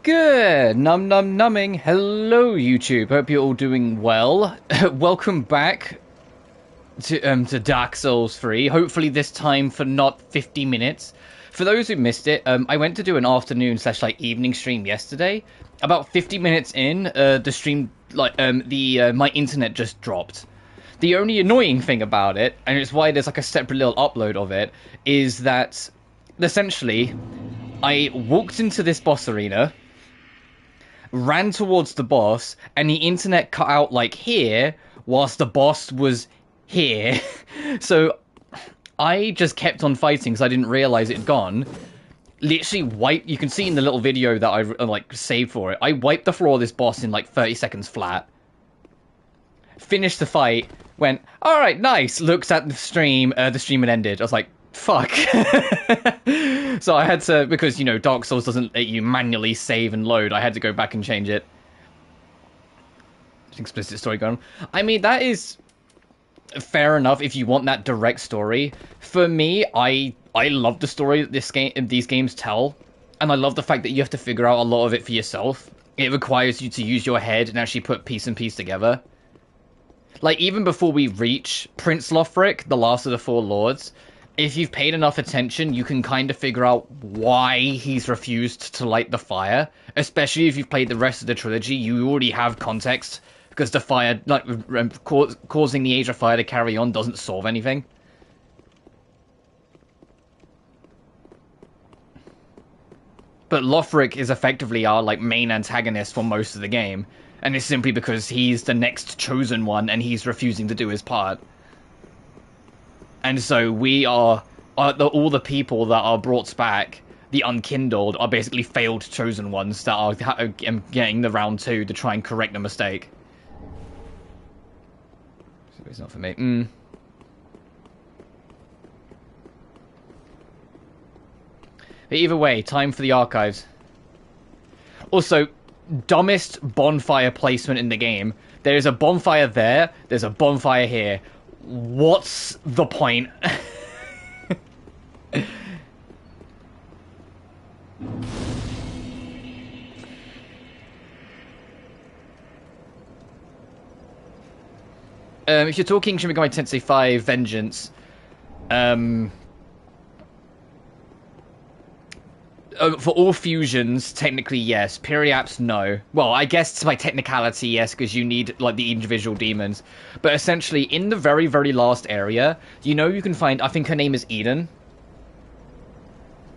Good, numbing. Hello, YouTube. Hope you're all doing well. Welcome back to Dark Souls 3. Hopefully this time for not 50 minutes. For those who missed it, I went to do an afternoon slash like evening stream yesterday. About 50 minutes in, the stream my internet just dropped. The only annoying thing about it, and it's why there's like a separate little upload of it, is that essentially I walked into this boss arena, ran towards the boss, and the internet cut out like here, whilst the boss was here. So I just kept on fighting because I didn't realize it had gone. Literally wiped, you can see in the little video that I like saved for it, I wiped the floor of this boss in like 30 seconds flat. Finished the fight, went, alright, nice, looked at the stream had ended. I was like, fuck. So I had to, because, you know, Dark Souls doesn't let you manually save and load, I had to go back and change it. Explicit story going on. I mean, that is fair enough if you want that direct story. For me, I love the story that these games tell, and I love the fact that you have to figure out a lot of it for yourself. It requires you to use your head and actually put piece and piece together. Like, even before we reach Prince Lothric, the last of the Four Lords, if you've paid enough attention, you can kind of figure out why he's refused to light the fire. Especially if you've played the rest of the trilogy, you already have context, because the fire, like, causing the Age of Fire to carry on doesn't solve anything. But Lothric is effectively our, like, main antagonist for most of the game, and it's simply because he's the next chosen one, and he's refusing to do his part. And so we are all the people that are brought back, the Unkindled, are basically failed chosen ones that are getting the round 2 to try and correct the mistake. It's not for me. But either way, time for the archives. Also, dumbest bonfire placement in the game. There's a bonfire there, there's a bonfire here. What's the point? If you're talking Shin Megami Tensei 5 Vengeance, for all fusions, technically yes. Periaps, no. Well, I guess by technicality, yes, because you need, like, the individual demons. But essentially, in the very, very last area, you know you can find, I think her name is Eden.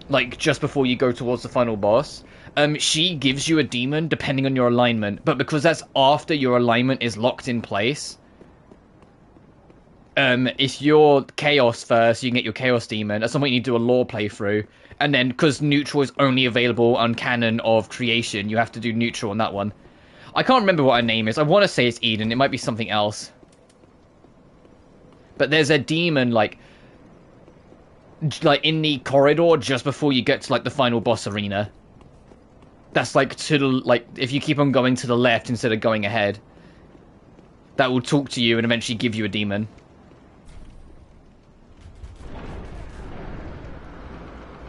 Like, just before you go towards the final boss. She gives you a demon, depending on your alignment. But because that's after your alignment is locked in place, if you're Chaos first, you can get your Chaos Demon. At some point you need to do a lore playthrough. And then, because neutral is only available on canon of creation, you have to do neutral on that one. I can't remember what her name is. I want to say it's Eden. It might be something else. But there's a demon, like in the corridor just before you get to, like, the final boss arena. That's, like, to the, like, if you keep on going to the left instead of going ahead, that will talk to you and eventually give you a demon.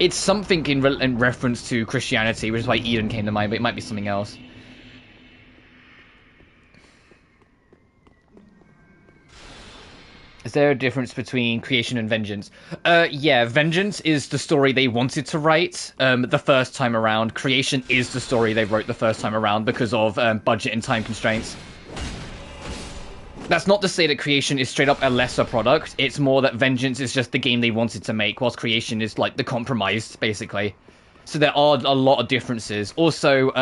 It's something in reference to Christianity, which is why Eden came to mind, but it might be something else. Is there a difference between creation and vengeance? Yeah, vengeance is the story they wanted to write the first time around. Creation is the story they wrote the first time around because of budget and time constraints. That's not to say that Creation is straight up a lesser product. It's more that Vengeance is just the game they wanted to make, whilst Creation is, like, the compromise, basically. So there are a lot of differences. Also,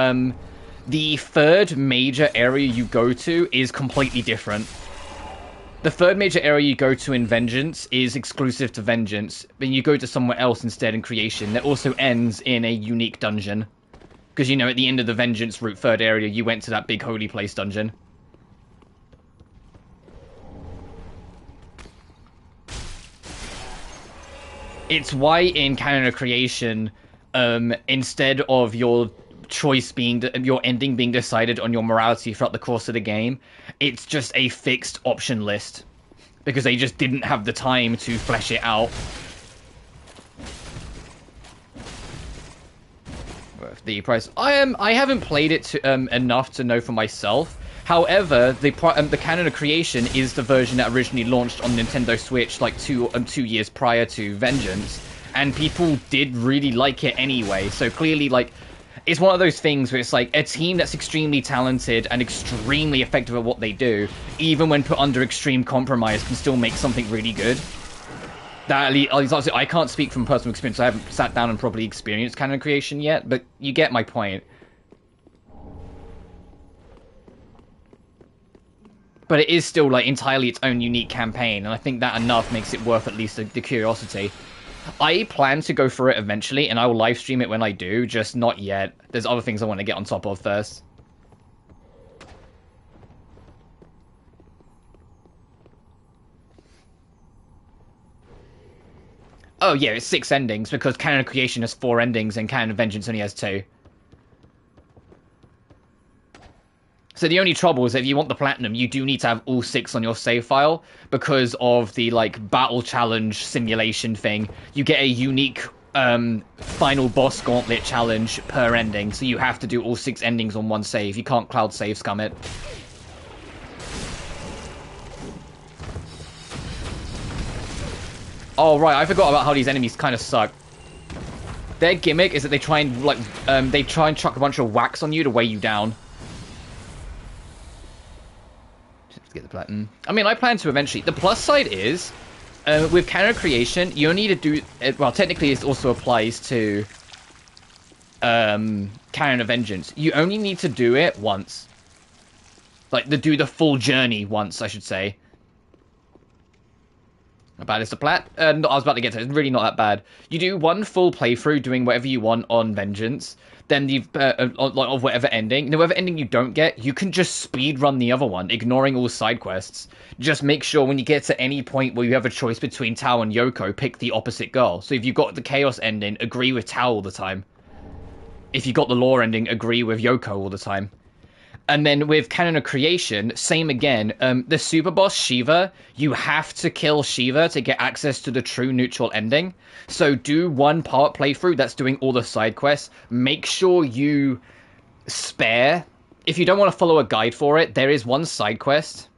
the third major area you go to is completely different. The third major area you go to in Vengeance is exclusive to Vengeance, but you go to somewhere else instead in Creation that also ends in a unique dungeon. Because, you know, at the end of the Vengeance route third area, you went to that big holy place dungeon. It's why in Canon of Creation, instead of your choice being, your ending being decided on your morality throughout the course of the game, it's just a fixed option list. Because they just didn't have the time to flesh it out. the price. I haven't played it enough to know for myself. However, the Canon of Creation is the version that originally launched on Nintendo Switch like 2 years prior to Vengeance, and people did really like it anyway. So clearly, like, it's one of those things where it's like a team that's extremely talented and extremely effective at what they do, even when put under extreme compromise, can still make something really good. That obviously, I can't speak from personal experience. I haven't sat down and properly experienced Canon Creation yet, but you get my point. But it is still like entirely its own unique campaign, and I think that enough makes it worth at least the curiosity. I plan to go through it eventually, and I will live stream it when I do, just not yet. There's other things I want to get on top of first. Oh yeah, it's 6 endings, because Canon of Creation has 4 endings, and Canon of Vengeance only has 2. So the only trouble is that if you want the platinum, you do need to have all 6 on your save file, because of the, like, battle challenge simulation thing. You get a unique final boss gauntlet challenge per ending, so you have to do all 6 endings on one save. You can't cloud save scum it. Oh, right, I forgot about how these enemies kind of suck. Their gimmick is that they try and, like, chuck a bunch of wax on you to weigh you down. Just get the platinum. I mean, I plan to eventually. The plus side is, with Canon Creation, you only need to do... Well, technically, this also applies to Canon of Vengeance. You only need to do it once. Like, do the full journey once, I should say. How bad is the plat? I was about to get to it. It's really not that bad. You do one full playthrough doing whatever you want on Vengeance, then you've of whatever ending. And whatever ending you don't get, you can just speedrun the other one, ignoring all side quests. Just make sure when you get to any point where you have a choice between Tao and Yoko, pick the opposite girl. So if you've got the Chaos ending, agree with Tao all the time. If you got the Law ending, agree with Yoko all the time. And then with Canon of Creation, same again. The super boss Shiva, you have to kill Shiva to get access to the true neutral ending. So do one part playthrough that's doing all the side quests. Make sure you spare. If you don't want to follow a guide for it, there is one side quest.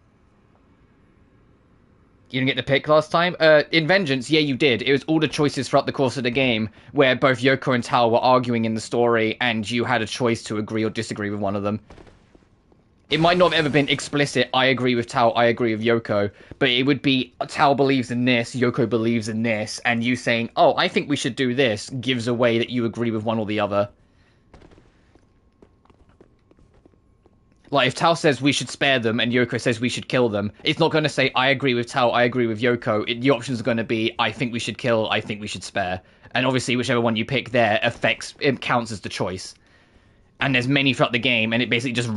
You didn't get the pick last time? In Vengeance, yeah, you did. It was all the choices throughout the course of the game where both Yoko and Tao were arguing in the story, and you had a choice to agree or disagree with one of them. It might not have ever been explicit, I agree with Tao, I agree with Yoko, but it would be, Tao believes in this, Yoko believes in this, and you saying, oh, I think we should do this, gives away that you agree with one or the other. Like, if Tao says we should spare them, and Yoko says we should kill them, it's not going to say, I agree with Tao, I agree with Yoko. The options are going to be, I think we should kill, I think we should spare. And obviously, whichever one you pick there it counts as the choice. And there's many throughout the game, and it basically just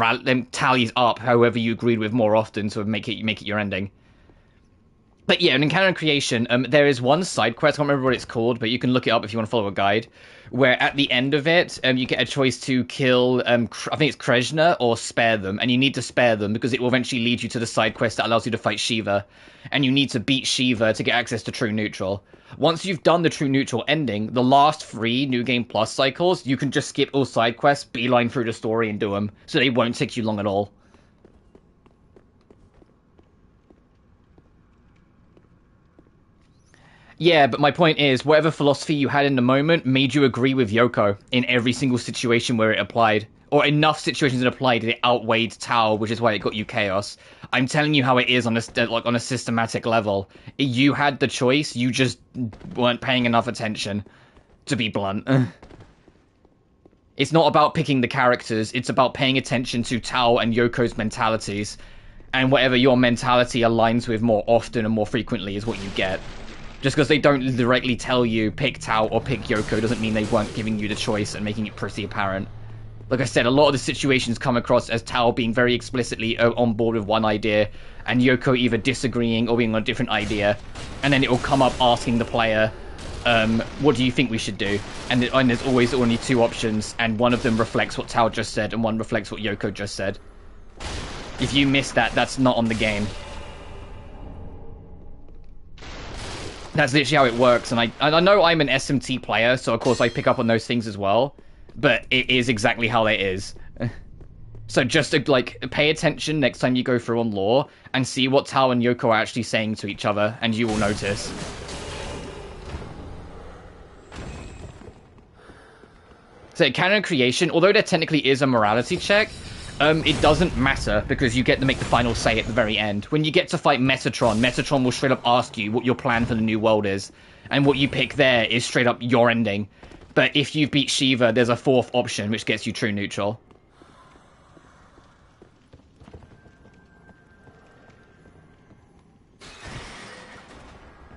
tallies up however you agreed with more often to make it your ending. But yeah, in Canon Creation, there is one side quest, I can't remember what it's called, but you can look it up if you want to follow a guide, where at the end of it, you get a choice to kill, I think it's Krishna, or spare them, and you need to spare them, because it will eventually lead you to the side quest that allows you to fight Shiva, and you need to beat Shiva to get access to True Neutral. Once you've done the True Neutral ending, the last 3 New Game Plus cycles, you can just skip all side quests, beeline through the story and do them, so they won't take you long at all. Yeah, but my point is, whatever philosophy you had in the moment made you agree with Yoko in every single situation where it applied. Or enough situations it applied that it outweighed Tao, which is why it got you Chaos. I'm telling you how it is on a systematic level. You had the choice, you just weren't paying enough attention, to be blunt. It's not about picking the characters, it's about paying attention to Tao and Yoko's mentalities. And whatever your mentality aligns with more often and more frequently is what you get. Just because they don't directly tell you pick Tao or pick Yoko doesn't mean they weren't giving you the choice and making it pretty apparent. Like I said, a lot of the situations come across as Tao being very explicitly on board with one idea, and Yoko either disagreeing or being on a different idea, and then it will come up asking the player, what do you think we should do? And there's always only 2 options, and one of them reflects what Tao just said, and one reflects what Yoko just said. If you miss that, that's not on the game. That's literally how it works, and I know I'm an SMT player, so of course I pick up on those things as well. but it is exactly how it is. So just like pay attention next time you go through on lore and see what Tao and Yoko are actually saying to each other, and you will notice. So canon creation, although there technically is a morality check, it doesn't matter because you get to make the final say at the very end. When you get to fight Metatron, Metatron will straight up ask you what your plan for the new world is, and what you pick there is straight up your ending. But if you beat Shiva, there's a fourth option which gets you true neutral.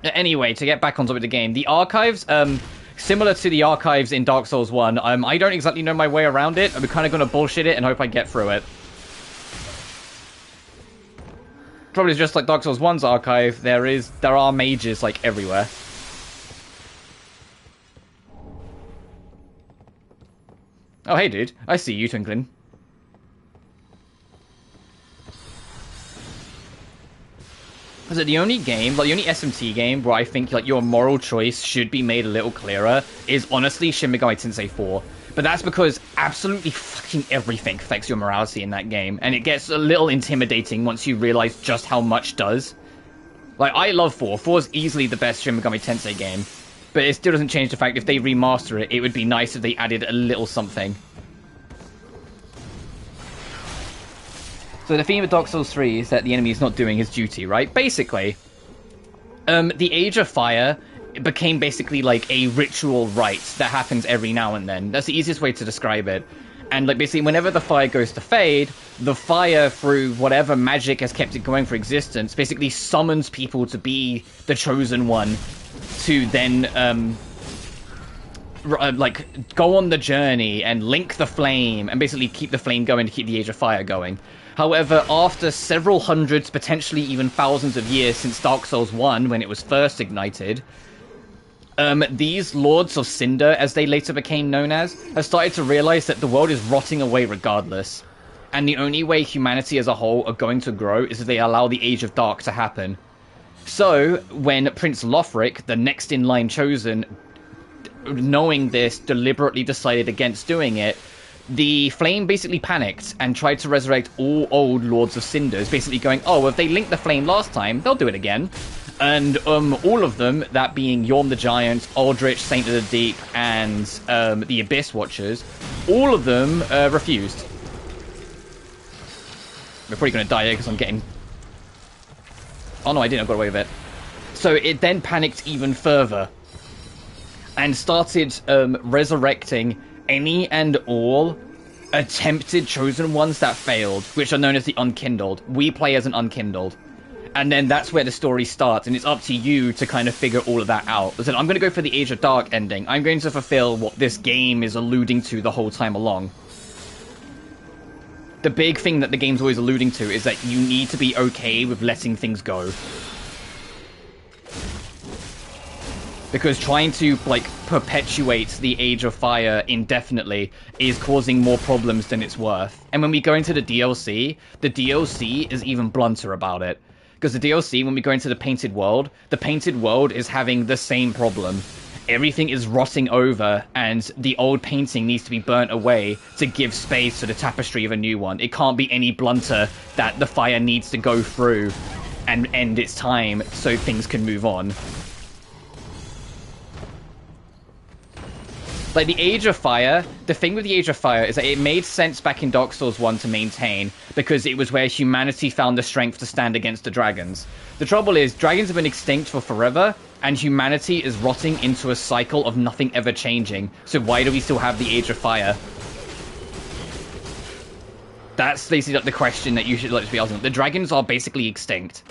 Anyway, to get back on top of the game, the archives, similar to the archives in Dark Souls 1, I don't exactly know my way around it. I'm kind of going to bullshit it and hope I get through it. Probably just like Dark Souls 1's archive, there are mages, like, everywhere. Oh, hey, dude. I see you, Twinkling. So the only game, like the only SMT game where I think like your moral choice should be made a little clearer is honestly Shin Megami Tensei 4. But that's because absolutely fucking everything affects your morality in that game, and it gets a little intimidating once you realize just how much does. Like, I love 4. 4 is easily the best Shin Megami Tensei game, but it still doesn't change the fact if they remaster it, it would be nice if they added a little something. So the theme of Dark Souls 3 is that the enemy is not doing his duty, right? Basically, the Age of Fire became basically like a ritual rite that happens every now and then. That's the easiest way to describe it. And like basically whenever the fire goes to fade, the fire, through whatever magic has kept it going for existence, basically summons people to be the chosen one to then like go on the journey and link the flame and basically keep the flame going to keep the Age of Fire going. However, after several hundreds, potentially even thousands of years since Dark Souls 1, when it was first ignited, these Lords of Cinder, as they later became known as, have started to realize that the world is rotting away regardless. And the only way humanity as a whole are going to grow is if they allow the Age of Dark to happen. So, when Prince Lothric, the next in line chosen, knowing this, deliberately decided against doing it, the flame basically panicked and tried to resurrect all old Lords of Cinders, basically going, oh, if they linked the flame last time, they'll do it again. And all of them, that being Yorm the Giant, Aldrich, Saint of the Deep, and the Abyss Watchers, all of them refused. We're probably going to die here because I'm getting... Oh no, I didn't, I got away with it. So it then panicked even further and started resurrecting any and all attempted chosen ones that failed, which are known as the Unkindled. We play as an Unkindled. And then that's where the story starts, and it's up to you to kind of figure all of that out. So I'm going to go for the Age of Dark ending. I'm going to fulfill what this game is alluding to the whole time along. The big thing that the game's always alluding to is that you need to be okay with letting things go. Because trying to, like, perpetuate the Age of Fire indefinitely is causing more problems than it's worth. And when we go into the DLC is even blunter about it. Because the DLC, when we go into the Painted World is having the same problem. Everything is rotting over, and the old painting needs to be burnt away to give space to the tapestry of a new one. It can't be any blunter that the fire needs to go through and end its time so things can move on. Like, the Age of Fire, the thing with the Age of Fire is that it made sense back in Dark Souls 1 to maintain, because it was where humanity found the strength to stand against the dragons. The trouble is, dragons have been extinct for forever, and humanity is rotting into a cycle of nothing ever changing. So why do we still have the Age of Fire? That's basically the question that you should like to be asking. The dragons are basically extinct.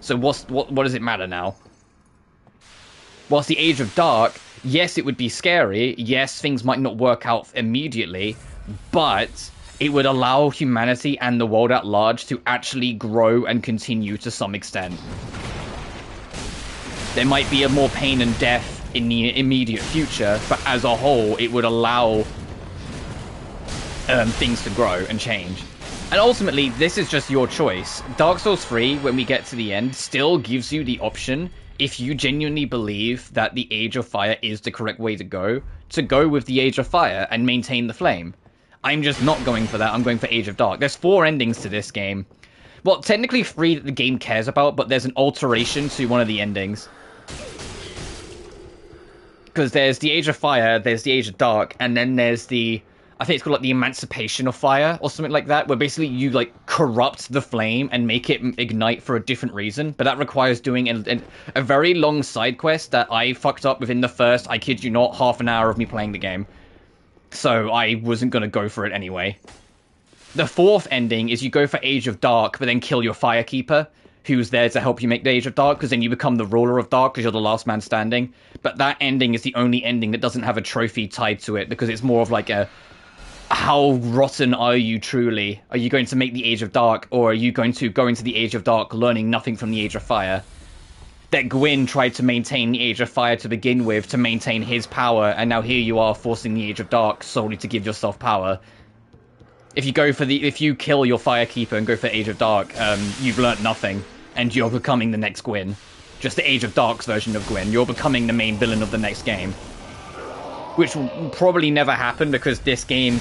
So what does it matter now? Whilst the Age of Dark, yes, it would be scary. Yes, things might not work out immediately, but it would allow humanity and the world at large to actually grow and continue to some extent. There might be a more pain and death in the immediate future, but as a whole, it would allow things to grow and change. And ultimately, this is just your choice. Dark Souls 3, when we get to the end, still gives you the option if you genuinely believe that the Age of Fire is the correct way to go with the Age of Fire and maintain the flame. I'm just not going for that. I'm going for Age of Dark. There's 4 endings to this game. Well, technically 3 that the game cares about, but there's an alteration to one of the endings. Because there's the Age of Fire, there's the Age of Dark, and then there's the... I think it's called like the Emancipation of Fire or something like that, where basically you like corrupt the flame and make it ignite for a different reason. But that requires doing a very long side quest that I fucked up within the first, I kid you not, half an hour of me playing the game. So I wasn't going to go for it anyway. The 4th ending is you go for Age of Dark, but then kill your Firekeeper, who's there to help you make the Age of Dark, because then you become the ruler of Dark, because you're the last man standing. But that ending is the only ending that doesn't have a trophy tied to it, because it's more of like a... How rotten are you truly? Are you going to make the Age of Dark, or are you going to go into the Age of Dark learning nothing from the Age of Fire? That Gwyn tried to maintain the Age of Fire to begin with, to maintain his power, and now here you are forcing the Age of Dark solely to give yourself power. If you kill your Firekeeper and go for Age of Dark, you've learnt nothing, and you're becoming the next Gwyn. Just the Age of Dark's version of Gwyn. You're becoming the main villain of the next game. Which will probably never happen, because this game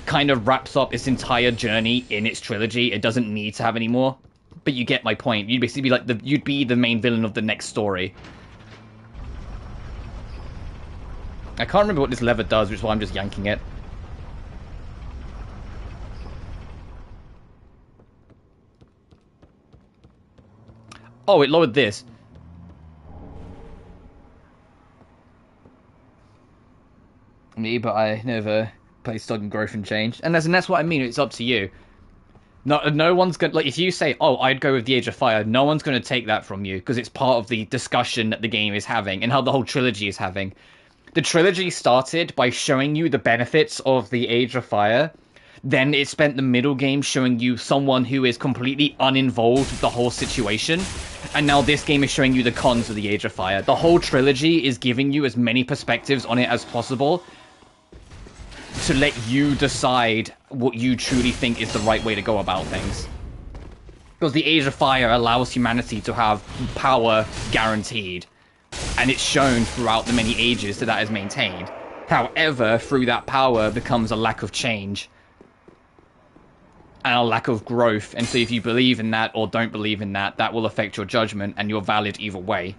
kind of wraps up its entire journey in its trilogy. It doesn't need to have any more. But you get my point. You'd basically be like you'd be the main villain of the next story. I can't remember what this lever does, which is why I'm just yanking it. Oh, it lowered this. Me, but I never play Stug and Growth and Change. And that's what I mean, it's up to you. No one's gonna... Like, if you say, oh, I'd go with the Age of Fire, no one's gonna take that from you, because it's part of the discussion that the game is having, and how the whole trilogy is having. The trilogy started by showing you the benefits of the Age of Fire, then it spent the middle game showing you someone who is completely uninvolved with the whole situation, and now this game is showing you the cons of the Age of Fire. The whole trilogy is giving you as many perspectives on it as possible, to let you decide what you truly think is the right way to go about things. Because the Age of Fire allows humanity to have power guaranteed, and it's shown throughout the many ages that is maintained. However, through that power becomes a lack of change, and a lack of growth, and so if you believe in that or don't believe in that, that will affect your judgment, and you're valid either way.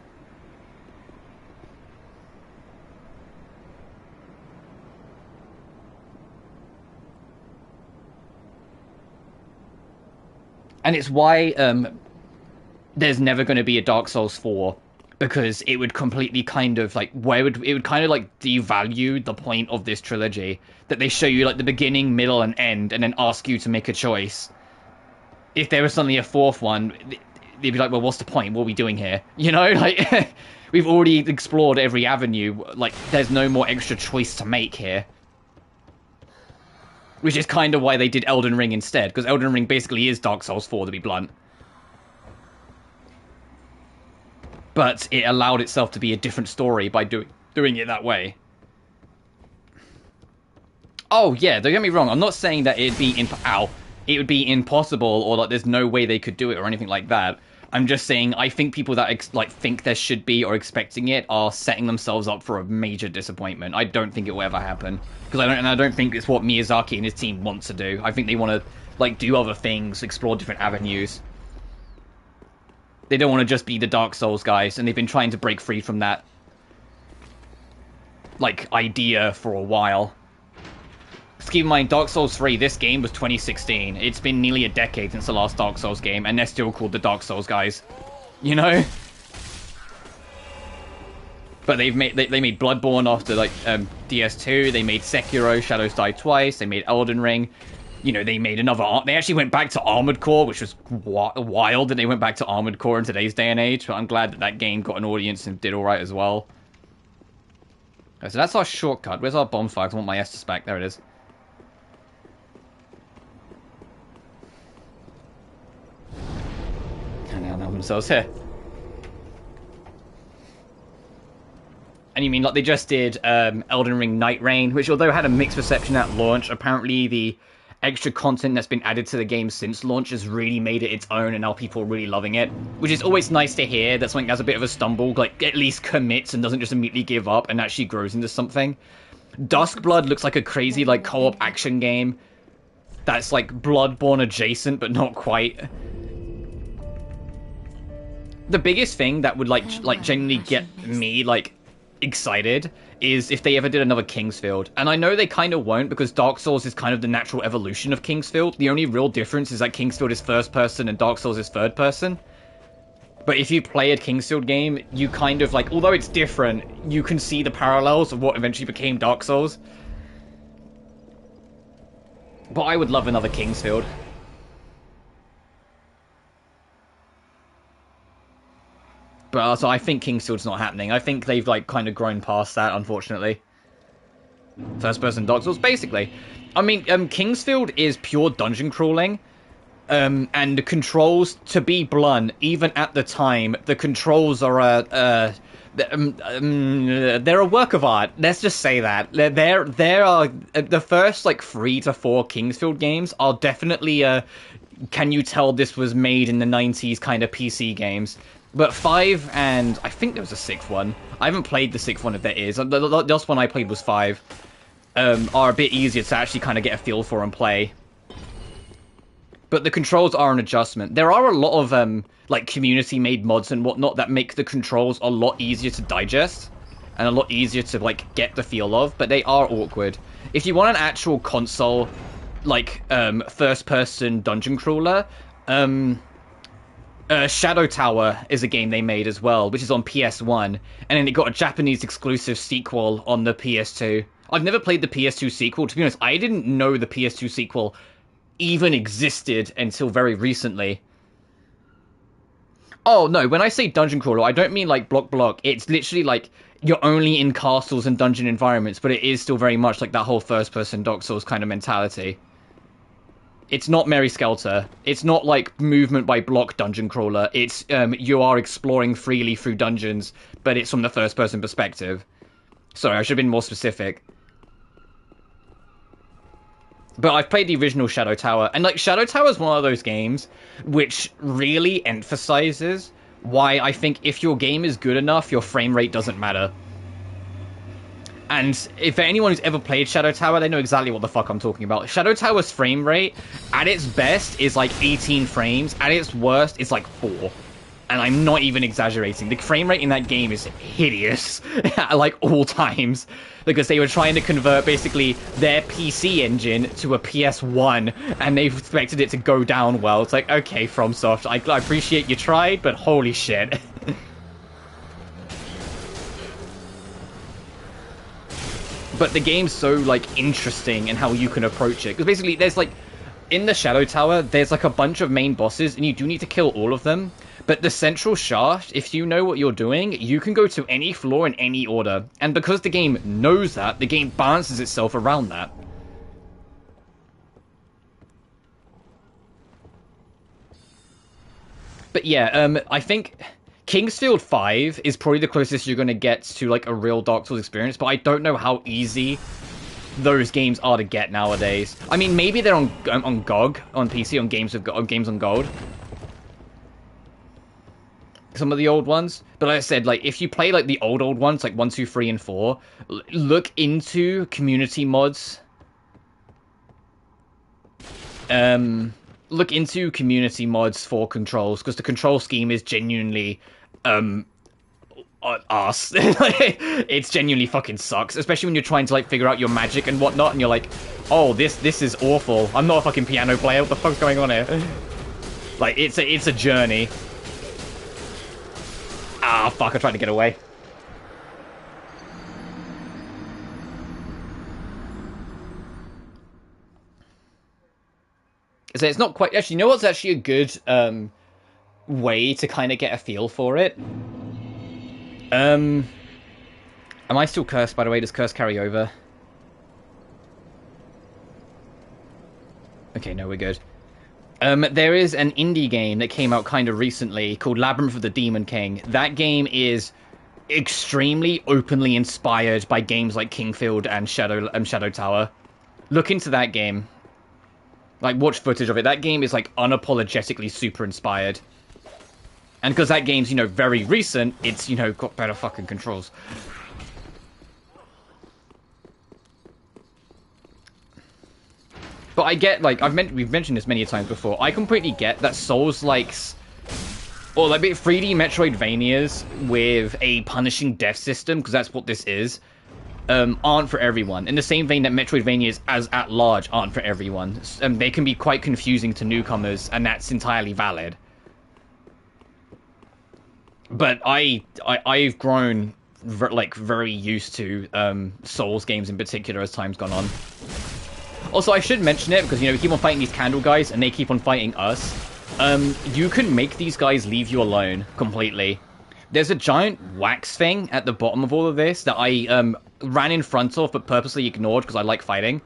And it's why there's never going to be a Dark Souls 4, because it would completely kind of like it would kind of like devalue the point of this trilogy, that they show you like the beginning, middle, and end, and then ask you to make a choice. If there was suddenly a 4th one, they'd be like, well, what's the point? What are we doing here? You know, like we've already explored every avenue. Like, there's no more extra choice to make here. Which is kind of why they did Elden Ring instead, because Elden Ring basically is Dark Souls 4, to be blunt. But it allowed itself to be a different story by doing it that way. Oh, yeah, don't get me wrong, I'm not saying that it would be impossible, or like there's no way they could do it, or anything like that. I'm just saying, I think people that think there should be or expecting it are setting themselves up for a major disappointment. I don't think it will ever happen, because I don't think it's what Miyazaki and his team want to do. I think they want to like do other things, explore different avenues. They don't want to just be the Dark Souls guys, and they've been trying to break free from that like idea for a while. Just keep in mind, Dark Souls 3, this game was 2016. It's been nearly a decade since the last Dark Souls game, and they're still called the Dark Souls guys. You know? But they made Bloodborne after, like, DS2, they made Sekiro, Shadows Die Twice, they made Elden Ring. You know, they made another... They actually went back to Armored Core, which was wild that they went back to Armored Core in today's day and age, but I'm glad that that game got an audience and did alright as well. Okay, so that's our shortcut. Where's our bonfire? I want my Estus back. There it is. And now themselves here. And you mean like they just did Elden Ring Night Rain, which although had a mixed reception at launch, apparently the extra content that's been added to the game since launch has really made it its own, and now people are really loving it, which is always nice to hear. That something has a bit of a stumble, like at least commits and doesn't just immediately give up and actually grows into something. Duskblood looks like a crazy like co-op action game that's like Bloodborne adjacent, but not quite. The biggest thing that would like genuinely get me like excited is if they ever did another Kingsfield. And I know they kind of won't, because Dark Souls is kind of the natural evolution of Kingsfield. The only real difference is that Kingsfield is first person and Dark Souls is third person. But if you play a Kingsfield game, you kind of like, although it's different, you can see the parallels of what eventually became Dark Souls. But I would love another Kingsfield. But also, I think Kingsfield's not happening. I think they've like kind of grown past that, unfortunately. First-person Dark Souls, basically. I mean, Kingsfield is pure dungeon crawling, and the controls, to be blunt, even at the time, the controls are they're a work of art. Let's just say that. There are the first like 3 to 4 Kingsfield games are definitely can you tell this was made in the 90s kind of PC games. But 5, and I think there was a 6th one. I haven't played the 6th one if there is. The last one I played was 5. Are a bit easier to actually kind of get a feel for and play. But the controls are an adjustment. There are a lot of like community-made mods and whatnot that make the controls a lot easier to digest and a lot easier to like get the feel of. But they are awkward. If you want an actual console, like first-person dungeon crawler, Shadow Tower is a game they made as well, which is on PS1, and then it got a Japanese exclusive sequel on the PS2. I've never played the PS2 sequel. To be honest, I didn't know the PS2 sequel even existed until very recently. Oh, no, when I say dungeon crawler, I don't mean like block. It's literally like you're only in castles and dungeon environments, but it is still very much like that whole first-person Dark Souls kind of mentality. It's not Mary Skelter. It's not like movement by block dungeon crawler. It's you are exploring freely through dungeons, but it's from the first person perspective. Sorry, I should have been more specific. But I've played the original Shadow Tower, and like Shadow Tower is one of those games which really emphasizes why I think if your game is good enough, your frame rate doesn't matter. And if anyone who's ever played Shadow Tower, they know exactly what the fuck I'm talking about. Shadow Tower's frame rate, at its best, is like 18 frames. At its worst, it's like 4. And I'm not even exaggerating. The frame rate in that game is hideous at like all times. Because they were trying to convert basically their PC engine to a PS1. And they expected it to go down well. It's like, okay, FromSoft, I appreciate you tried, but holy shit. But the game's so, like, interesting in how you can approach it. Because basically, there's, like, in the Shadow Tower, there's, like, a bunch of main bosses, and you do need to kill all of them. But the central shaft, if you know what you're doing, you can go to any floor in any order. And because the game knows that, the game balances itself around that. But yeah, I think Kingsfield 5 is probably the closest you're going to get to like a real Dark Souls experience, but I don't know how easy those games are to get nowadays. I mean, maybe they're on GOG, on PC, on games on Gold. Some of the old ones. But like I said, like, if you play like the old ones, like 1, 2, 3, and 4, look into community mods. Look into community mods for controls, because the control scheme is genuinely arse. It's genuinely fucking sucks, especially when you're trying to like figure out your magic and whatnot, and you're like, oh, this is awful. I'm not a fucking piano player. What the fuck's going on here? Like, it's a journey. Ah, fuck! I tried to get away. So it's not quite... Actually, you know what's actually a good way to kind of get a feel for it? Am I still cursed, by the way? Does curse carry over? Okay, no, we're good. There is an indie game that came out kind of recently called Labyrinth of the Demon King. That game is extremely openly inspired by games like Kingfield and Shadow Tower. Look into that game. Like, watch footage of it. That game is, like, unapologetically super inspired. And because that game's, you know, very recent, it's, you know, got better fucking controls. But I get, like, we've mentioned this many times before. I completely get that Souls-likes, or like 3D Metroidvanias with a punishing death system, because that's what this is, aren't for everyone. In the same vein that Metroidvanias as at large aren't for everyone. They can be quite confusing to newcomers, and that's entirely valid. But I've grown very used to Souls games in particular as time's gone on. Also, I should mention it because, you know, we keep on fighting these candle guys and they keep on fighting us. You can make these guys leave you alone completely. There's a giant wax thing at the bottom of all of this that I ran in front of but purposely ignored because I like fighting.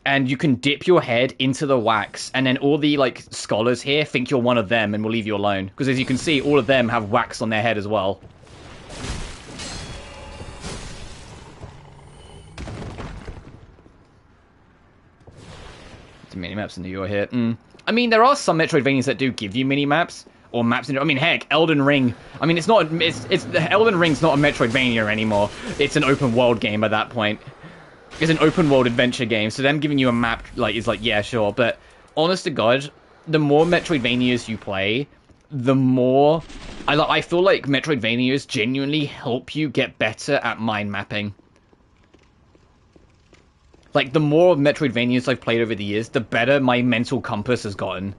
And you can dip your head into the wax, and then all the, like, scholars here think you're one of them and will leave you alone. Because as you can see, all of them have wax on their head as well. Minimaps in the you're here. I mean, there are some Metroidvanias that do give you minimaps or maps. I mean, heck, Elden Ring. I mean, it's not. It's Elden Ring's not a Metroidvania anymore. It's an open world game at that point. It's an open world adventure game. So them giving you a map is like, yeah, sure. But honest to God, the more Metroidvanias you play, the more I feel like Metroidvanias genuinely help you get better at mind mapping. Like, the more Metroidvanias I've played over the years, the better my mental compass has gotten.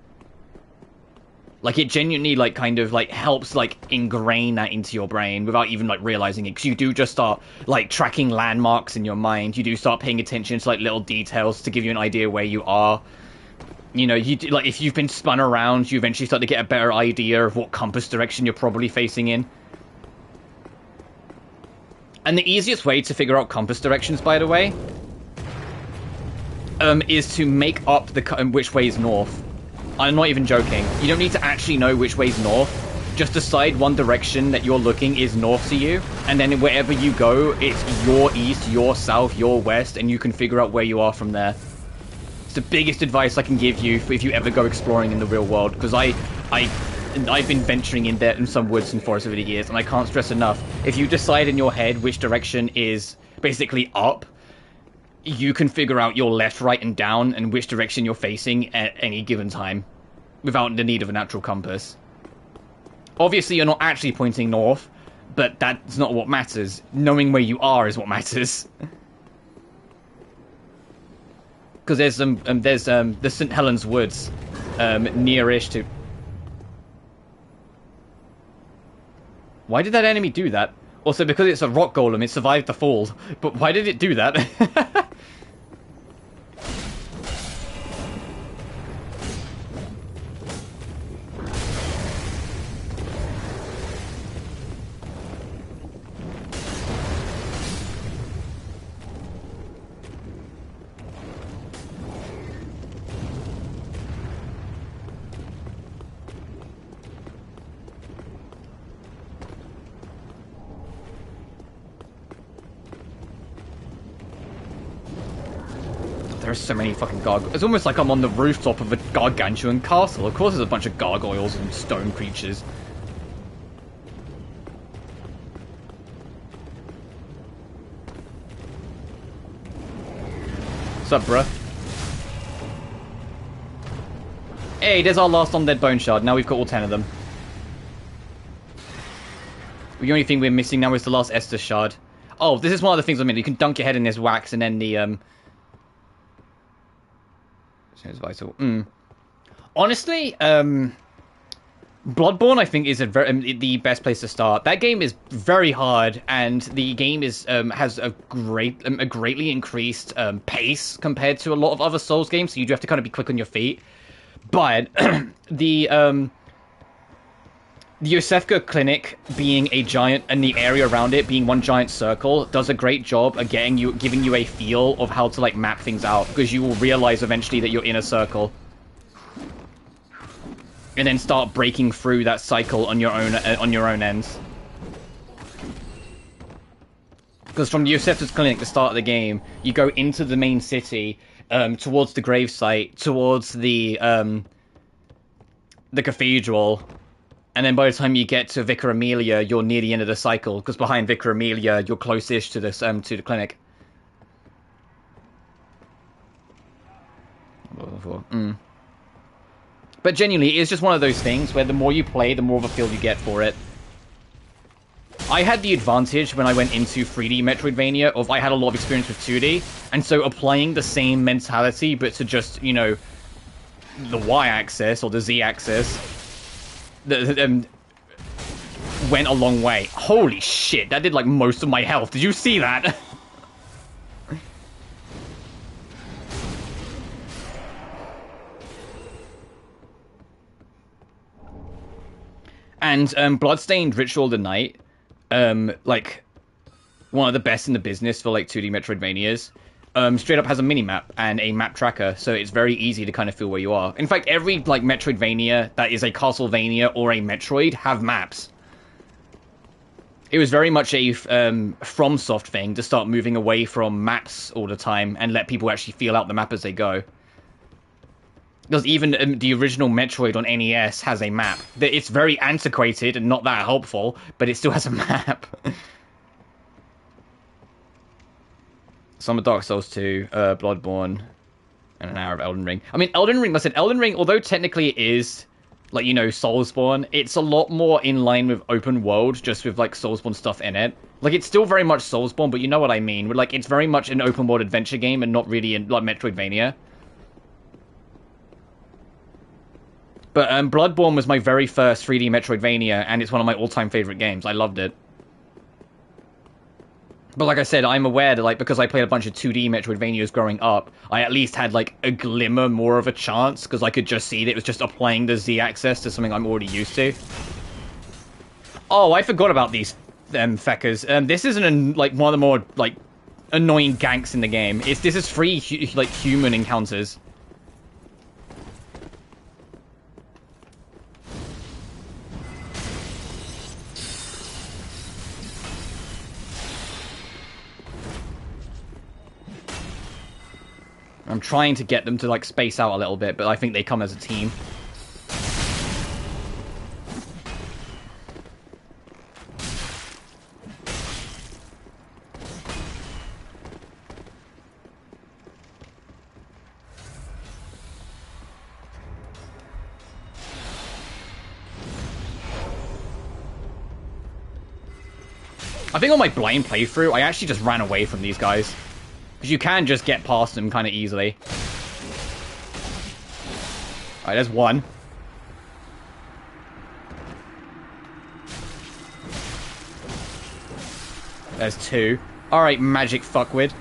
Like, it genuinely, like, kind of, like, helps, like, ingrain that into your brain without even, like, realizing it. Because you do just start, like, tracking landmarks in your mind. You do start paying attention to, like, little details to give you an idea where you are. You know, like, if you've been spun around, you eventually start to get a better idea of what compass direction you're probably facing in. And the easiest way to figure out compass directions, by the way, is to make up which way is north. I'm not even joking. You don't need to actually know which way is north. Just decide one direction that you're looking is north to you, and then wherever you go, it's your east, your south, your west, and you can figure out where you are from there. It's the biggest advice I can give you if you ever go exploring in the real world, because I've been venturing in there in some woods and forests over the years, and I can't stress enough. If you decide in your head which direction is basically up, you can figure out your left, right, and down, and which direction you're facing at any given time, without the need of a natural compass. Obviously, you're not actually pointing north, but that's not what matters. Knowing where you are is what matters. Because there's the St. Helens Woods, nearish to... Why did that enemy do that? Also, because it's a rock golem, it survived the fall. But why did it do that? There's so many fucking gargoyles. It's almost like I'm on the rooftop of a gargantuan castle. Of course there's a bunch of gargoyles and stone creatures. What's up, bruh? Hey, there's our last undead bone shard. Now we've got all 10 of them. The only thing we're missing now is the last Estus shard. Oh, this is one of the things I mean. You can dunk your head in this wax and then the, It's vital. Honestly, Bloodborne I think is the best place to start. That game is very hard, and the game is has a greatly increased pace compared to a lot of other Souls games. So you do have to kind of be quick on your feet. But the Yosefka Clinic being a giant, and the area around it being one giant circle, does a great job of giving you a feel of how to like map things out, because you will realize eventually that you're in a circle, and then start breaking through that cycle on your own ends. Because from Yosefka's Clinic, the start of the game, you go into the main city, towards the gravesite, towards the cathedral, and then by the time you get to Vicar Amelia, you're near the end of the cycle, because behind Vicar Amelia, you're close-ish to this to the clinic. But genuinely, it's just one of those things where the more you play, the more of a feel you get for it. I had the advantage when I went into 3D Metroidvania of I had a lot of experience with 2D, and so applying the same mentality, but to just, you know, the Y-axis or the Z-axis, went a long way. Holy shit, that did like most of my health. Did you see that? And Bloodstained Ritual of the Night, like one of the best in the business for like 2D Metroidvanias, straight up has a minimap and a map tracker, so it's very easy to kind of feel where you are. In fact, every like Metroidvania that is a Castlevania or a Metroid have maps. It was very much a FromSoft thing to start moving away from maps all the time and let people actually feel out the map as they go. Because even the original Metroid on NES has a map. It's very antiquated and not that helpful, but it still has a map. Some of Dark Souls 2, Bloodborne, and an hour of Elden Ring. I mean, Elden Ring, listen, Elden Ring, although technically it is, like, you know, Soulsborne, it's a lot more in line with open world, just with, like, Soulsborne stuff in it. Like, it's still very much Soulsborne, but you know what I mean. Like, it's very much an open world adventure game and not really in, like, Metroidvania. But Bloodborne was my very first 3D Metroidvania, and it's one of my all-time favorite games. I loved it. But like I said, I'm aware that, like, because I played a bunch of 2D Metroidvanias growing up, I at least had, like, a glimmer more of a chance, because I could just see that it was just applying the Z-axis to something I'm already used to. Oh, I forgot about these feckers. This isn't, like, one of the more, like, annoying ganks in the game. This is free, like, human encounters. I'm trying to get them to, like, space out a little bit, but I think they come as a team. I think on my blind playthrough, I actually just ran away from these guys. Because you can just get past them kind of easily. Alright, there's one. There's two. Alright, magic fuckwit.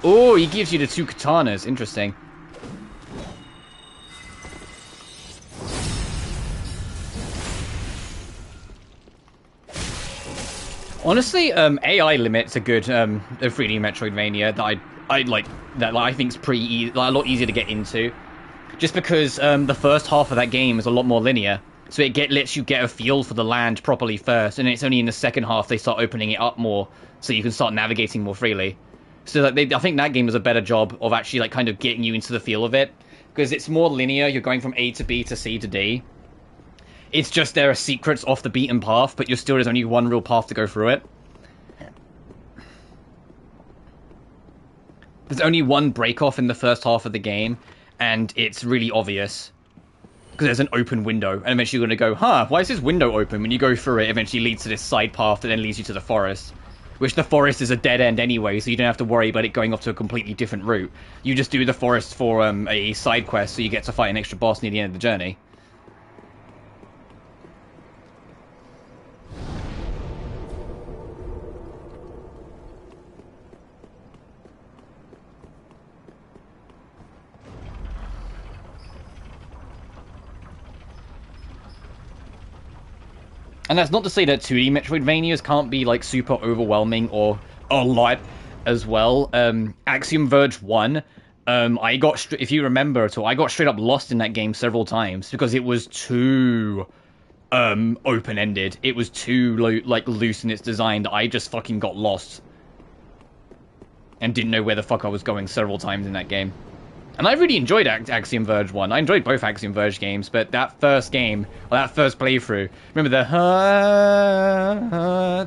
Oh, he gives you the two katanas. Interesting. Honestly, AI Limit's a good 3D Metroidvania that I like, that I think is pretty easy, like, a lot easier to get into, just because the first half of that game is a lot more linear, so it lets you get a feel for the land properly first, and it's only in the second half they start opening it up more, so you can start navigating more freely. So I think that game does a better job of actually, like, kind of getting you into the feel of it, because it's more linear. You're going from A to B to C to D. It's just there are secrets off the beaten path, but there's only one real path to go through it. There's only one break-off in the first half of the game, and it's really obvious. Because there's an open window, and eventually you're going to go, huh, why is this window open? When you go through it, eventually leads to this side path that then leads you to the forest. Which the forest is a dead end anyway, so you don't have to worry about it going off to a completely different route. You just do the forest for a side quest, so you get to fight an extra boss near the end of the journey. And that's not to say that 2D Metroidvanias can't be, like, super overwhelming or a lot as well. Axiom Verge 1, if you remember at all, I got straight up lost in that game several times because it was too open-ended. It was too, like, loose in its design that I just fucking got lost. and didn't know where the fuck I was going several times in that game. And I really enjoyed Axiom Verge 1. I enjoyed both Axiom Verge games, but that first game, or that first playthrough, remember the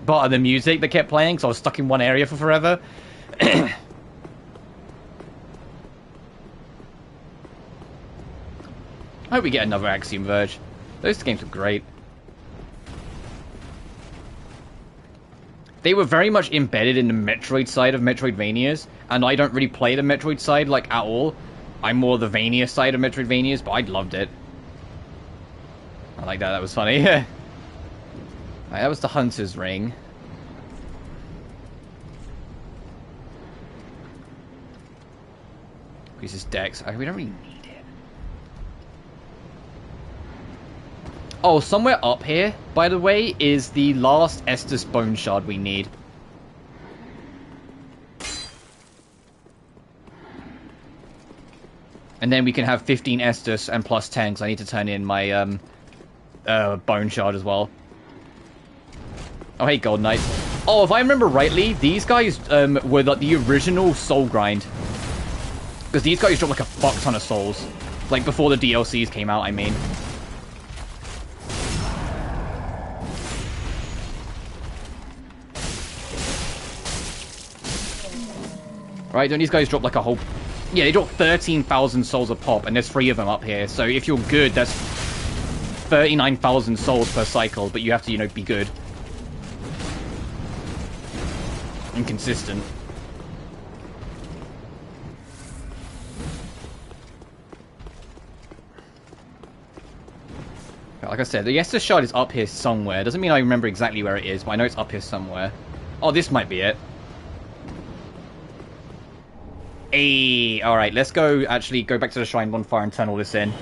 part of the music that kept playing, so I was stuck in one area for forever? I hope we get another Axiom Verge. Those games were great. They were very much embedded in the Metroid side of Metroidvanias, and I don't really play the Metroid side, like, at all. I'm more the Vania side of Metroidvanias, but I loved it. I like that, that was funny. Right, that was the Hunter's Ring. Increases dex. We don't really need it. Oh, somewhere up here, by the way, is the last Estus Bone Shard we need. And then we can have 15 Estus and plus 10, because I need to turn in my Bone Shard as well. Oh, hey, Gold Knight. Oh, if I remember rightly, these guys were like the original Soul Grind. Because these guys dropped like a fuck ton of souls. Like, before the DLCs came out, I mean. Right, don't these guys drop like a whole... Yeah, they drop 13,000 souls a pop, and there's 3 of them up here. So if you're good, that's 39,000 souls per cycle, but you have to, you know, be good. And consistent. Like I said, the Estus Shard is up here somewhere. Doesn't mean I remember exactly where it is, but I know it's up here somewhere. Oh, this might be it. Hey, alright, let's go, actually, go back to the Shrine Bonfire and turn all this in.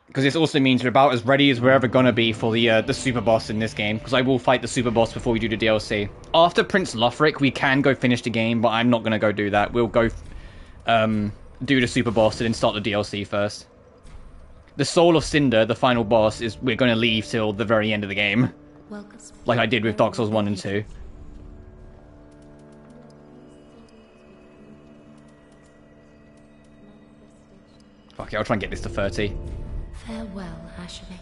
Because this also means we're about as ready as we're ever gonna be for the super boss in this game. Because I will fight the super boss before we do the DLC. After Prince Lothric, we can go finish the game, but I'm not gonna go do that. We'll go, do the super boss and then start the DLC first. The Soul of Cinder, the final boss, is we're gonna leave till the very end of the game. Like I did with Dark Souls 1 and 2. Okay, I'll try and get this to 30. Farewell, Ashley.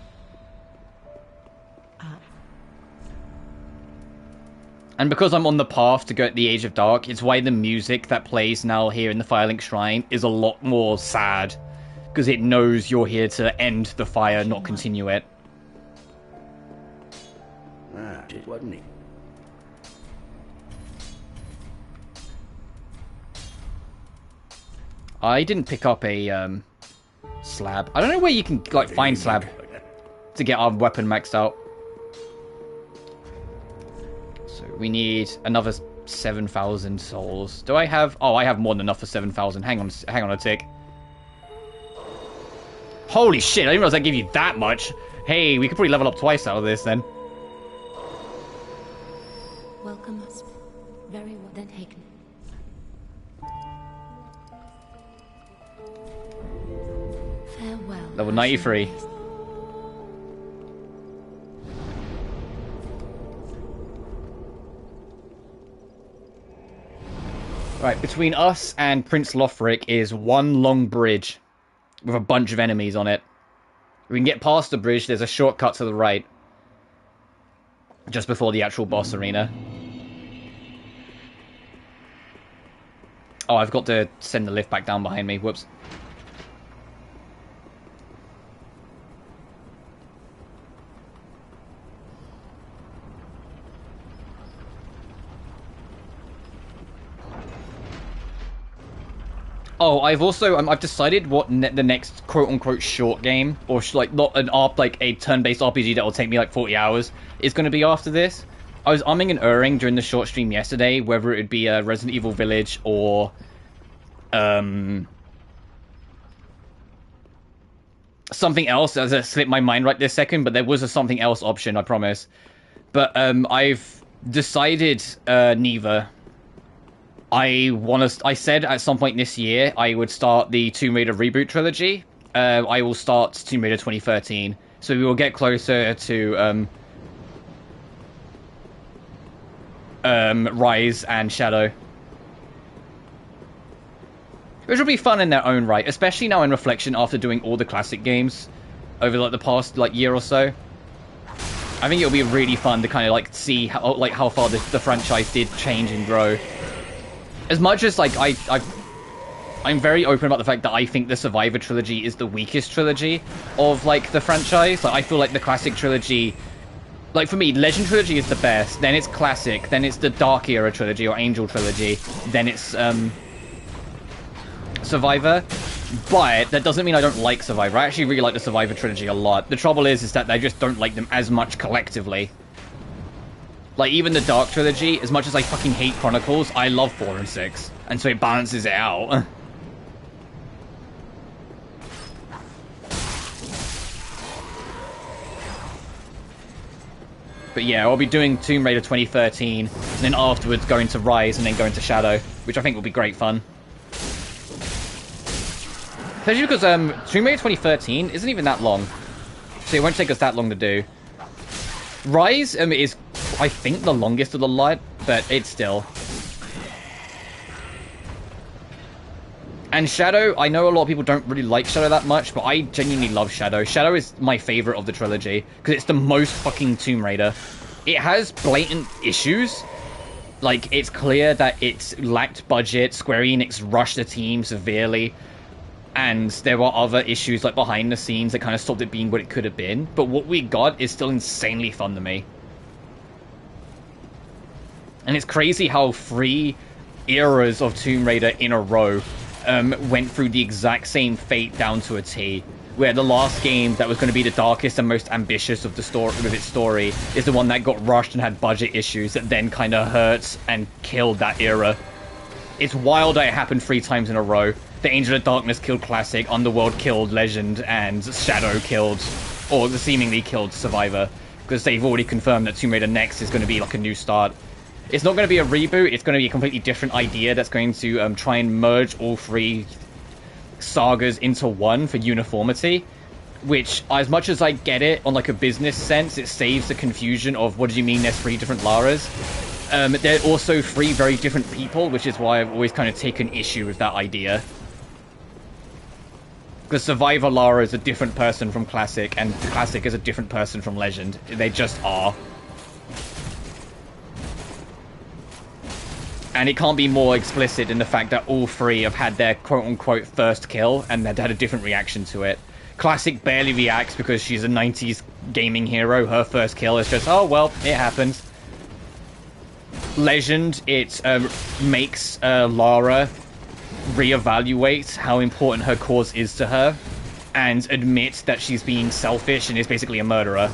And because I'm on the path to go at the Age of Dark, it's why the music that plays now here in the Firelink Shrine is a lot more sad. Because it knows you're here to end the fire, not continue it. Ah, wasn't he? I didn't pick up a, slab. I don't know where you can, like, find slab to get our weapon maxed out. So we need another 7,000 souls. Do I have... Oh, I have more than enough for 7,000. Hang on a tick. Holy shit, I didn't realize I gave you that much. Hey, we could probably level up twice out of this, then. Welcome us. Very well then taken. Farewell. Level 93. Right, between us and Prince Lothric is one long bridge with a bunch of enemies on it. We can get past the bridge, there's a shortcut to the right. Just before the actual boss arena. Oh, I've got to send the lift back down behind me. Whoops. Oh, I've also I've decided what the next quote-unquote short game, or like not an a turn-based RPG that will take me like 40 hours, is going to be after this. I was umming and erring during the short stream yesterday whether it would be a Resident Evil Village or something else. As it slipped my mind right this second, but there was a something else option, I promise. But I've decided neither. I said at some point this year I would start the Tomb Raider reboot trilogy. I will start Tomb Raider 2013, so we will get closer to Rise and Shadow. Which will be fun in their own right, especially now in reflection after doing all the classic games over like the past like year or so. I think it'll be really fun to kind of like see how far the franchise did change and grow. As much as like I'm very open about the fact that I think the Survivor trilogy is the weakest trilogy of like the franchise. Like, I feel like the classic trilogy, like for me, Legend trilogy is the best. Then it's classic. Then it's the Dark Era trilogy or Angel trilogy. Then it's Survivor. But that doesn't mean I don't like Survivor. I actually really like the Survivor trilogy a lot. The trouble is that I just don't like them as much collectively. Like, even the Dark trilogy, as much as I fucking hate Chronicles, I love 4 and 6. And so it balances it out. But yeah, I'll be doing Tomb Raider 2013, and then afterwards going to Rise, and then going to Shadow, which I think will be great fun. Especially because Tomb Raider 2013 isn't even that long, so it won't take us that long to do. Rise is, I think, the longest of the lot, but it's still. And Shadow, I know a lot of people don't really like Shadow that much, but I genuinely love Shadow. Shadow is my favorite of the trilogy, because it's the most fucking Tomb Raider. It has blatant issues. Like, it's clear that it lacked budget, Square Enix rushed the team severely, and there were other issues, like, behind the scenes that kind of stopped it being what it could have been. But what we got is still insanely fun to me. And it's crazy how 3 eras of Tomb Raider in a row went through the exact same fate down to a T, where the last game that was going to be the darkest and most ambitious of the story with its story is the one that got rushed and had budget issues that then kind of hurt and killed that era. It's wild that it happened 3 times in a row. The Angel of Darkness killed Classic, Underworld killed Legend, and Shadow killed, or seemingly killed, Survivor, because they've already confirmed that Tomb Raider Next is going to be like a new start. It's not going to be a reboot, it's going to be a completely different idea that's going to try and merge all 3 sagas into one for uniformity, which, as much as I get it on like a business sense, it saves the confusion of what do you mean there's 3 different Laras. They're also 3 very different people, which is why I've always kind of taken issue with that idea. Because Survivor Lara is a different person from Classic, and Classic is a different person from Legend. They just are. And it can't be more explicit in the fact that all 3 have had their quote-unquote first kill, and they've had a different reaction to it. Classic barely reacts because she's a 90s gaming hero. Her first kill is just, oh, well, it happens. Legend, it makes Lara reevaluate how important her cause is to her, and admit that she's being selfish and is basically a murderer.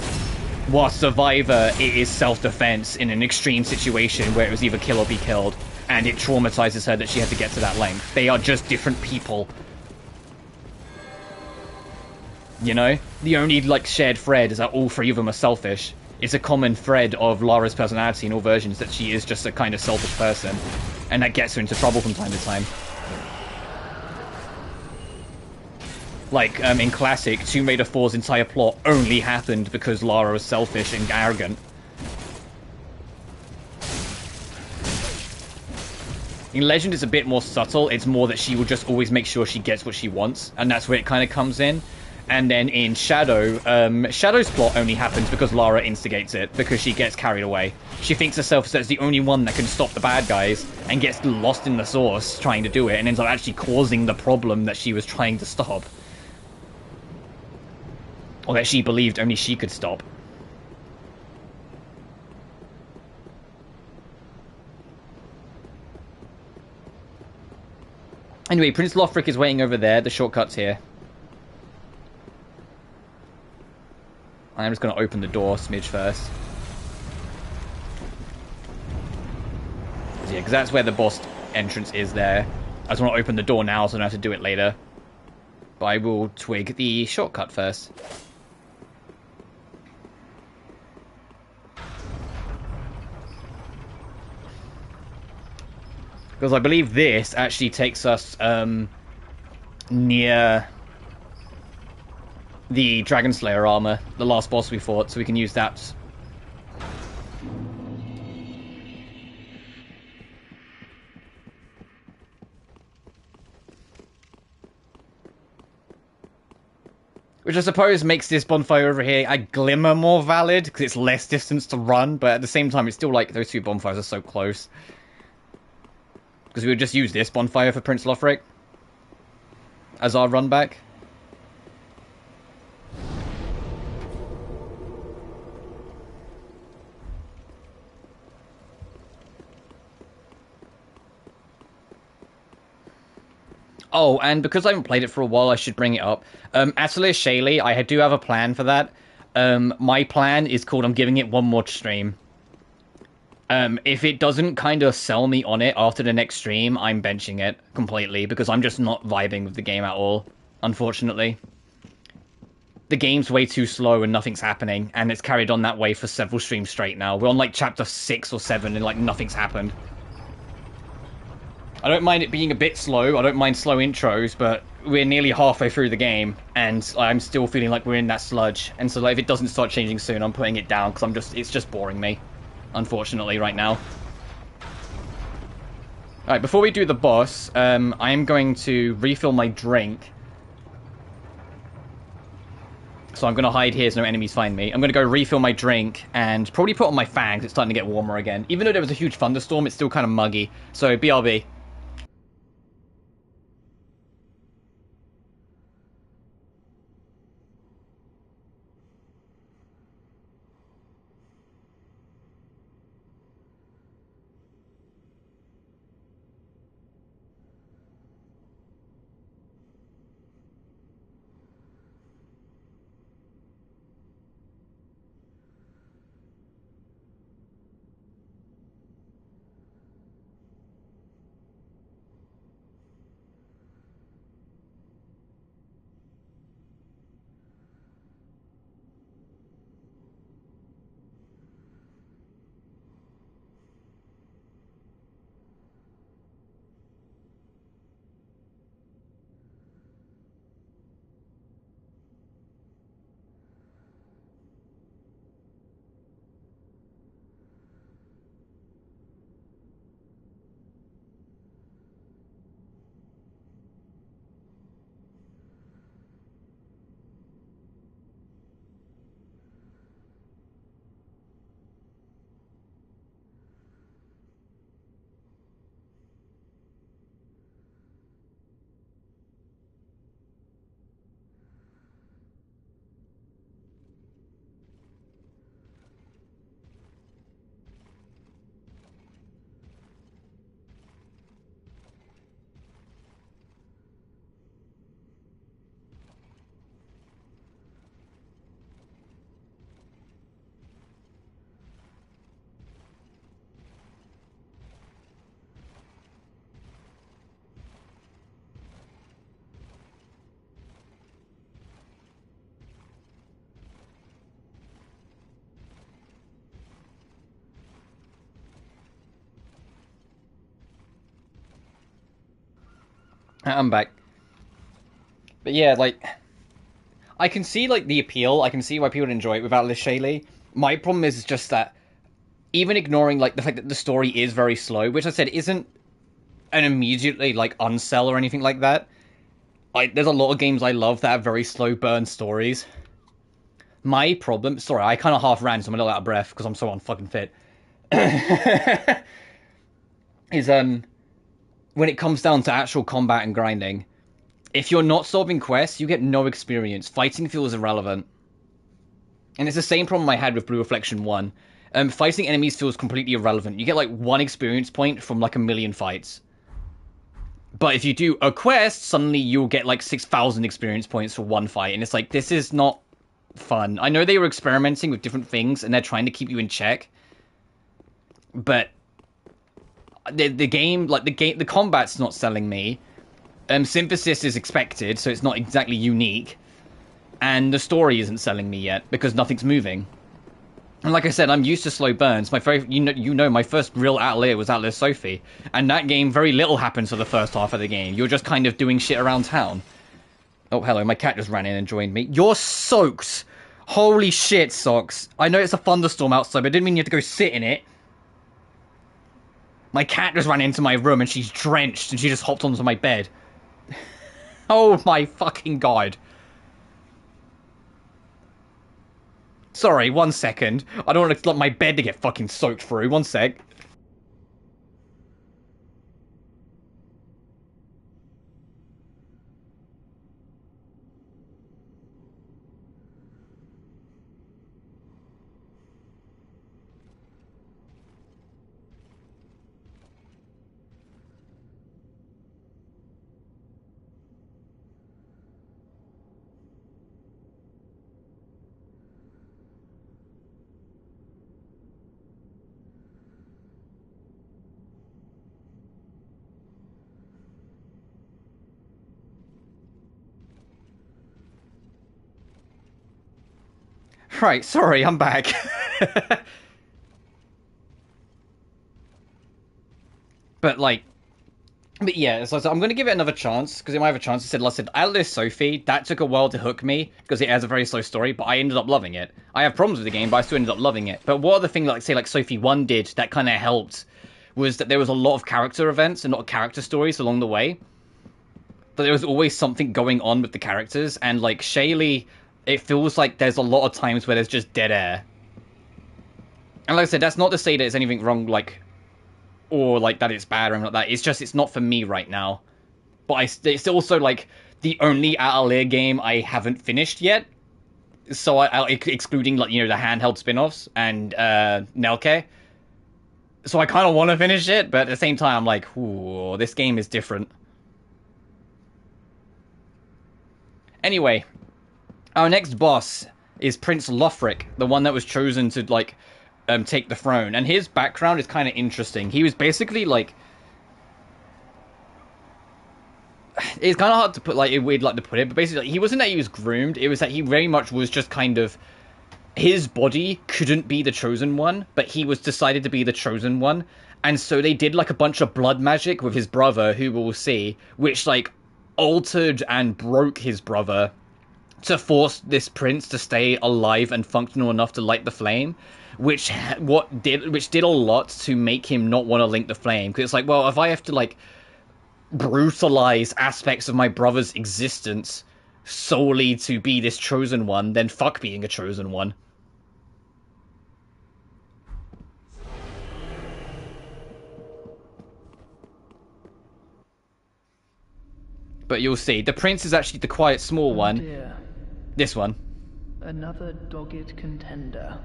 While Survivor, it is self-defense in an extreme situation where it was either kill or be killed, and it traumatizes her that she had to get to that length. They are just different people. You know? The only, like, shared thread is that all 3 of them are selfish. It's a common thread of Lara's personality in all versions that she is just a kind of selfish person, and that gets her into trouble from time to time. Like, in Classic, Tomb Raider 4's entire plot only happened because Lara was selfish and arrogant. In Legend, it's a bit more subtle. It's more that she will just always make sure she gets what she wants, and that's where it kind of comes in. And then in Shadow, Shadow's plot only happens because Lara instigates it, because she gets carried away. She thinks herself as the only one that can stop the bad guys, and gets lost in the source trying to do it, and ends up actually causing the problem that she was trying to stop. Or that she believed only she could stop. Anyway, Prince Lothric is waiting over there. The shortcut's here. I'm just going to open the door a smidge first. Yeah, because that's where the boss entrance is there. I just want to open the door now so I don't have to do it later. But I will twig the shortcut first. Because I believe this actually takes us near the Dragon Slayer armor, the last boss we fought, so we can use that. Which I suppose makes this bonfire over here a glimmer more valid, because it's less distance to run, but at the same time, it's still like, those two bonfires are so close. Because we would just use this bonfire for Prince Lothric as our run back. Oh, and because I haven't played it for a while, I should bring it up. Atelier Shaylee, I do have a plan for that. My plan is called I'm giving it one more stream. If it doesn't kind of sell me on it after the next stream, I'm benching it completely, because I'm just not vibing with the game at all, unfortunately. The game's way too slow and nothing's happening, and it's carried on that way for several streams straight now. We're on like chapter 6 or 7 and like nothing's happened. I don't mind it being a bit slow, I don't mind slow intros, but we're nearly halfway through the game, and I'm still feeling like we're in that sludge. And so like, if it doesn't start changing soon, I'm putting it down, because it's just boring me, unfortunately, right now. Alright, before we do the boss, I am going to refill my drink. So I'm going to hide here so no enemies find me. I'm going to go refill my drink, and probably put on my fan, because it's starting to get warmer again. Even though there was a huge thunderstorm, it's still kind of muggy. So, BRB. I'm back. But yeah, like, I can see, like, the appeal. I can see why people enjoy it without Liz Shaylee. My problem is just that, even ignoring, like, the fact that the story is very slow, which I said isn't an immediately, like, unsell or anything like that. There's a lot of games I love that have very slow burn stories. My problem... Sorry, I kind of half ran, so I'm a little out of breath, because I'm so unfucking fit. is, when it comes down to actual combat and grinding, if you're not solving quests, you get no experience. Fighting feels irrelevant. And it's the same problem I had with Blue Reflection 1. Fighting enemies feels completely irrelevant. You get like 1 experience point from like 1,000,000 fights. But if you do a quest, suddenly you'll get like 6,000 experience points for 1 fight. And it's like, this is not fun. I know they were experimenting with different things and they're trying to keep you in check. But the game, like the combat's not selling me. Synthesis is expected, so it's not exactly unique. And the story isn't selling me yet, because nothing's moving. And like I said, I'm used to slow burns. My very, you know, my first real Atelier was Atelier Sophie. And that game, very little happens for the first half of the game. You're just kind of doing shit around town. Oh, hello, my cat just ran in and joined me. You're soaked! Holy shit, Socks. I know it's a thunderstorm outside, but I didn't mean you had to go sit in it. My cat just ran into my room and she's drenched and she just hopped onto my bed. Oh my fucking god. Sorry, 1 second. I don't want to let my bed to get fucking soaked through. 1 sec. Right, sorry, I'm back. But, like... But yeah, so I'm going to give it another chance, because it might have a chance. I said, Atlas Sophie, that took a while to hook me, because it has a very slow story, but I ended up loving it. I have problems with the game, but I still ended up loving it. But what other thing, like, say, like Sophie 1 did that kind of helped was that there was a lot of character events and a lot of character stories along the way. But there was always something going on with the characters, and, like, Shaylee, it feels like there's a lot of times where there's just dead air. And like I said, that's not to say that there's anything wrong, like... or like that it's bad or anything like that. It's just it's not for me right now. But it's also like the only Atelier game I haven't finished yet. So excluding like, you know, the handheld spin-offs and Nelke. So I kind of want to finish it, but at the same time I'm like, ooh, this game is different. Anyway, our next boss is Prince Lothric, the one that was chosen to like take the throne, and his background is kind of interesting. He was basically like, it's kind of hard to put like we'd like to put it, but basically like, he wasn't that he was groomed. It was that he very much was just kind of, his body couldn't be the chosen one, but he was decided to be the chosen one, and so they did like a bunch of blood magic with his brother, who we'll see, which like altered and broke his brother to force this prince to stay alive and functional enough to light the flame. Which did a lot to make him not want to link the flame, because it's like, well, if I have to like brutalize aspects of my brother's existence solely to be this chosen one, then fuck being a chosen one. But you'll see, the prince is actually the quiet small one. Dear. This one. Another dogged contender.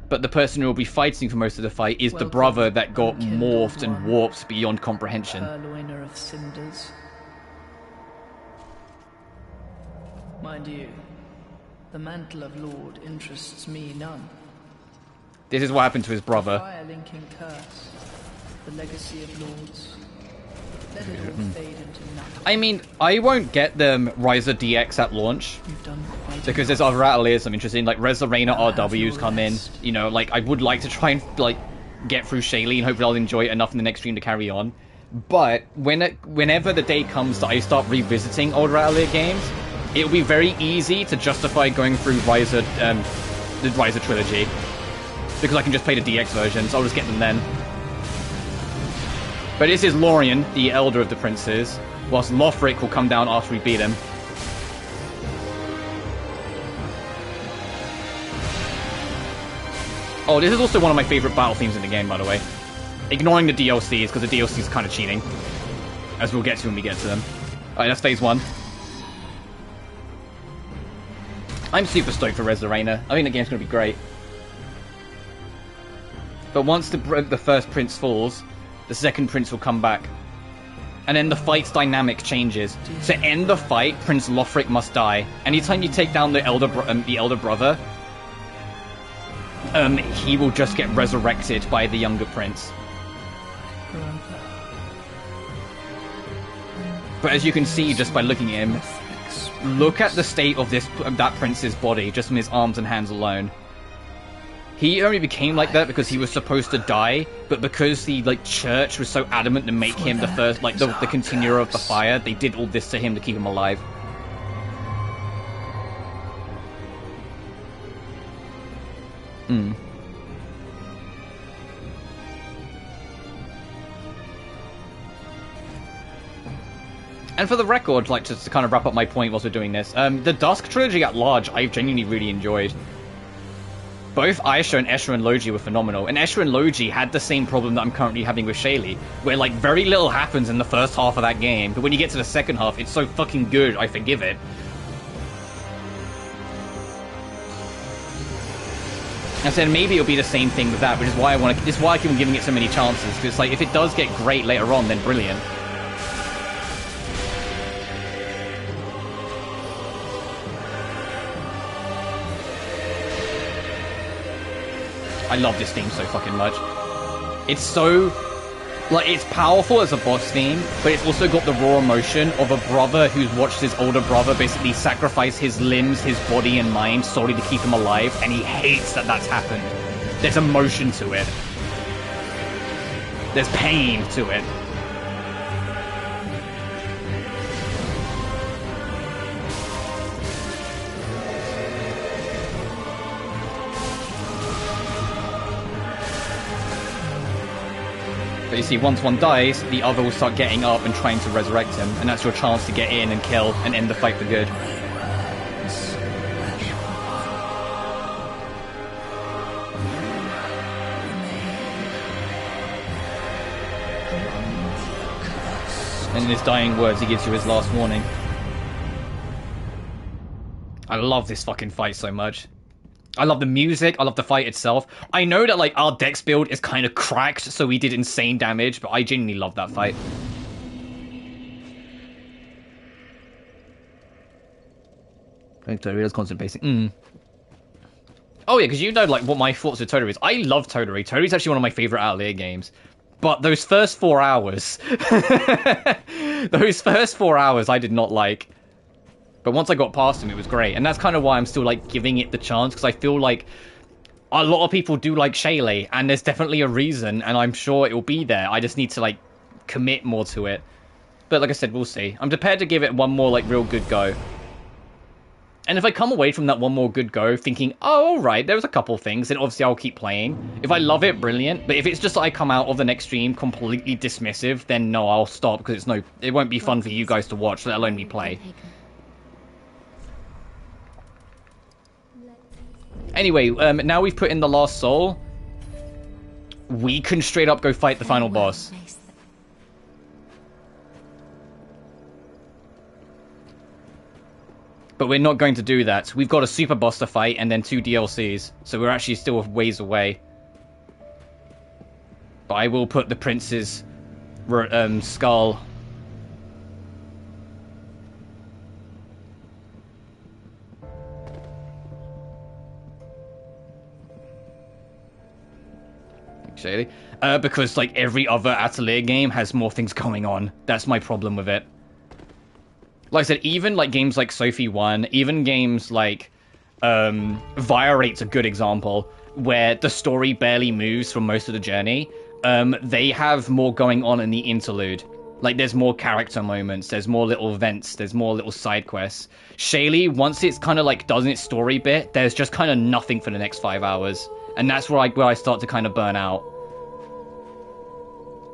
But the person who will be fighting for most of the fight is the brother that got morphed and warped beyond comprehension. Purloiner of cinders. Mind you, the mantle of Lord interests me none. This is what happened to his brother. Fire-linking curse, the legacy of lords. Let it all fade into nothing. I mean, I won't get them Riser DX at launch, because there's other Ateliers I'm interested in, like Resurreina RWs come in. You know, like, I would like to try and, like, get through Shaylee, and hopefully I'll enjoy it enough in the next stream to carry on. But, whenever the day comes that I start revisiting older Atelier games, it'll be very easy to justify going through Riser, the Riser trilogy. Because I can just play the DX version, so I'll just get them then. But this is Lorien, the elder of the princes, whilst Lothric will come down after we beat him. Oh, this is also one of my favourite battle themes in the game, by the way. Ignoring the DLCs, because the DLCs are kind of cheating. As we'll get to when we get to them. Alright, that's phase 1. I'm super stoked for Resurreina. I think the game's going to be great. But once the first prince falls, the second prince will come back. And then the fight's dynamic changes. To end the fight, Prince Lothric must die. Anytime you take down the elder brother, he will just get resurrected by the younger prince. But as you can see just by looking at him, look at the state of that prince's body, just from his arms and hands alone. He only became like that because he was supposed to die, but because the church was so adamant to make him the first, the continuer of the fire, they did all this to him to keep him alive. And for the record, just to kind of wrap up my point whilst we're doing this, the Dusk trilogy at large, I've genuinely really enjoyed. Both Aisha and Escher and Logi were phenomenal, and Escher and Logi had the same problem that I'm currently having with Shaylee, where like very little happens in the first half of that game, but when you get to the second half, it's so fucking good, I forgive it. I said maybe it'll be the same thing with that, which is why this is why I keep on giving it so many chances, because it's like if it does get great later on, then brilliant. I love this theme so fucking much. It's so, like, it's powerful as a boss theme, but it's also got the raw emotion of a brother who's watched his older brother basically sacrifice his limbs, his body and mind solely to keep him alive, and he hates that that's happened. There's emotion to it. There's pain to it. But you see, once one dies, the other will start getting up and trying to resurrect him, and that's your chance to get in and kill and end the fight for good. And in his dying words, he gives you his last warning. I love this fucking fight so much. I love the music, I love the fight itself. I know that, like, our dex build is kind of cracked, so we did insane damage, but I genuinely love that fight. Totodile is constant basic. Oh yeah, because you know, like, what my thoughts with Totodile is. I love Totodile. Totodile is actually one of my favorite Atelier games. But those first 4 hours... those first 4 hours I did not like. But once I got past him, it was great. And that's kind of why I'm still, like, giving it the chance. Because I feel like a lot of people do like Shaylee. And there's definitely a reason. And I'm sure it will be there. I just need to, like, commit more to it. But like I said, we'll see. I'm prepared to give it one more, like, real good go. And if I come away from that one more good go thinking, oh, alright, there was a couple things, then obviously I'll keep playing. If I love it, brilliant. But if it's just that I come out of the next stream completely dismissive, then no, I'll stop. Because it won't be fun for you guys to watch, let alone me play. Anyway, now we've put in the last soul, we can straight up go fight the final boss. But we're not going to do that. We've got a super boss to fight and then 2 DLCs, so we're actually still a ways away. But I will put the prince's skull... Shady. Because, like, every other Atelier game has more things going on. That's my problem with it. Like I said, even, like, games like Sophie 1, even games like, Violate's a good example, where the story barely moves for most of the journey. They have more going on in the interlude. Like, there's more character moments, there's more little events, there's more little side quests. Shaylee, once it's kind of, like, done its story bit, there's just kind of nothing for the next 5 hours. And that's where I start to kind of burn out.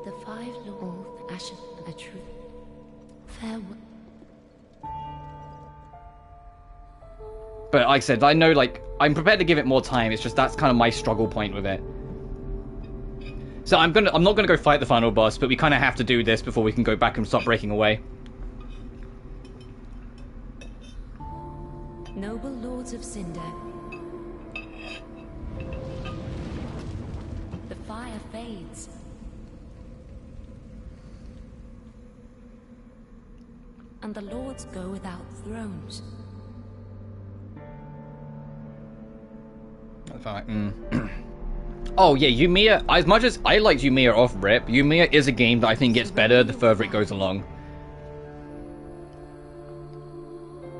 The 5 Lord Ashen are true. Farewell. But like I said, I know, like, I'm prepared to give it more time. It's just that's kind of my struggle point with it. So I'm not gonna go fight the final boss, but we kind of have to do this before we can go back and start breaking away. Noble lords of Cinder. The fire fades. And the lords go without thrones. Oh yeah, Yumiya, as much as I liked Yumiya off rip, Yumiya is a game that I think gets better the further it goes along.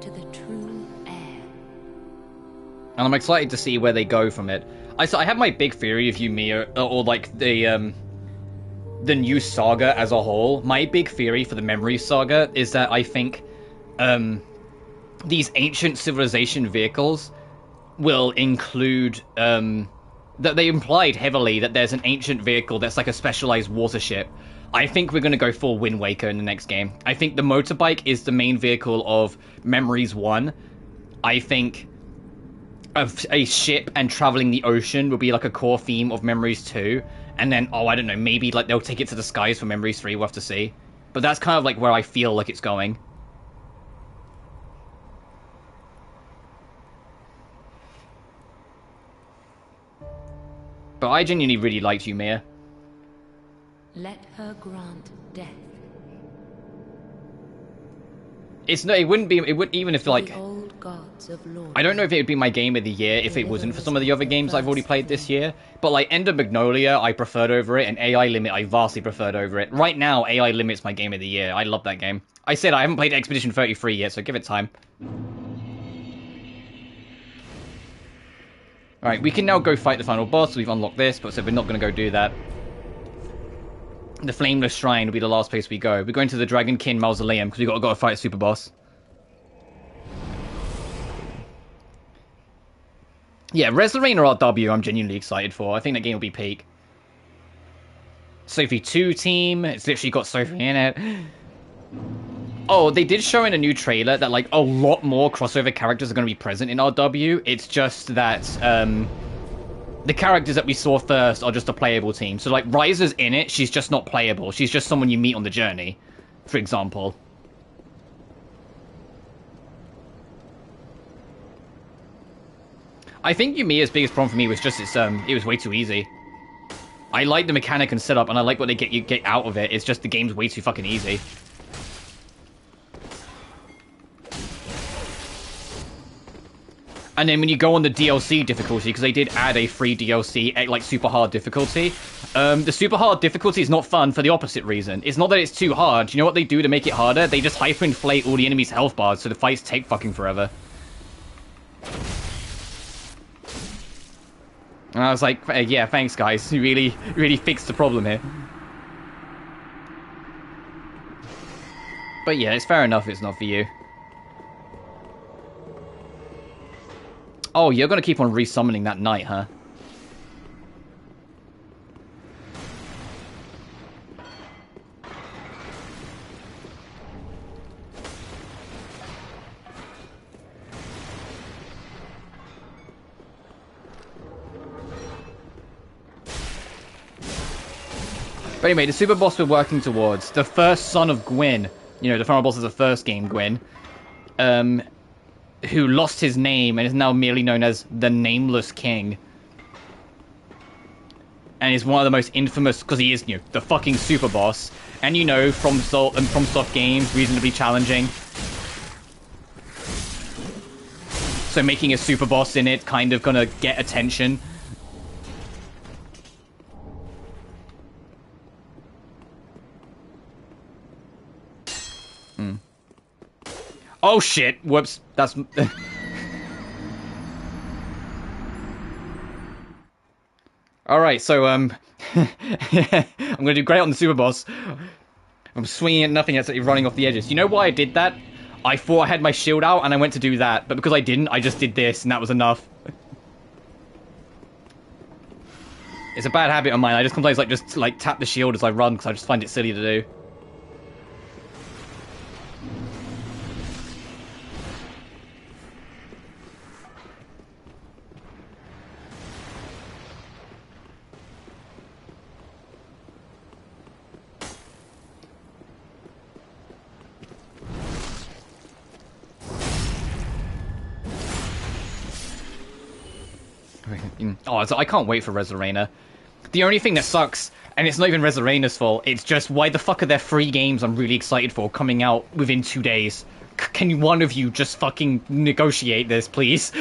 To the true heir. And I'm excited to see where they go from it. I have my big theory of Yumiya, or like the new saga as a whole. My big theory for the Memory Saga is that I think these ancient civilization vehicles will include that they implied heavily that there's an ancient vehicle that's like a specialized water ship. I think we're going to go full Wind Waker in the next game. I think the motorbike is the main vehicle of Memories 1. I think a ship and traveling the ocean will be like a core theme of Memories 2. And then, oh, I don't know, maybe like they'll take it to the skies for Memories 3, we'll have to see. But that's kind of like where I feel like it's going. But I genuinely really liked you, Mia. Let her grant death. It's no, it wouldn't be. It wouldn't even if like. The old gods of Lord. I don't know if it would be my game of the year if it wasn't for some of the other games I've already played this year. But like End of Magnolia, I preferred over it, and AI Limit, I vastly preferred over it. Right now, AI Limit's my game of the year. I love that game. I said I haven't played Expedition 33 yet, so give it time. Alright, we can now go fight the final boss. We've unlocked this, but so we're not going to go do that. The Flameless Shrine will be the last place we go. We're going to the Dragonkin Mausoleum because we've got to fight a super boss. Yeah, Resurreiner RW I'm genuinely excited for. I think that game will be peak. Sophie 2 team. It's literally got Sophie in it. Oh, they did show in a new trailer that like a lot more crossover characters are going to be present in RW. It's just that the characters that we saw first are just a playable team. So like Ryzer's in it, she's just not playable. She's just someone you meet on the journey, for example. I think Yumiya's biggest problem for me was just it was way too easy. I like the mechanic and setup, and I like what they get out of it. It's just the game's way too fucking easy. And then when you go on the DLC difficulty, because they did add a free DLC, like super hard difficulty, the super hard difficulty is not fun for the opposite reason. It's not that it's too hard. You know what they do to make it harder? They just hyperinflate all the enemies' health bars, so the fights take fucking forever. And I was like, yeah, thanks guys. You really fixed the problem here. But yeah, it's fair enough it's not for you. Oh, you're gonna keep on resummoning that knight, huh? But anyway, the super boss we're working towards, the first son of Gwyn, you know, the final boss of the first game, Gwyn, who lost his name and is now merely known as the Nameless King. And is one of the most infamous, because he is, you know, the fucking super boss. And you know, from FromSoft games, reasonably challenging. So making a super boss in it kind of gonna get attention. Oh shit! Whoops. That's... Alright, so, I'm gonna do great on the super boss. I'm swinging at nothing, that's running off the edges. You know why I did that? I thought I had my shield out, and I went to do that. But because I didn't, I just did this, and that was enough. It's a bad habit of mine. I just sometimes, like, just, like, tap the shield as I run, because I just find it silly to do. Oh, so I can't wait for Resurreiner. The only thing that sucks, and it's not even Resurreiner's fault, it's just why the fuck are there 3 games I'm really excited for coming out within 2 days? Can one of you just fucking negotiate this, please?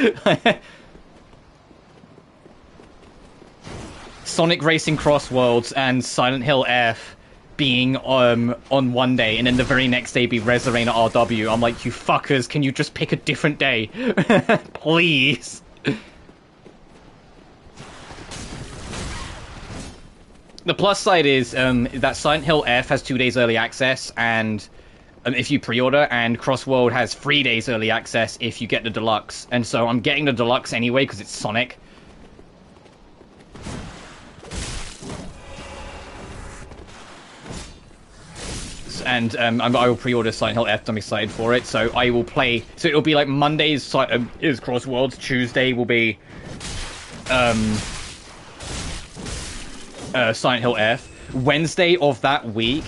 Sonic Racing Cross Worlds and Silent Hill F being on one day, and then the very next day be Resurreiner RW. I'm like, you fuckers, can you just pick a different day? Please. The plus side is that Silent Hill F has 2 days early access, and if you pre-order, and Crossworld has 3 days early access if you get the deluxe. And so I'm getting the deluxe anyway because it's Sonic. and I will pre-order Silent Hill F. I'm excited for it. So I will play. So it'll be like Mondays is Crossworlds. Tuesday will be Silent Hill F. Wednesday of that week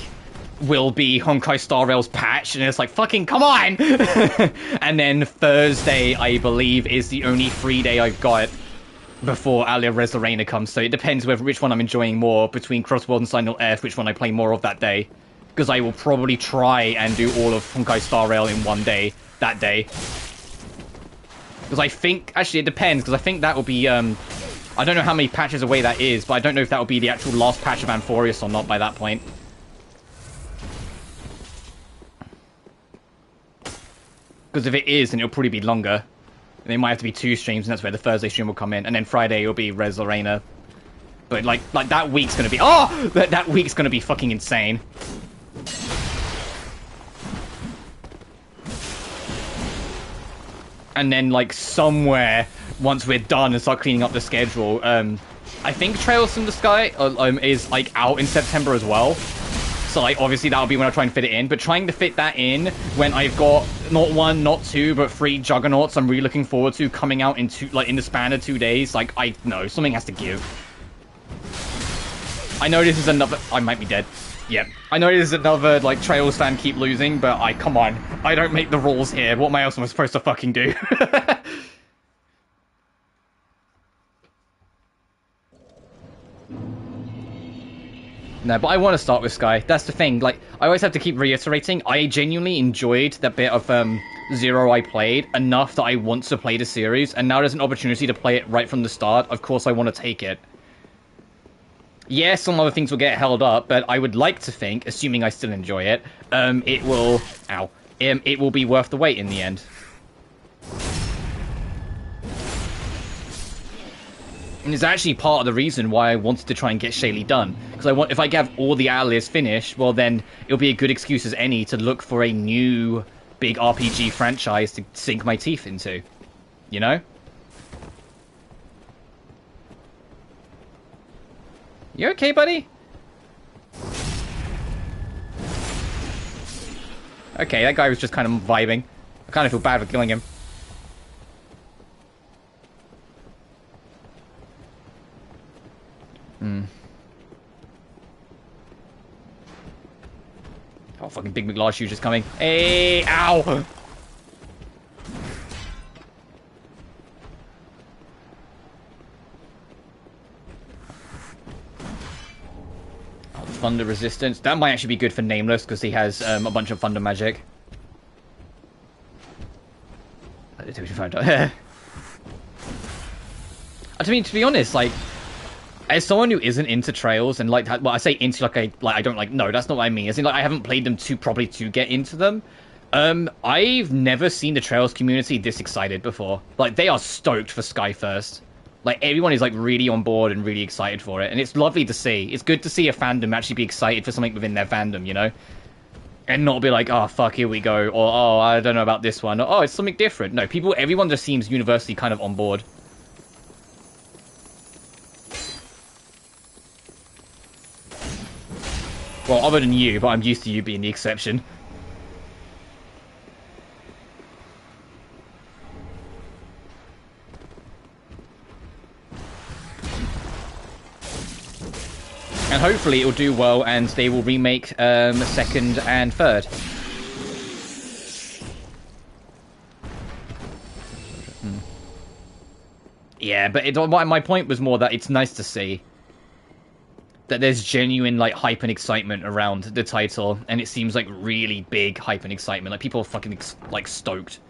will be Honkai Star Rail's patch, and it's like, fucking come on! And then Thursday, I believe, is the only free day I've got before Alia Res Arena comes, so it depends which one I'm enjoying more between Crossworld and Silent Hill F, which one I play more of that day. Because I will probably try and do all of Honkai Star Rail in one day, that day. Because I think, actually it depends, because I think that will be, I don't know how many patches away that is, but I don't know if that will be the actual last patch of Amphorius or not by that point. Because if it is, then it'll probably be longer. And it might have to be 2 streams, and that's where the Thursday stream will come in. And then Friday will be Res Arena. But like that week's gonna be... Oh! That week's gonna be fucking insane. And then, like, somewhere, once we're done and start cleaning up the schedule, I think Trails from the Sky is, like, out in September as well. So, like, obviously that'll be when I try and fit it in. But trying to fit that in when I've got not 1, not 2, but 3 Juggernauts I'm really looking forward to coming out in in the span of 2 days, like, I know, something has to give. I know this is another... I might be dead. Yep. I know this is another, like, Trails fan keep losing, but come on. I don't make the rules here. What else am I supposed to fucking do? No, but I want to start with Sky. That's the thing. Like, I always have to keep reiterating, I genuinely enjoyed that bit of Zero I played enough that I want to play the series, and now there's an opportunity to play it right from the start. Of course I want to take it. Yes, some other things will get held up, but I would like to think, assuming I still enjoy it, it will... Ow. It will be worth the wait in the end. And it's actually part of the reason why I wanted to try and get Shaylee done. Because if I have all the Atlas finished, well then, it'll be a good excuse as any to look for a new big RPG franchise to sink my teeth into. You know? You okay, buddy? Okay, that guy was just kind of vibing. I kind of feel bad for killing him. Oh, fucking Big McLarge shoes just coming. Hey, ow! Oh, Thunder Resistance. That might actually be good for Nameless, because he has a bunch of Thunder magic. I mean, to be honest, like, as someone who isn't into Trails, and like, well, I say into I don't like, no, that's not what I mean. As in, like, I haven't played them properly to get into them. I've never seen the Trails community this excited before. Like, they are stoked for Sky First. Like, everyone is like really on board and really excited for it, and it's lovely to see. It's good to see a fandom actually be excited for something within their fandom, you know, and not be like, oh fuck, here we go, or oh, I don't know about this one, or oh, it's something different. No, everyone just seems universally kind of on board. Well, other than you, but I'm used to you being the exception. And hopefully it'll do well, and they will remake 2nd and 3rd. Yeah, but my point was more that it's nice to see that there's genuine, like, hype and excitement around the title, and it seems like really big hype and excitement. Like, people are fucking, like, stoked.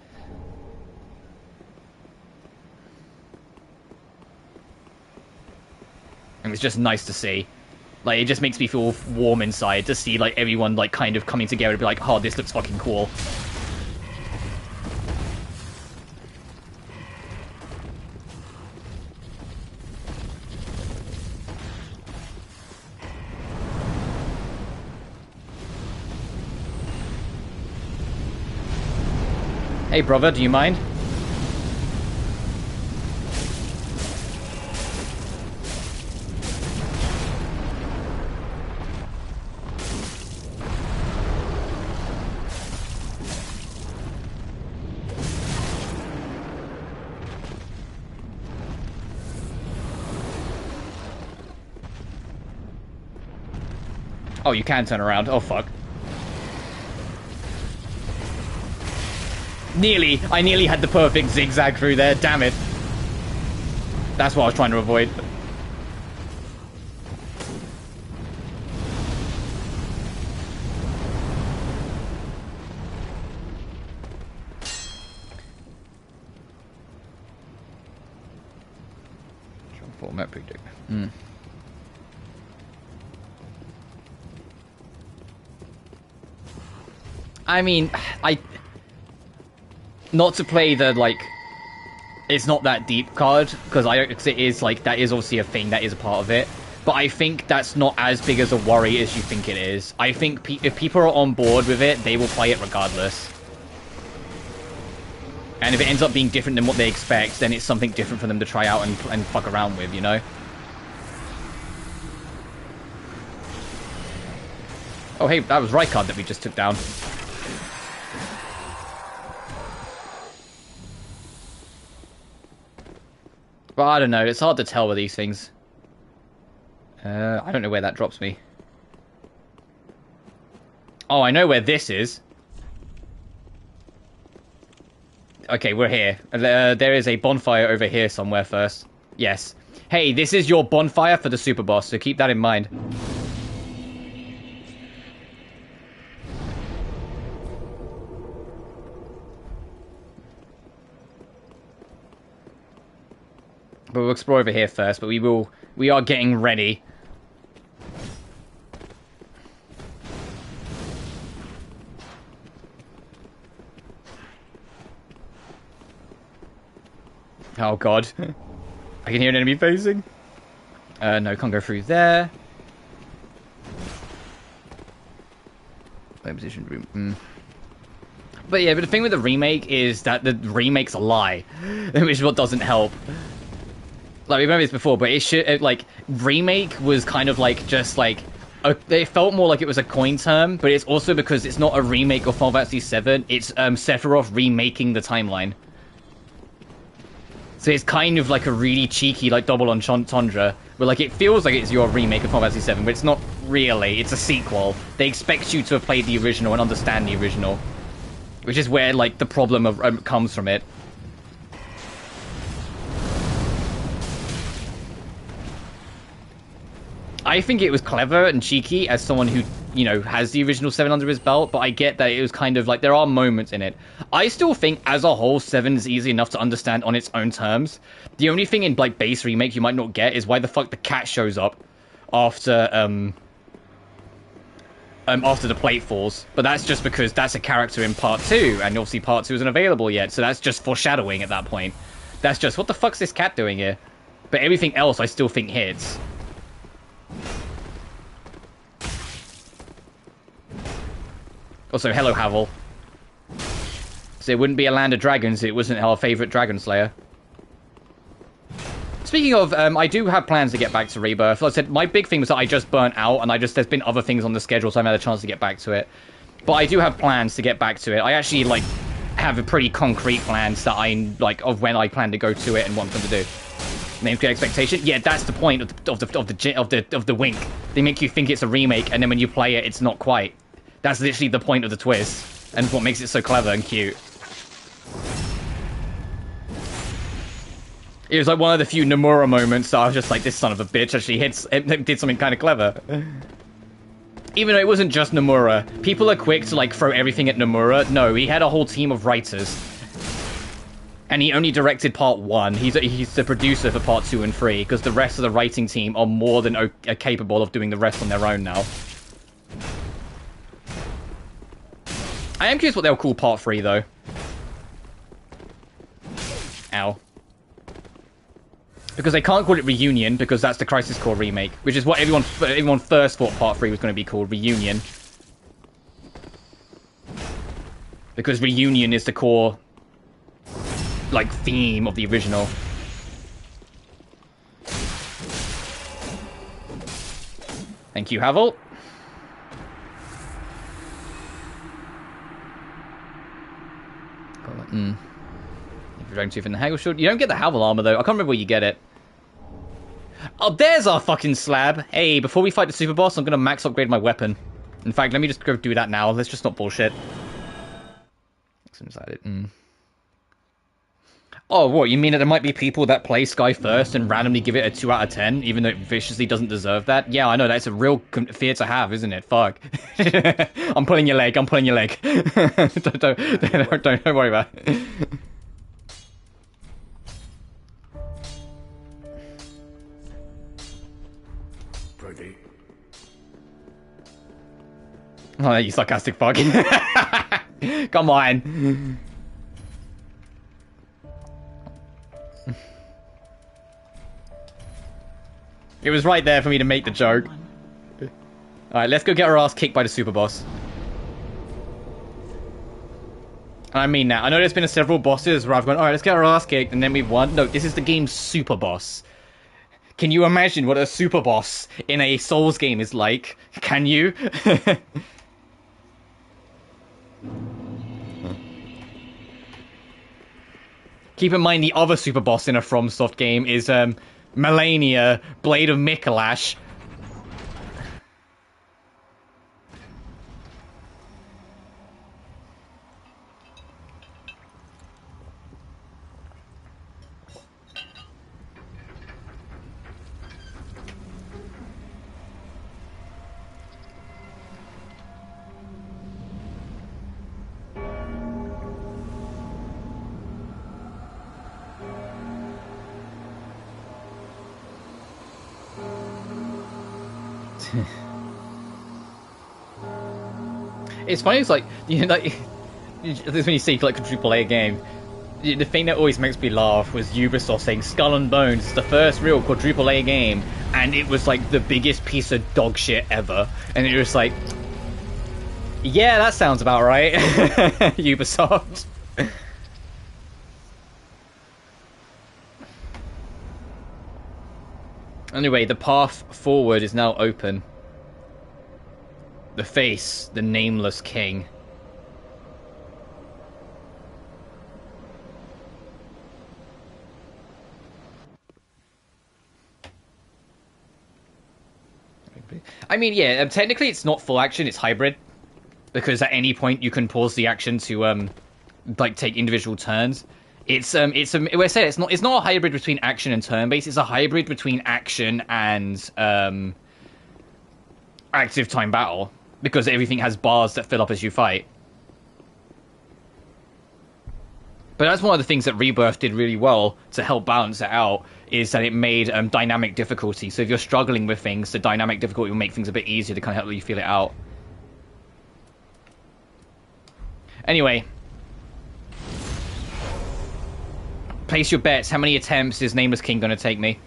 And it's just nice to see. Like, it just makes me feel warm inside to see, like, everyone, like, kind of coming together to be like, oh, this looks fucking cool. Hey, brother, do you mind? Oh, you can turn around. Oh, fuck. I nearly had the perfect zigzag through there. Damn it. That's what I was trying to avoid. Format predict. I mean, not to play the, like, it's not that deep card, because it is, like, that is obviously a thing, that is a part of it, but I think that's not as big as a worry as you think it is. I think if people are on board with it, they will play it regardless. And if it ends up being different than what they expect, then it's something different for them to try out and fuck around with, you know? Oh, hey, that was Rykard that we just took down. But I don't know, it's hard to tell with these things. I don't know where that drops me. Oh, I know where this is. Okay, we're here. There is a bonfire over here somewhere first. Yes. Hey, this is your bonfire for the super boss, so keep that in mind. But we'll explore over here first, but we are getting ready. Oh god. I can hear an enemy facing. No, can't go through there. Play position room. But yeah, but the thing with the remake is that the remake's a lie, which is what doesn't help. Like, we remember this before, but it should, like, remake was kind of like, just like, it felt more like it was a coin term, but it's also because it's not a remake of Final Fantasy VII, it's Sephiroth remaking the timeline. So it's kind of like a really cheeky, like, double entendre, where, like, it feels like it's your remake of Final Fantasy VII, but it's not really, it's a sequel. They expect you to have played the original and understand the original, which is where, like, the problem of, comes from it. I think it was clever and cheeky as someone who, you know, has the original 7 under his belt, but I get that it was kind of like, there are moments in it. I still think, as a whole, 7 is easy enough to understand on its own terms. The only thing in, like, base remake you might not get is why the fuck the cat shows up after the plate falls. But that's just because that's a character in part 2, and obviously part 2 isn't available yet, so that's just foreshadowing at that point. That's just, what the fuck's this cat doing here? But everything else I still think hits. Also, hello, Havel. So it wouldn't be a land of dragons if it wasn't our favourite dragon slayer. Speaking of, I do have plans to get back to Rebirth. Like I said, my big thing was that I just burnt out, and there's been other things on the schedule, so I haven't had a chance to get back to it. But I do have plans to get back to it. I actually, like, have a pretty concrete plans that of when I plan to go to it and what I'm going to do. Name's Good Expectation. Yeah, that's the point of the wink. They make you think it's a remake, and then when you play it, it's not quite. That's literally the point of the twist, and what makes it so clever and cute. It was like one of the few Nomura moments that I was just like, this son of a bitch actually did something kind of clever. Even though it wasn't just Nomura. People are quick to, like, throw everything at Nomura. No, he had a whole team of writers. And he only directed part 1. He's the producer for part 2 and 3, because the rest of the writing team are more than capable of doing the rest on their own now. I am curious what they'll call part 3, though. Ow. Because they can't call it Reunion, because that's the Crisis Core remake, which is what everyone first thought part 3 was going to be called, Reunion. Because Reunion is the core, like, theme of the original. Thank you, Havel. Dragon Tooth and the Haggle Shield. You don't get the Havel armor, though. I can't remember where you get it. Oh, there's our fucking slab. Hey, before we fight the super boss, I'm gonna max upgrade my weapon. In fact, let me just go do that now. Let's just not bullshit. What's inside it? Oh, what? You mean that there might be people that play Sky first and randomly give it a 2 out of 10, even though it viciously doesn't deserve that? Yeah, I know. That's a real fear to have, isn't it? Fuck. I'm pulling your leg. I'm pulling your leg. don't worry about it. Pretty. Oh, you sarcastic fuck. Come on. It was right there for me to make the joke. Alright, let's go get our ass kicked by the super boss. I mean that. I know there's been several bosses where I've gone, alright, let's get our ass kicked, and then we've won. No, this is the game's super boss. Can you imagine what a super boss in a Souls game is like? Can you? Keep in mind the other super boss in a FromSoft game is Melania, Blade of Mikolash. It's funny, it's like, you know, like, this is when you see like a AAA game. The thing that always makes me laugh was Ubisoft saying Skull and Bones is the first real quadruple A game, and it was like the biggest piece of dog shit ever. And it was like, yeah, that sounds about right. Ubisoft. Anyway, the path forward is now open. The face, the nameless king. I mean, yeah, technically it's not full action, it's hybrid. Because at any point you can pause the action to, like, take individual turns. It's not a hybrid between action and turn-based, it's a hybrid between action and, active time battle. Because everything has bars that fill up as you fight. But that's one of the things that Rebirth did really well to help balance it out, is that it made dynamic difficulty. So if you're struggling with things, the dynamic difficulty will make things a bit easier to kind of help you feel it out. Anyway. Place your bets. How many attempts is Nameless King going to take me?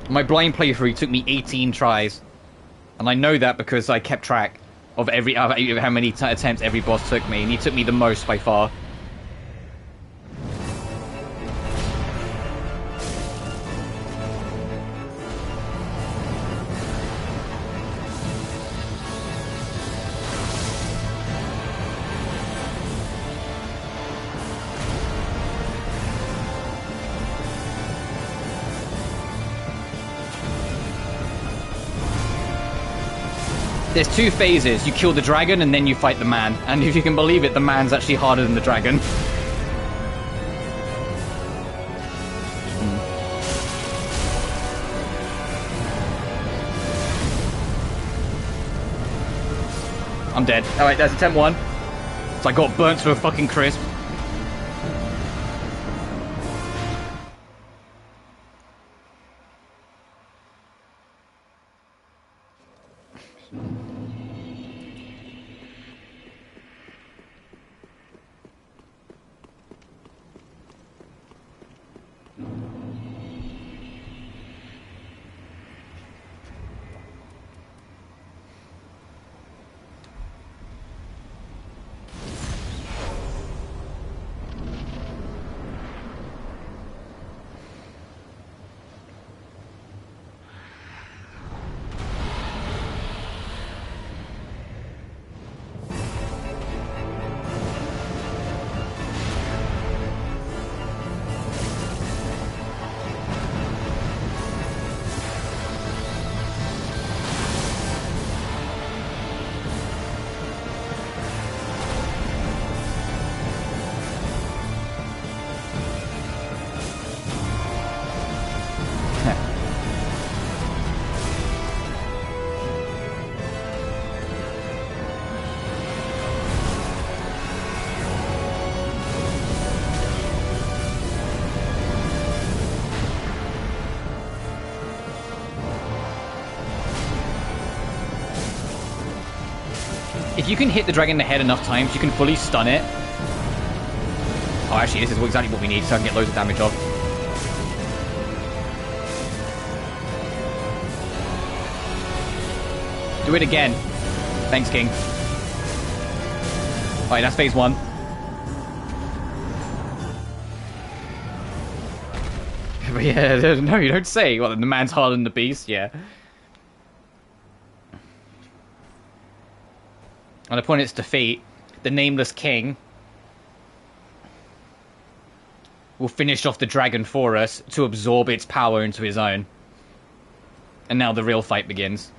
My blind playthrough took me 18 tries. And I know that because I kept track of how many attempts every boss took me. And he took me the most by far. There's two phases. You kill the dragon and then you fight the man. And if you can believe it, the man's actually harder than the dragon. I'm dead. Alright, that's attempt 1. So I got burnt to a fucking crisp. If you can hit the dragon in the head enough times, you can fully stun it. Oh, actually, this is exactly what we need, so I can get loads of damage off. Do it again. Thanks, King. Alright, that's phase 1. But yeah, no, you don't say. Well, the man's harder than the beast, yeah. And upon its defeat, the nameless king will finish off the dragon for us to absorb its power into his own. And now the real fight begins.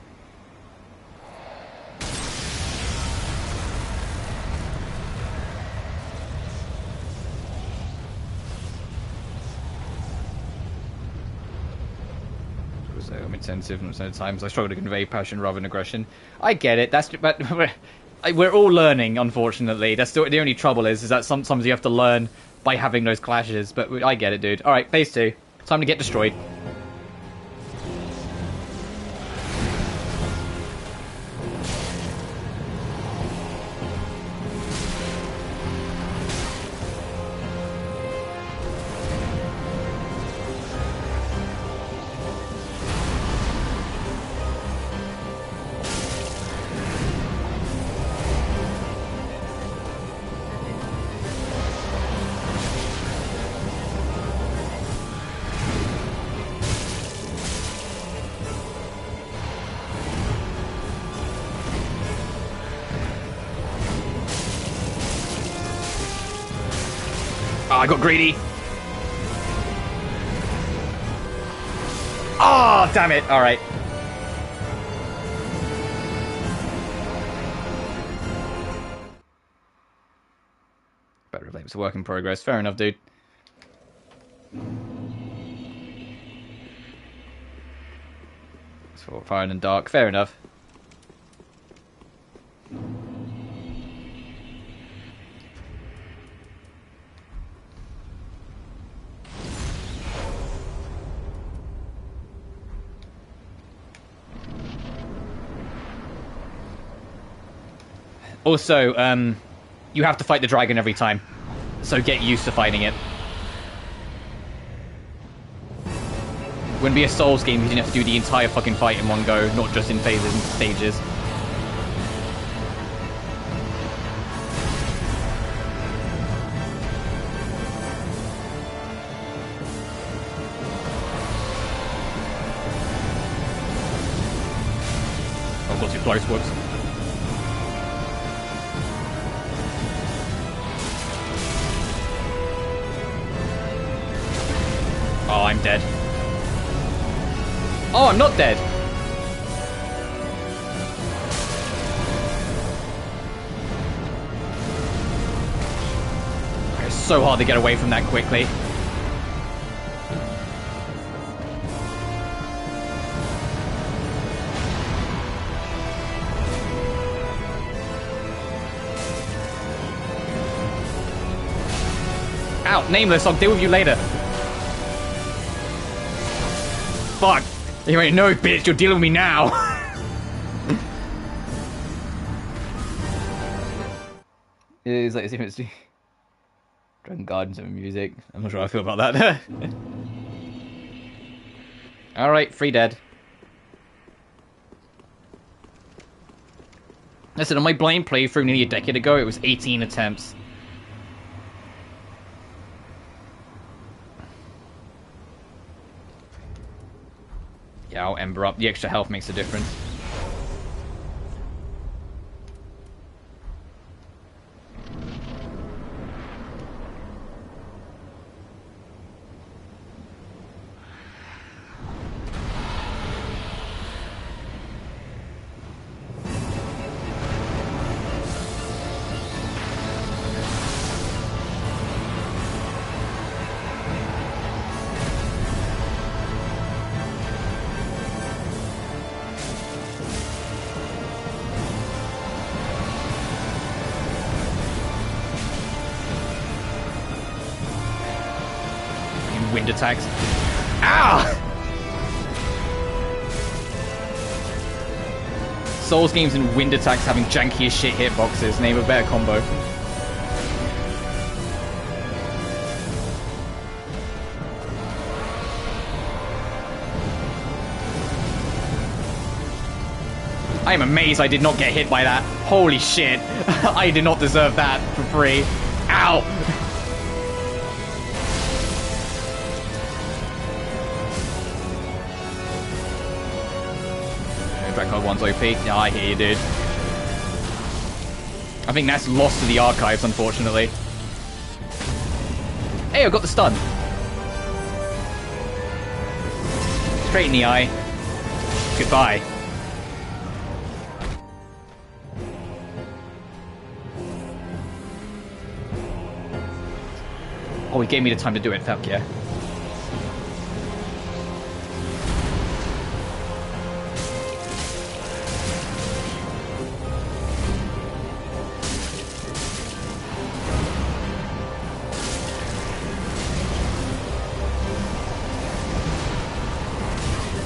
I'm intensive at times. I struggle to convey passion rather than aggression. I get it. But we're all learning, unfortunately. That's the only trouble is that sometimes you have to learn by having those clashes. But I get it, dude. All right, phase 2. Time to get destroyed. Oh, I got greedy. Oh, damn it. All right. Better blame it's a work in progress. Fair enough, dude. It's for fire and dark. Fair enough. Also, you have to fight the dragon every time, so get used to fighting it. Wouldn't be a Souls game if you didn't have to do the entire fucking fight in one go, not just in phases and stages. Oh, got too close, whoops. Oh, I'm dead. Oh, I'm not dead. It's so hard to get away from that quickly. Ow, Nameless, I'll deal with you later. Fuck. You ain't no bitch, you're dealing with me now. It's like it's Dragon Gardens and music. I'm not sure how I feel about that. Alright, free dead. Listen, on my blind playthrough nearly a decade ago, it was 18 attempts. Yeah, I'll Ember up. The extra health makes a difference. Wind attacks. Ow! Souls games and wind attacks having janky as shit hitboxes. Name a better combo. I am amazed I did not get hit by that. Holy shit. I did not deserve that for free. Ow! Dragon 1's OP. Yeah, I hear you, dude. I think that's lost to the archives, unfortunately. Hey, I got the stun. Straight in the eye. Goodbye. Oh, he gave me the time to do it. Fuck yeah.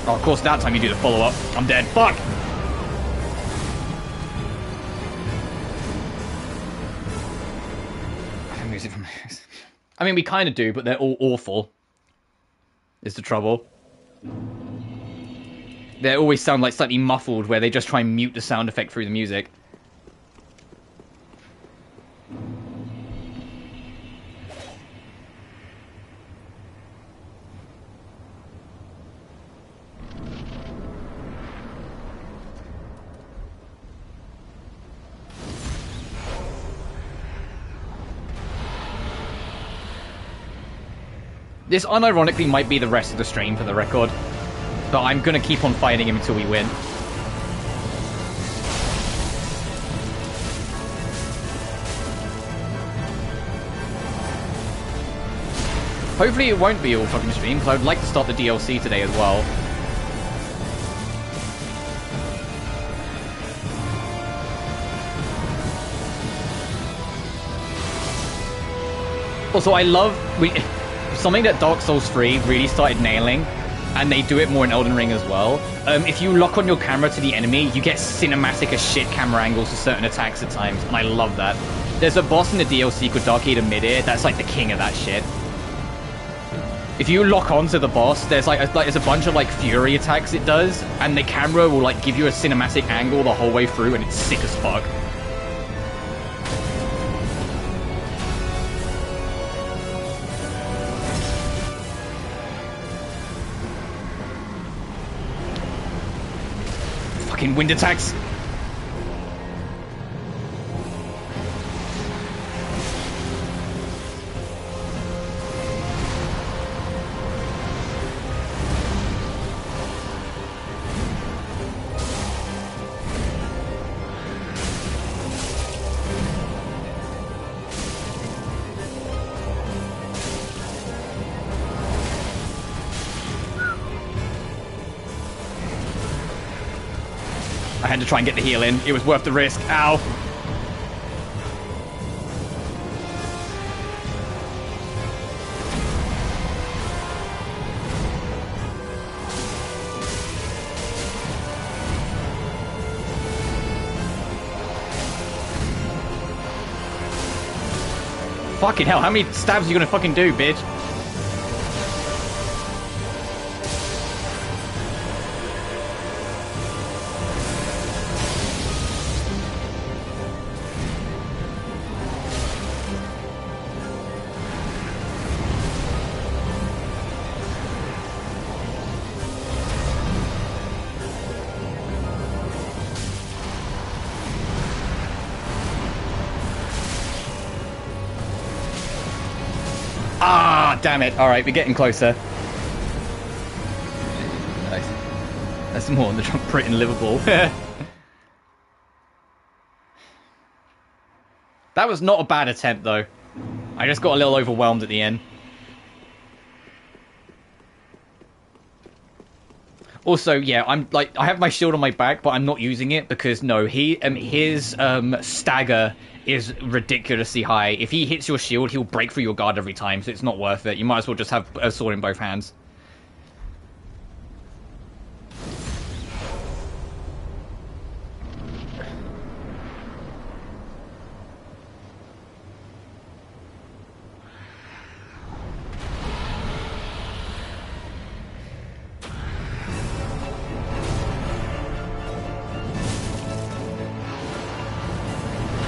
Oh, of course, that time you do the follow-up. I'm dead. Fuck! Music from I mean, we kind of do, but they're all awful. Is the trouble. They always sound like slightly muffled, where they just try and mute the sound effect through the music. This unironically might be the rest of the stream for the record, but I'm gonna keep on fighting him until we win. Hopefully it won't be all fucking stream, because I would like to start the DLC today as well. Also, I love... something that Dark Souls 3 really started nailing, and they do it more in Elden Ring as well. If you lock on your camera to the enemy, you get cinematic as shit camera angles for certain attacks at times, and I love that. There's a boss in the DLC called Dark Eater Midair that's like the king of that shit. If you lock onto the boss, there's there's a bunch of like fury attacks it does, and the camera will like give you a cinematic angle the whole way through, and it's sick as fuck. Fucking wind attacks. I had to try and get the heal in. It was worth the risk. Ow. Fucking hell, how many stabs are you gonna fucking do, bitch? Damn it. Alright, we're getting closer. Nice. That's more than the Trump Britain Liverpool. That was not a bad attempt, though. I just got a little overwhelmed at the end. Also, yeah, I have my shield on my back, but I'm not using it because, no, his stagger is ridiculously high. If he hits your shield, he'll break through your guard every time, so it's not worth it. You might as well just have a sword in both hands.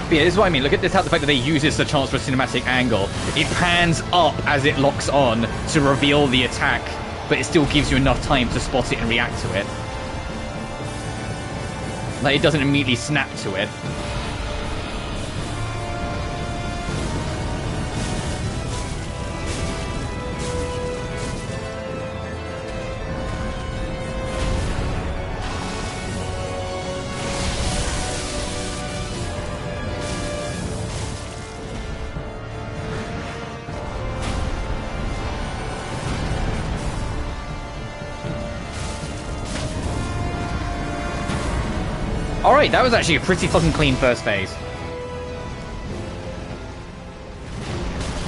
But yeah, this is what I mean. Look at this, how the fact that they use this as a chance for a cinematic angle. It pans up as it locks on to reveal the attack, but it still gives you enough time to spot it and react to it. Like, it doesn't immediately snap to it. Alright, that was actually a pretty fucking clean first phase.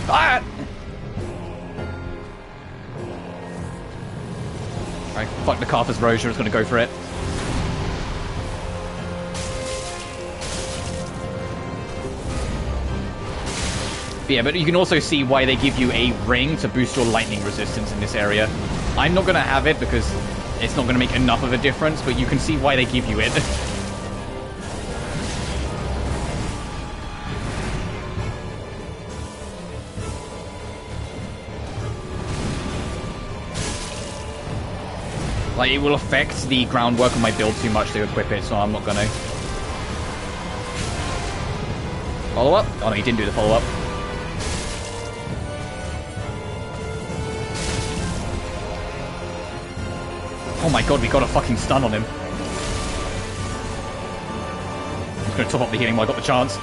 Ah! Alright, fuck the Carthus Roja, it's gonna go for it. But yeah, but you can also see why they give you a ring to boost your lightning resistance in this area. I'm not gonna have it because it's not gonna make enough of a difference, but you can see why they give you it. Like, it will affect the groundwork of my build too much to equip it, so I'm not gonna. Follow-up? Oh no, he didn't do the follow-up. Oh my god, we got a fucking stun on him. I'm just gonna top up the healing while I got the chance.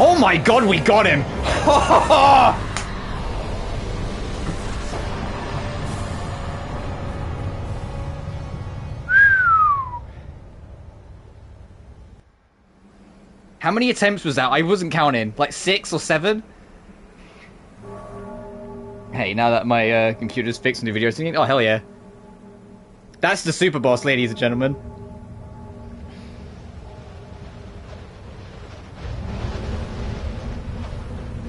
Oh my god, we got him! How many attempts was that? I wasn't counting. Like 6 or 7? Hey, now that my computer's fixed and the video's singing, oh hell yeah. That's the super boss, ladies and gentlemen.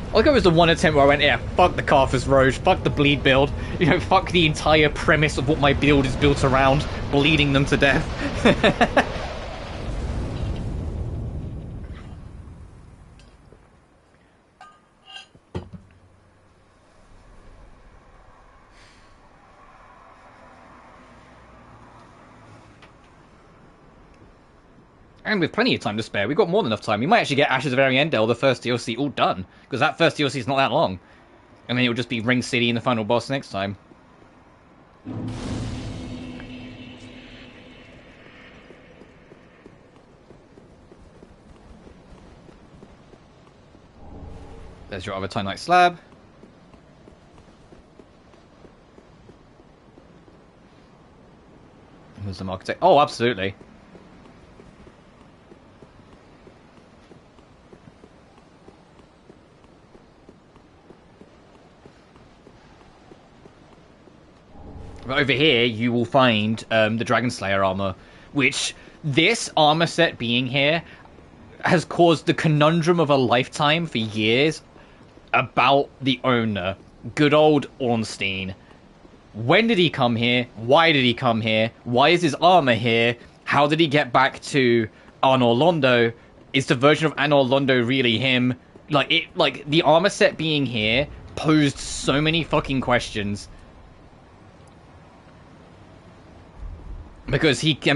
I think it was the one attempt where I went, yeah, fuck the Carthus Roja, fuck the bleed build, you know, fuck the entire premise of what my build is built around, bleeding them to death. And with plenty of time to spare, we've got more than enough time. We might actually get Ashes of Ariandel, the first DLC, all done. Because that first DLC is not that long. And then it'll just be Ring City and the final boss next time. There's your other Titanite slab. Who's the architect? Oh, absolutely. But over here, you will find the Dragon Slayer armor, which this armor set being here has caused the conundrum of a lifetime for years about the owner, good old Ornstein. When did he come here? Why did he come here? Why is his armor here? How did he get back to Anor Londo? Is the version of Anor Londo really him? Like the armor set being here posed so many fucking questions. Because it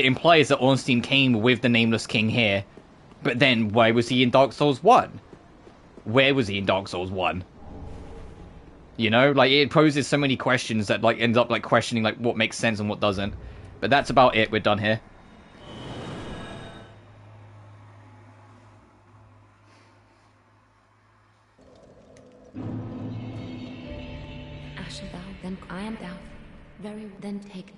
implies that Ornstein came with the Nameless King here. But then, why was he in Dark Souls 1? Where was he in Dark Souls 1? You know, like, it poses so many questions that, like, ends up, like, questioning, like, what makes sense and what doesn't. But that's about it, we're done here. Ashen thou, then I am thou. Very then taken.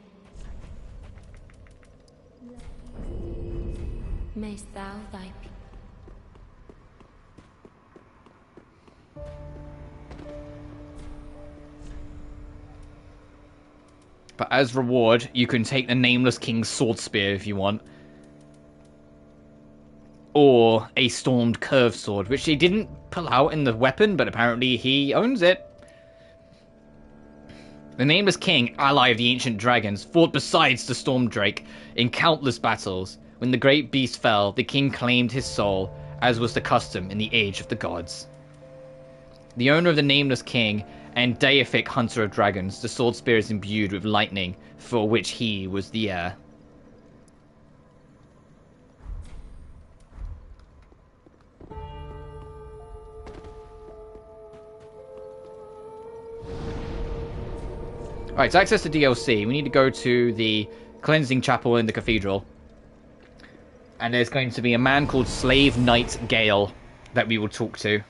Mayst thou thy But as reward, you can take the Nameless King's sword spear if you want. or a stormed curved sword, which he didn't pull out in the weapon, but apparently he owns it. The nameless king, ally of the ancient dragons, fought besides the storm drake in countless battles. When the great beast fell, the king claimed his soul, as was the custom in the age of the gods. The owner of the nameless king and deific hunter of dragons, the sword spear is imbued with lightning, for which he was the heir. Alright, to access the DLC, we need to go to the cleansing chapel in the cathedral. And there's going to be a man called Slave Knight Gale that we will talk to.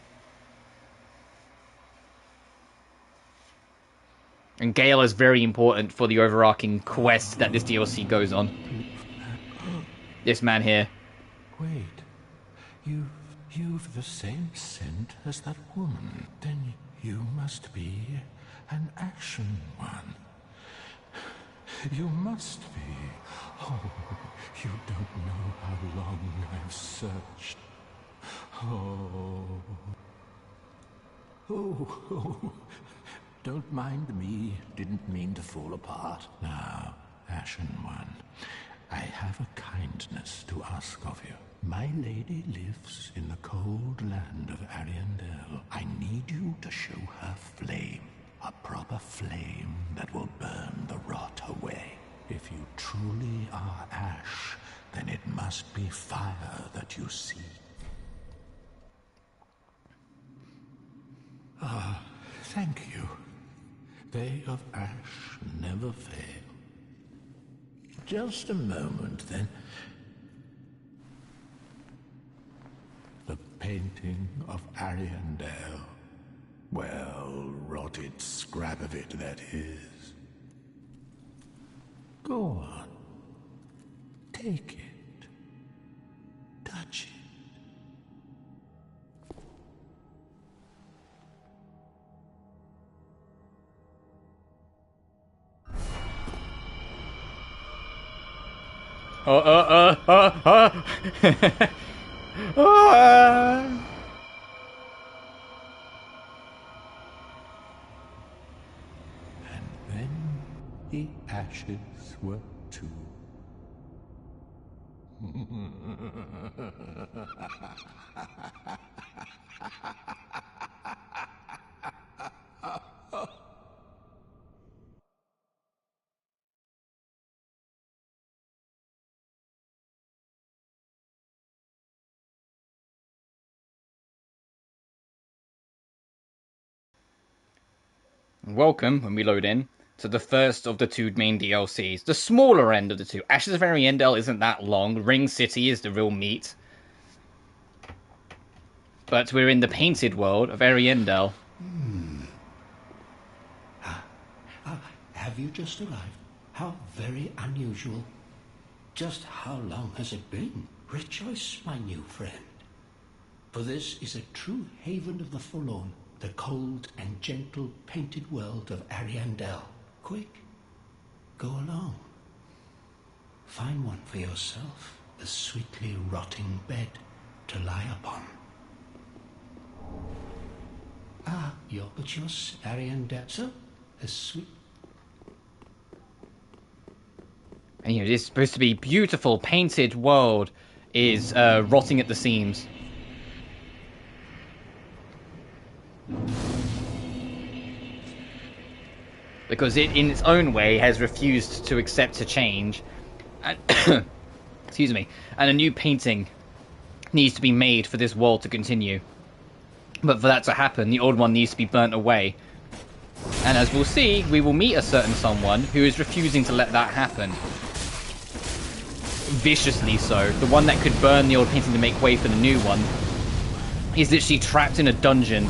And Gale is very important for the overarching quest that this DLC goes on. This man here. Wait, you've the same scent as that woman. Then you must be an Ashen One. You must be. Oh, you don't know how long I've searched. Oh. Oh. Don't mind me. Didn't mean to fall apart. Now, Ashen One, I have a kindness to ask of you. My lady lives in the cold land of Ariandel. I need you to show her flame. A proper flame that will burn the rot away. If you truly are ash, then it must be fire that you seek. Ah, thank you. They of ash never fail. Just a moment, then. The painting of Ariandel. Well, rotted scrap of it, that is. Go on. Take it. Touch it. The ashes were too. Welcome, when we load in, to the first of the two main DLCs. The smaller end of the two. Ashes of Ariandel isn't that long. Ring City is the real meat. But we're in the painted world of Ariandel. Have you just arrived? How very unusual. Just how long has it been? Rejoice, my new friend. For this is a true haven of the forlorn, the cold and gentle painted world of Ariandel. Quick, go along. Find one for yourself, a sweetly rotting bed to lie upon. Ah, you're but yours, Ariandel. So, a sweet... And you know, this supposed to be beautiful, painted world is rotting at the seams. Because it, in its own way, has refused to accept a change. And excuse me. And a new painting needs to be made for this world to continue. But for that to happen, the old one needs to be burnt away. And as we'll see, we will meet a certain someone who is refusing to let that happen. Viciously so. The one that could burn the old painting to make way for the new one is literally trapped in a dungeon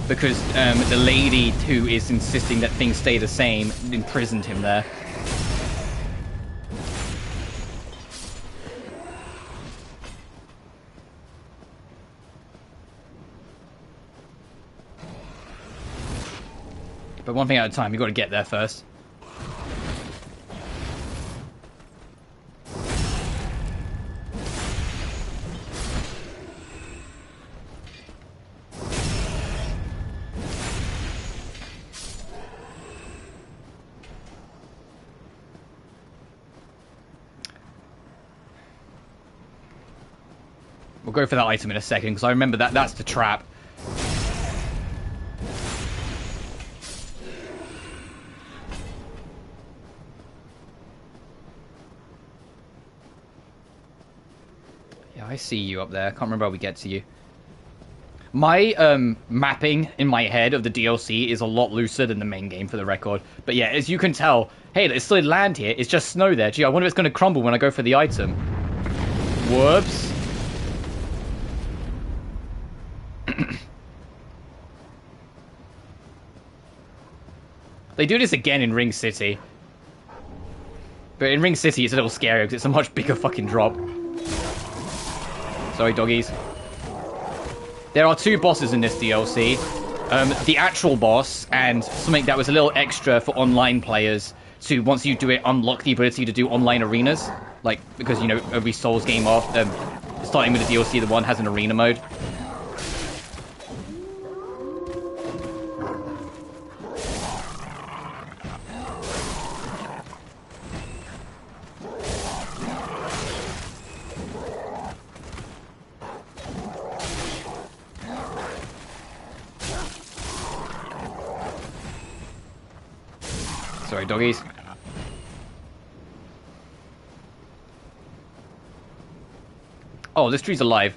because the lady who is insisting that things stay the same imprisoned him there. But one thing at a time, you've got to get there first. We'll go for that item in a second, because I remember that's the trap. Yeah, I see you up there. I can't remember how we get to you. My mapping in my head of the DLC is a lot looser than the main game, for the record. But yeah, as you can tell, hey, there's still land here. It's just snow there. Gee, I wonder if it's going to crumble when I go for the item. Whoops. They do this again in Ring City. But in Ring City, it's a little scary because it's a much bigger fucking drop. Sorry, doggies. There are 2 bosses in this DLC. The actual boss, and something that was a little extra for online players to, once you do it, unlock the ability to do online arenas. Like, because, you know, every Souls game starting with the DLC, the one has an arena mode. Sorry, doggies. Oh, this tree's alive.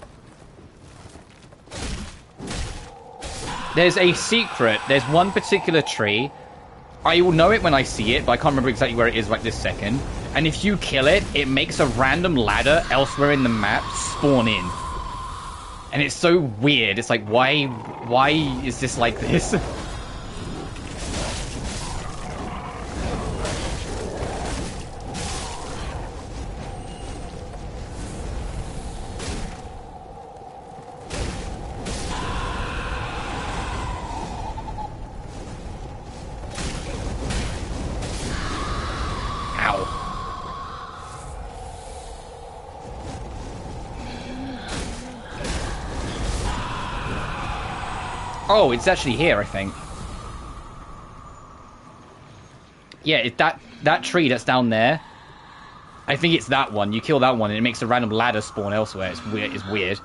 There's a secret. There's one particular tree. I will know it when I see it, but I can't remember exactly where it is right this second. And if you kill it, it makes a random ladder elsewhere in the map spawn in. And it's so weird. It's like, why is this like this? Oh, it's actually here, I think. Yeah, that tree that's down there. I think it's that one. You kill that one, and it makes a random ladder spawn elsewhere. It's weird. It's weird.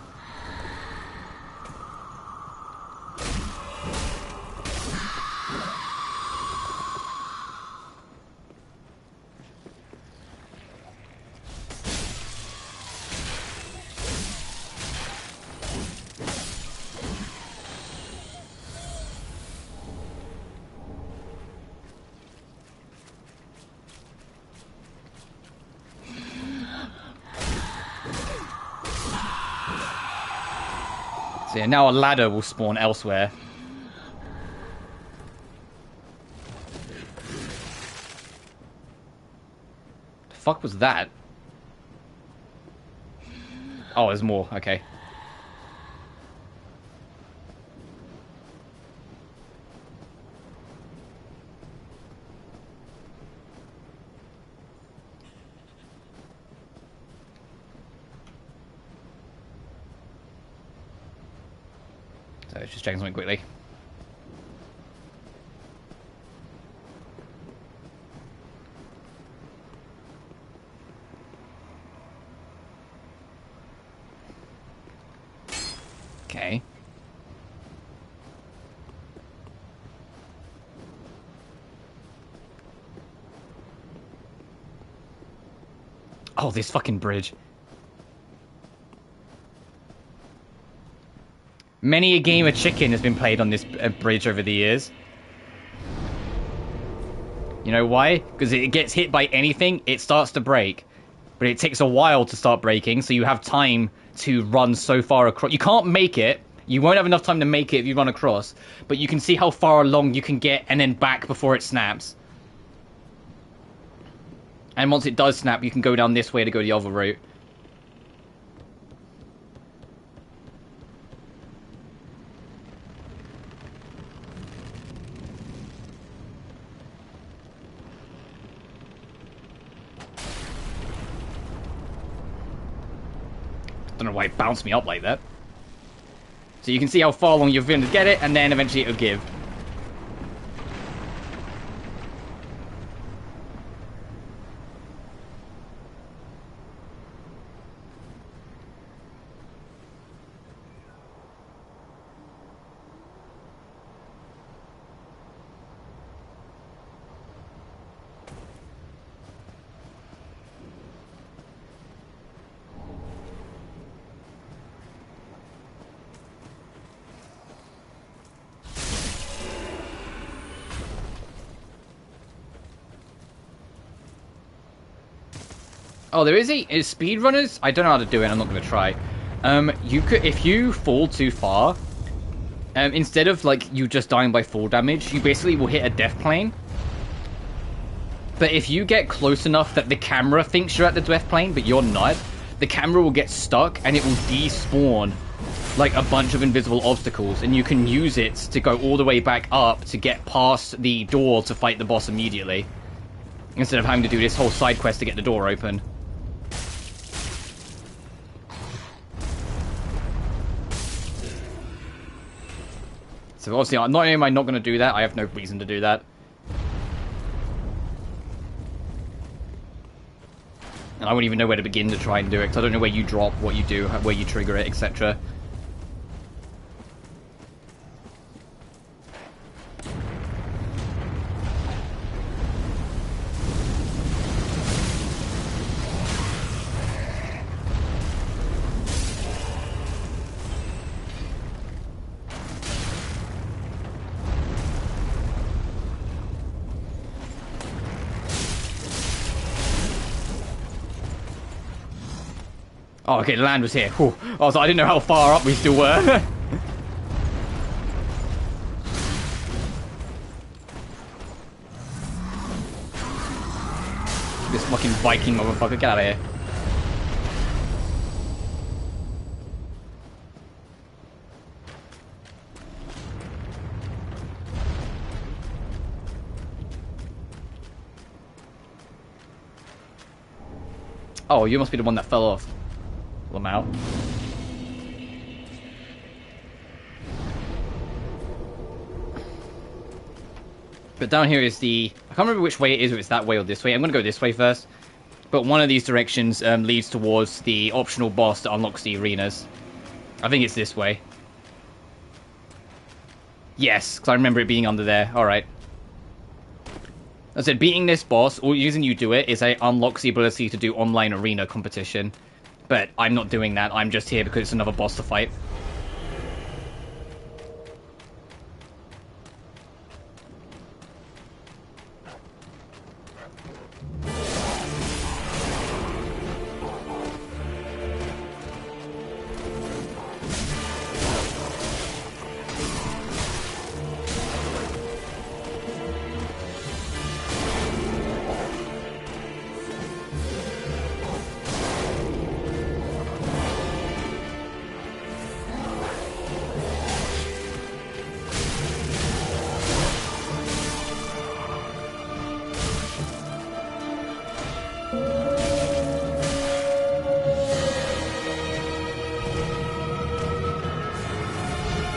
So yeah, now a ladder will spawn elsewhere. The fuck was that? Oh, there's more. Okay. So just checking something quickly. Okay. Oh, this fucking bridge. Many a game of chicken has been played on this bridge over the years. You know why? Because it gets hit by anything, it starts to break. But it takes a while to start breaking, so you have time to run so far across. You can't make it. You won't have enough time to make it if you run across. But you can see how far along you can get and then back before it snaps. And once it does snap, you can go down this way to go the other route. Don't know why it bounced me up like that. So you can see how far along you've been to get it, and then eventually it'll give. Oh, there is speedrunners? I don't know how to do it. I'm not going to try. You could, if you fall too far, instead of like you just dying by fall damage, you basically will hit a death plane. But if you get close enough that the camera thinks you're at the death plane, but you're not, the camera will get stuck and it will despawn like a bunch of invisible obstacles, and you can use it to go all the way back up to get past the door to fight the boss immediately, instead of having to do this whole side quest to get the door open. So obviously, not only am I not going to do that, I have no reason to do that. And I wouldn't even know where to begin to try and do it, because I don't know where you drop, what you do, where you trigger it, etc. Oh, okay, the land was here. Whew. I didn't know how far up we still were. This fucking Viking motherfucker, get out of here. Oh, you must be the one that fell off. Them out. But down here is the... I can't remember which way it is, if it's that way or this way. I'm going to go this way first. But one of these directions leads towards the optional boss that unlocks the arenas. I think it's this way. Yes, because I remember it being under there. Alright. I said, beating this boss, or using you do it, is it unlocks the ability to do online arena competition. But I'm not doing that. I'm just here because it's another boss to fight.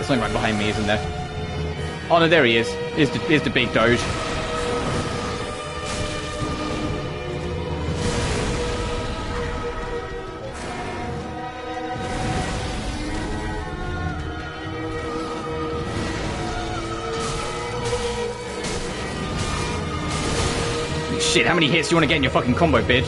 Something right behind me, isn't there? Oh no, there he is. Here's the big doge. Shit, how many hits do you want to get in your fucking combo, bitch?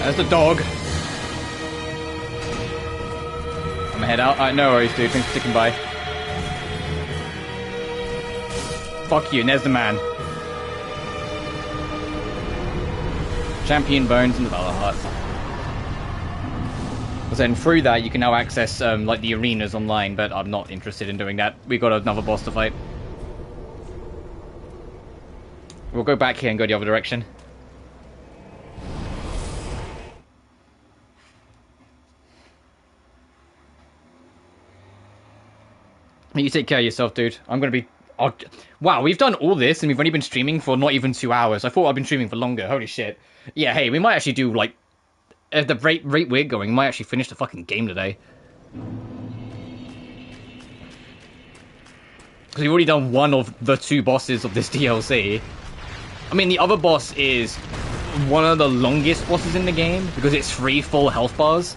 There's the dog. I'm gonna head out. No worries, dude. Thanks for sticking by. Fuck you, and there's the man. Champion Bones and the Valor Hearts. So then through that, you can now access like the arenas online, but I'm not interested in doing that. We've got another boss to fight. We'll go back here and go the other direction. You take care of yourself, dude. I'm gonna be... Wow, we've done all this, and we've only been streaming for not even 2 hours. I thought I'd been streaming for longer. Holy shit. Yeah, hey, we might actually do, like... At the rate we're going, we might actually finish the fucking game today. Because we've already done one of the 2 bosses of this DLC. I mean, the other boss is one of the longest bosses in the game, because it's 3 full health bars.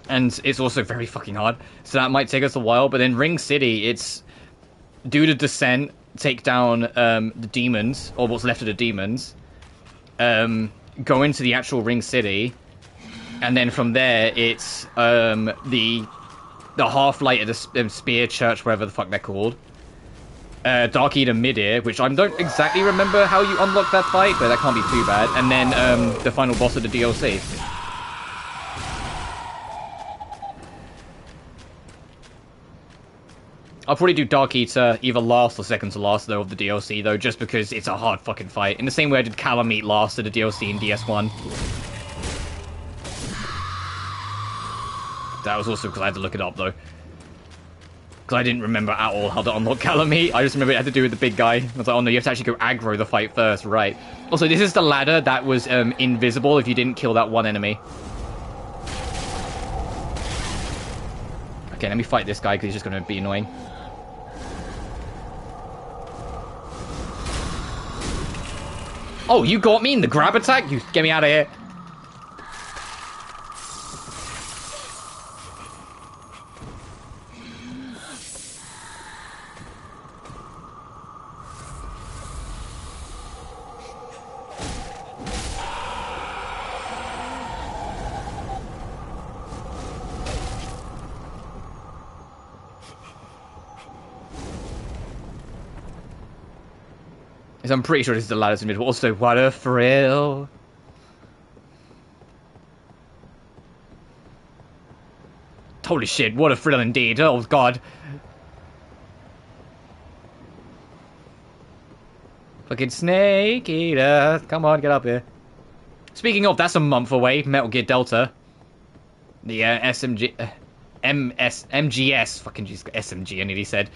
And it's also very fucking hard, so that might take us a while. But then Ring City, it's do the descent, take down the demons, or what's left of the demons, go into the actual Ring City, and then from there it's the half-light of the Spear Church, whatever the fuck they're called, Dark Eater Midair, which I don't exactly remember how you unlock that fight, but that can't be too bad, and then the final boss of the DLC. I'll probably do Dark Eater either last or second to last, though, of the DLC, though, just because it's a hard fucking fight. In the same way I did Calamite last of the DLC in DS1. That was also because I had to look it up, though. Because I didn't remember at all how to unlock Calamite. I just remember it had to do with the big guy. I was like, oh no, you have to actually go aggro the fight first, right. Also, this is the ladder that was invisible if you didn't kill that one enemy. Okay, let me fight this guy, because he's just going to be annoying. Oh, you got me in the grab attack? You get me out of here. I'm pretty sure this is the ladder's invisible. Also, what a thrill. Holy shit, what a thrill indeed. Oh, God. Fucking Snake Eater. Come on, get up here. Speaking of, that's a month away. Metal Gear Delta. The MGS. Fucking just SMG, I nearly said.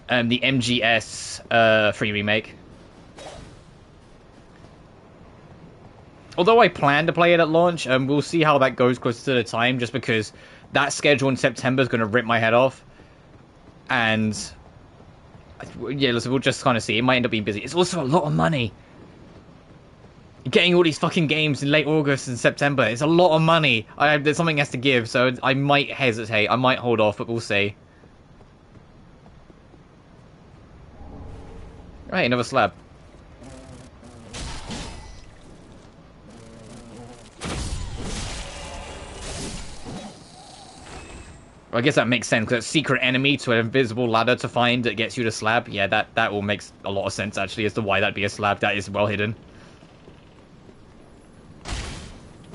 The MGS 3 remake. Although I plan to play it at launch, we'll see how that goes closer to the time, just because that schedule in September is going to rip my head off. And, yeah, listen, we'll just kind of see. It might end up being busy. It's also a lot of money. Getting all these fucking games in late August and September, it's a lot of money. There's something has to give, so I might hesitate. I might hold off, but we'll see. Right, another slab. I guess that makes sense, because a secret enemy to an invisible ladder to find that gets you to slab. Yeah, that all makes a lot of sense, actually, as to why that'd be a slab. That is well hidden.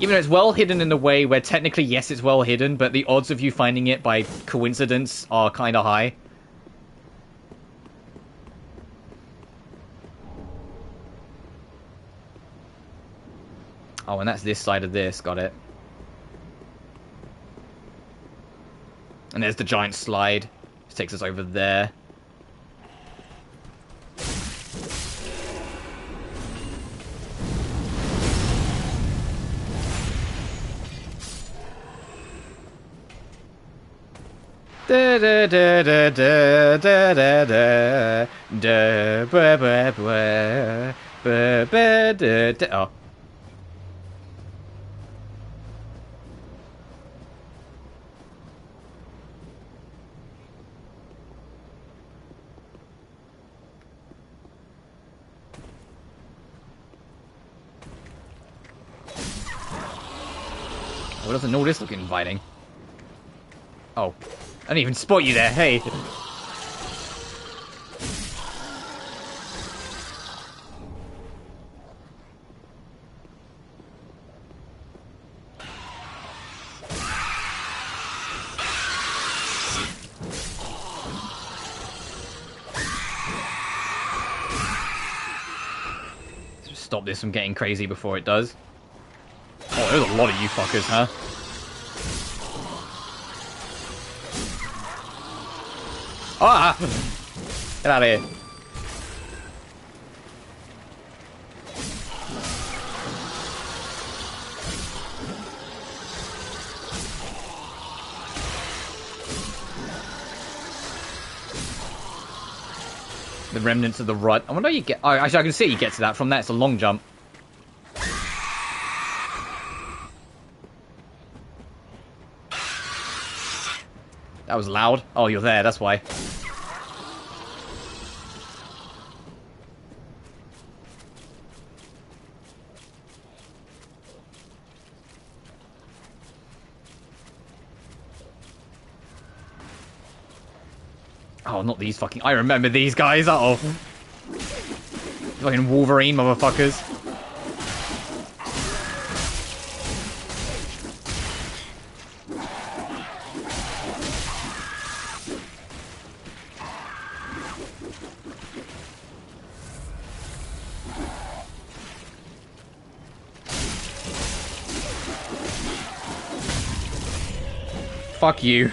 Even though it's well hidden in a way where technically, yes, it's well hidden, but the odds of you finding it by coincidence are kind of high. Oh, and that's this side of this. Got it. And there's the giant slide. This takes us over there. Da da da da da da da da da ba ba ba ba ba da da. Oh. Oh, doesn't all this look inviting? Oh. I didn't even spot you there, hey! Stop this from getting crazy before it does. Oh, there's a lot of you fuckers, huh? Ah! Get out of here. The remnants of the rut. I wonder how you get... Oh, actually, I can see you get to that from there. It's a long jump. That was loud. Oh, you're there. That's why. Oh, not these fucking... I remember these guys. Uh-oh. Fucking Wolverine motherfuckers. Fuck you.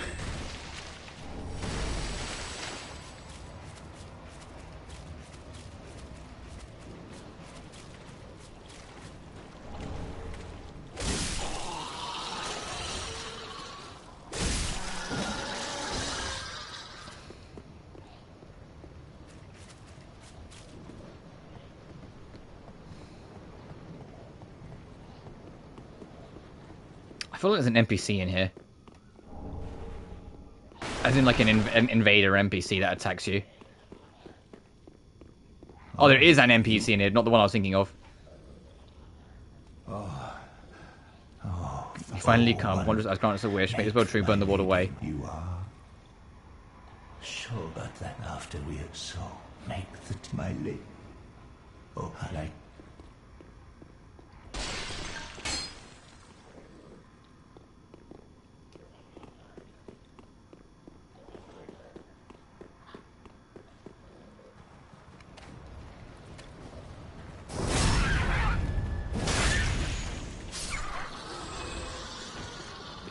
I feel like there's an NPC in here. As in like an invader NPC that attacks you. Oh, there is an NPC in here, not the one I was thinking of. You finally come. Wondrous as grants a wish. Make this world true, burn the world away. You are. Sure, but then after we are so make that my lady. Oh, I like.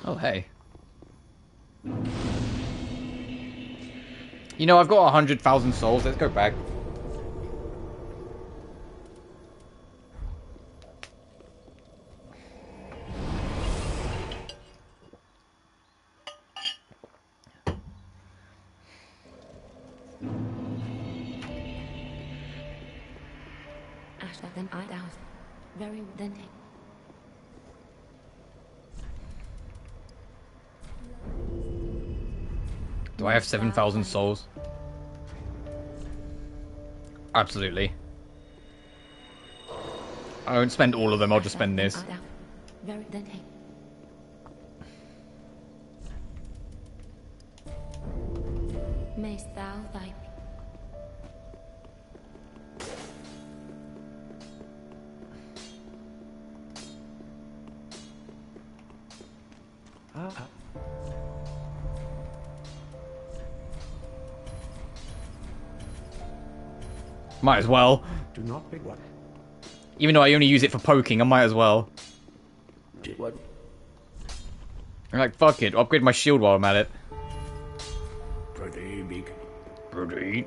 Oh, hey. You know, I've got 100,000 souls. Let's go back. Asher, then I doubt. Very then. Do I have 7,000 souls? Absolutely. I won't spend all of them, I'll just spend this. Very then. Mayst thou thy Might as well. Do not be what. Even though I only use it for poking, I might as well. What? I'm like, fuck it, upgrade my shield while I'm at it. Pretty big. Pretty.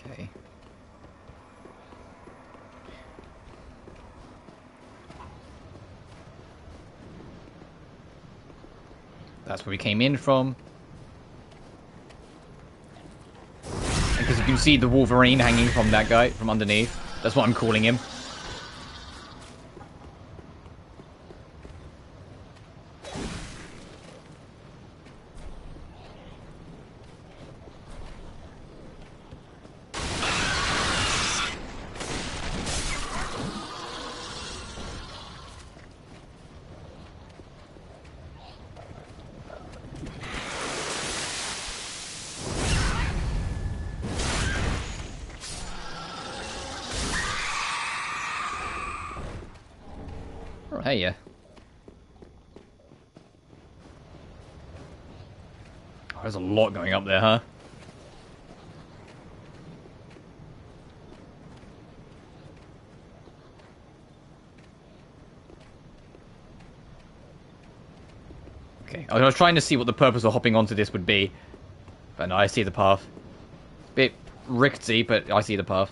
Okay. That's where we came in from. Because you can see the Wolverine hanging from that guy, from underneath. That's what I'm calling him. Hey, yeah. Oh, there's a lot going up there, huh? Okay, I was trying to see what the purpose of hopping onto this would be. But no, I see the path. Bit rickety, but I see the path.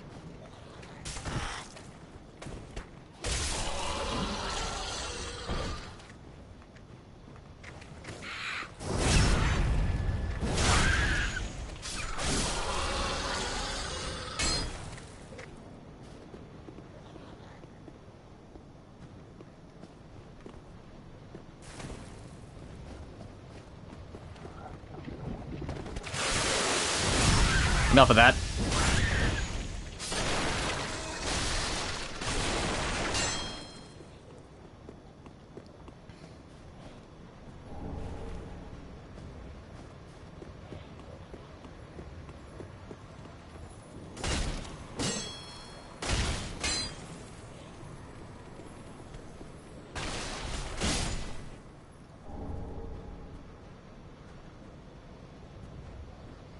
Enough of that.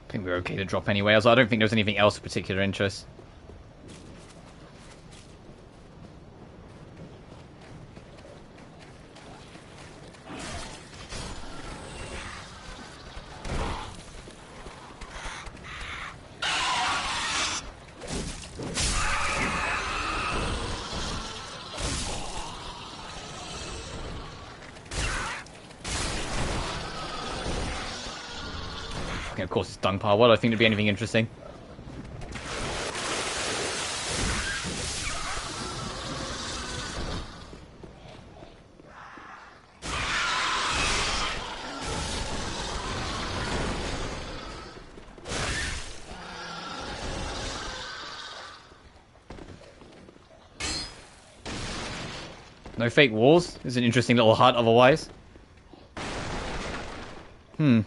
I think we're okay to drop anyway, as I don't think there's anything else of particular interest. Okay, of course it's dung pile. Well, I think there'd be anything interesting. No fake walls? It's an interesting little hut otherwise. Hmm.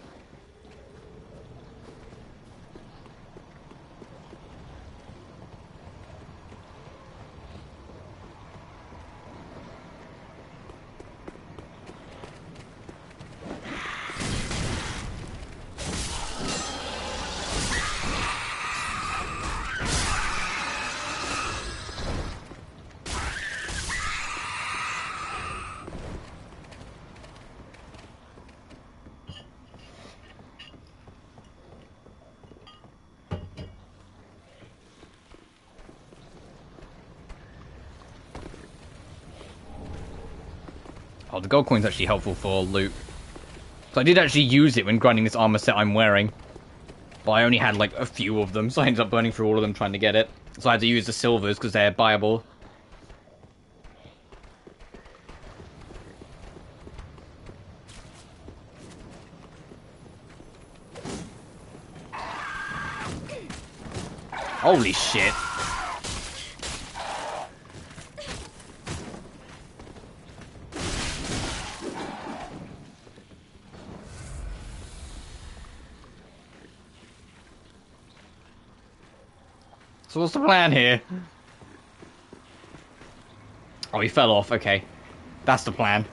Oh, the gold coin's actually helpful for loot. So I did actually use it when grinding this armor set I'm wearing. But I only had like a few of them, so I ended up burning through all of them trying to get it. So I had to use the silvers because they're buyable. Holy shit. So what's the plan here? Oh, he fell off. Okay. That's the plan.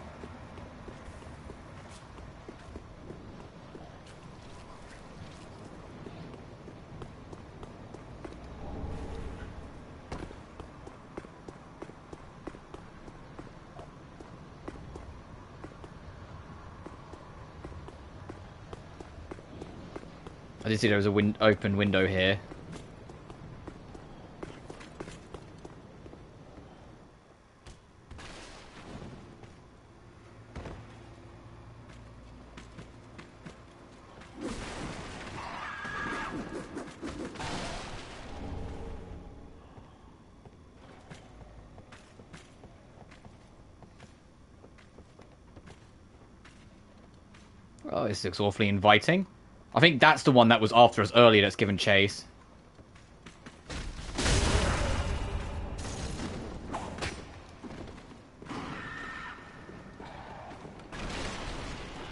I did see there was a open window here. Oh, this looks awfully inviting. I think that's the one that was after us earlier that's given chase.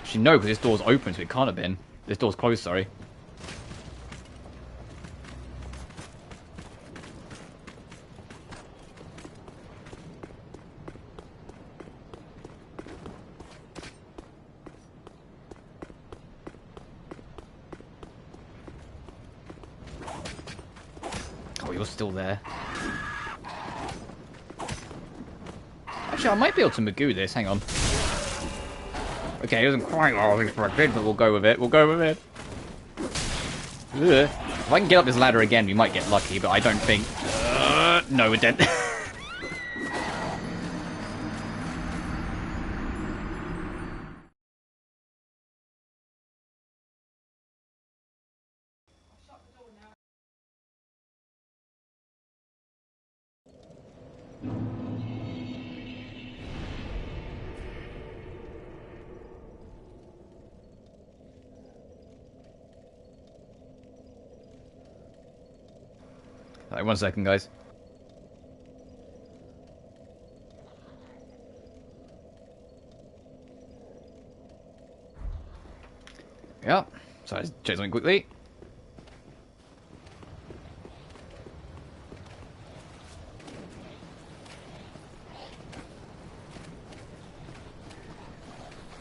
Actually, no, because this door's open, so it can't have been. This door's closed, sorry. Oh, you're still there. Actually, I might be able to Magoo this. Hang on. Okay, it wasn't quite what I was expecting, but we'll go with it. We'll go with it. Ugh. If I can get up this ladder again, we might get lucky, but I don't think... no, we're dead. Alright, 1 second, guys. Yeah. So let's check something quickly.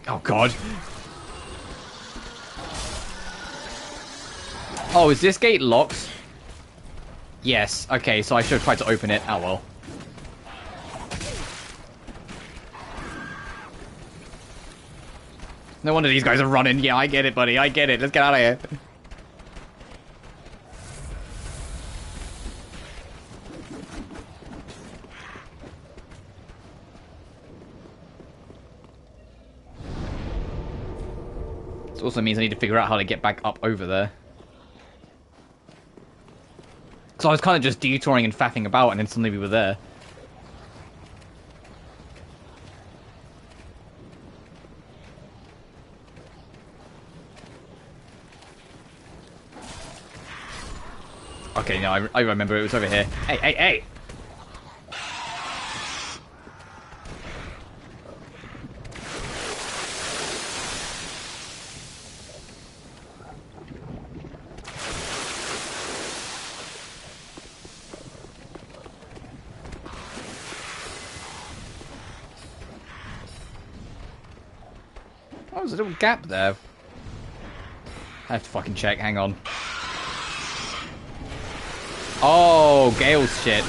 Oh, God. Oh, is this gate locked? Yes. Okay, so I should have tried to open it. Oh, well. No wonder these guys are running. Yeah, I get it, buddy. I get it. Let's get out of here. This also means I need to figure out how to get back up over there. So I was kind of just detouring and faffing about, and then suddenly we were there. Okay, no, I remember it was over here. Hey, hey, hey! Oh, there's a little gap there. I have to fucking check, hang on. Oh, Gale's shit.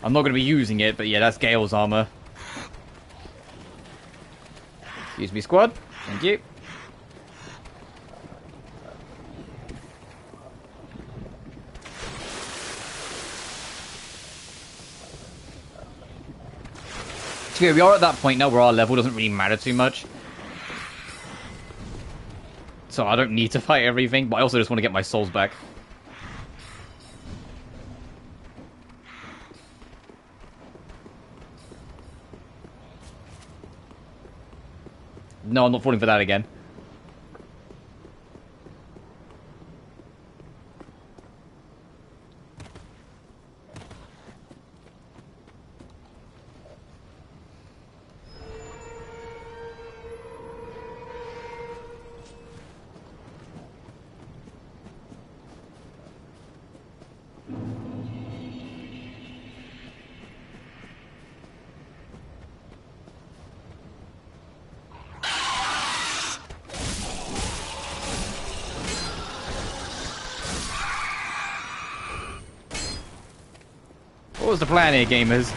I'm not going to be using it, but yeah, that's Gale's armor. Excuse me, squad. Thank you. So we are at that point now where our level doesn't really matter too much. So I don't need to fight everything, but I also just want to get my souls back. No, I'm not falling for that again. What was the plan here, gamers?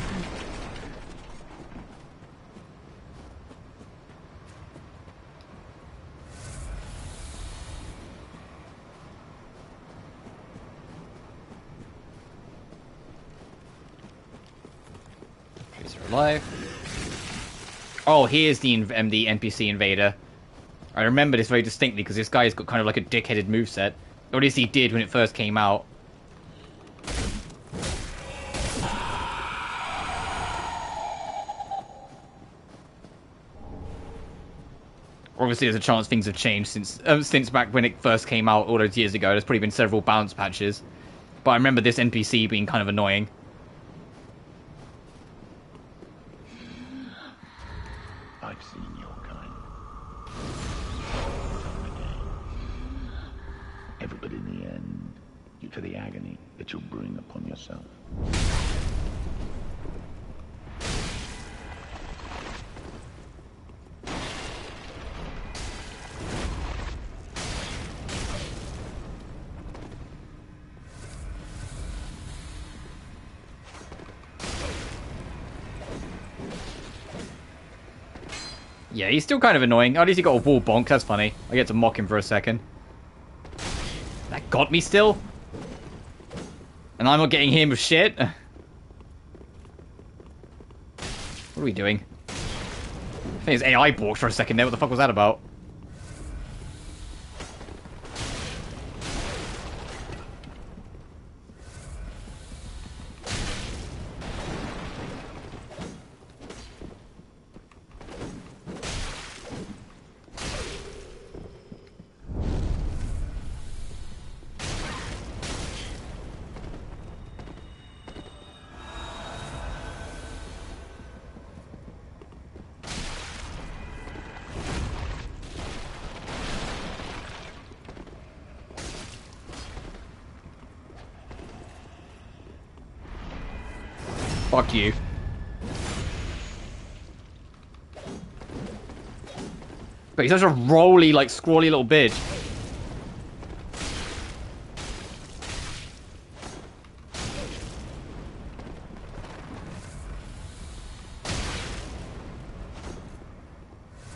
Is there alive? Oh, here's the NPC invader. I remember this very distinctly because this guy's got kind of like a dick-headed moveset. Or at least he did when it first came out. Obviously, there's a chance things have changed since back when it first came out all those years ago. There's probably been several bounce patches. But I remember this NPC being kind of annoying. I've seen your kind. for the agony that you'll bring upon yourself. Yeah, he's still kind of annoying. At least he got a wall bonk. That's funny. I get to mock him for a second. That got me still? And I'm not getting him with shit? What are we doing? I think his AI balked for a second there. What the fuck was that about? Fuck you. But he's such a rolly, like, scrawly little bitch.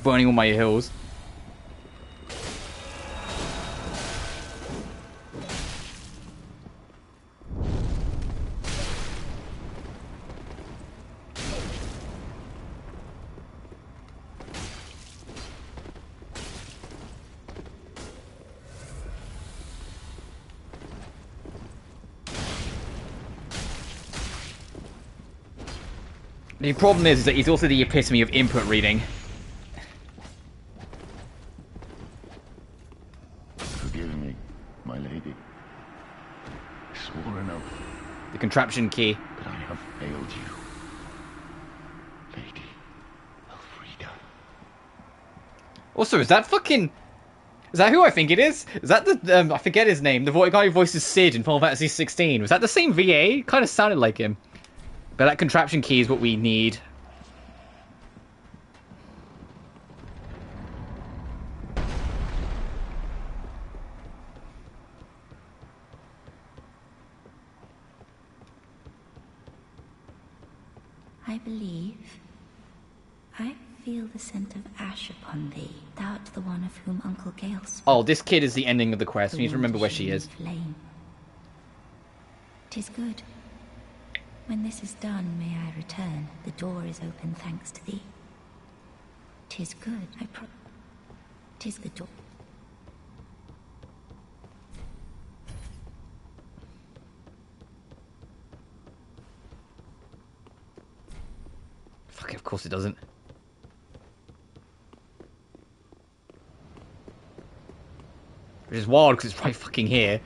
Burning all my hills. The problem is that he's also the epitome of input reading. Forgive me, my lady. I swore an oath, The contraption key. but I have failed you. Lady Elfrida. Also, is that fucking... Is that who I think it is? Is that the... I forget his name. The guy who voices Sid in Final Fantasy 16. Was that the same VA? Kind of sounded like him. But that contraption key is what we need. I believe I feel the scent of ash upon thee. Thou art the one of whom Uncle Gale spoke. Oh, this kid is the ending of the quest. The We need to remember where she wound is. flame. 'Tis good. When this is done, may I return. The door is open thanks to thee. 'Tis good. 'Tis the door. Fuck it, of course it doesn't. Which is wild because it's right fucking here.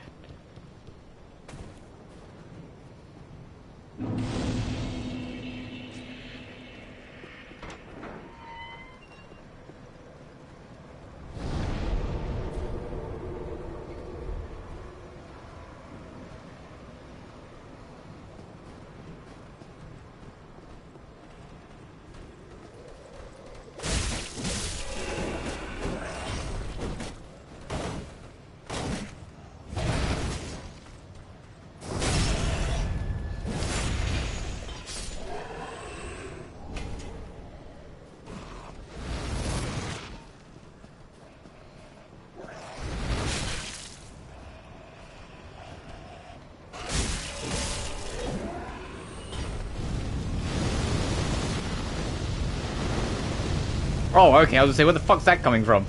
Oh, okay, I was gonna say, where the fuck's that coming from?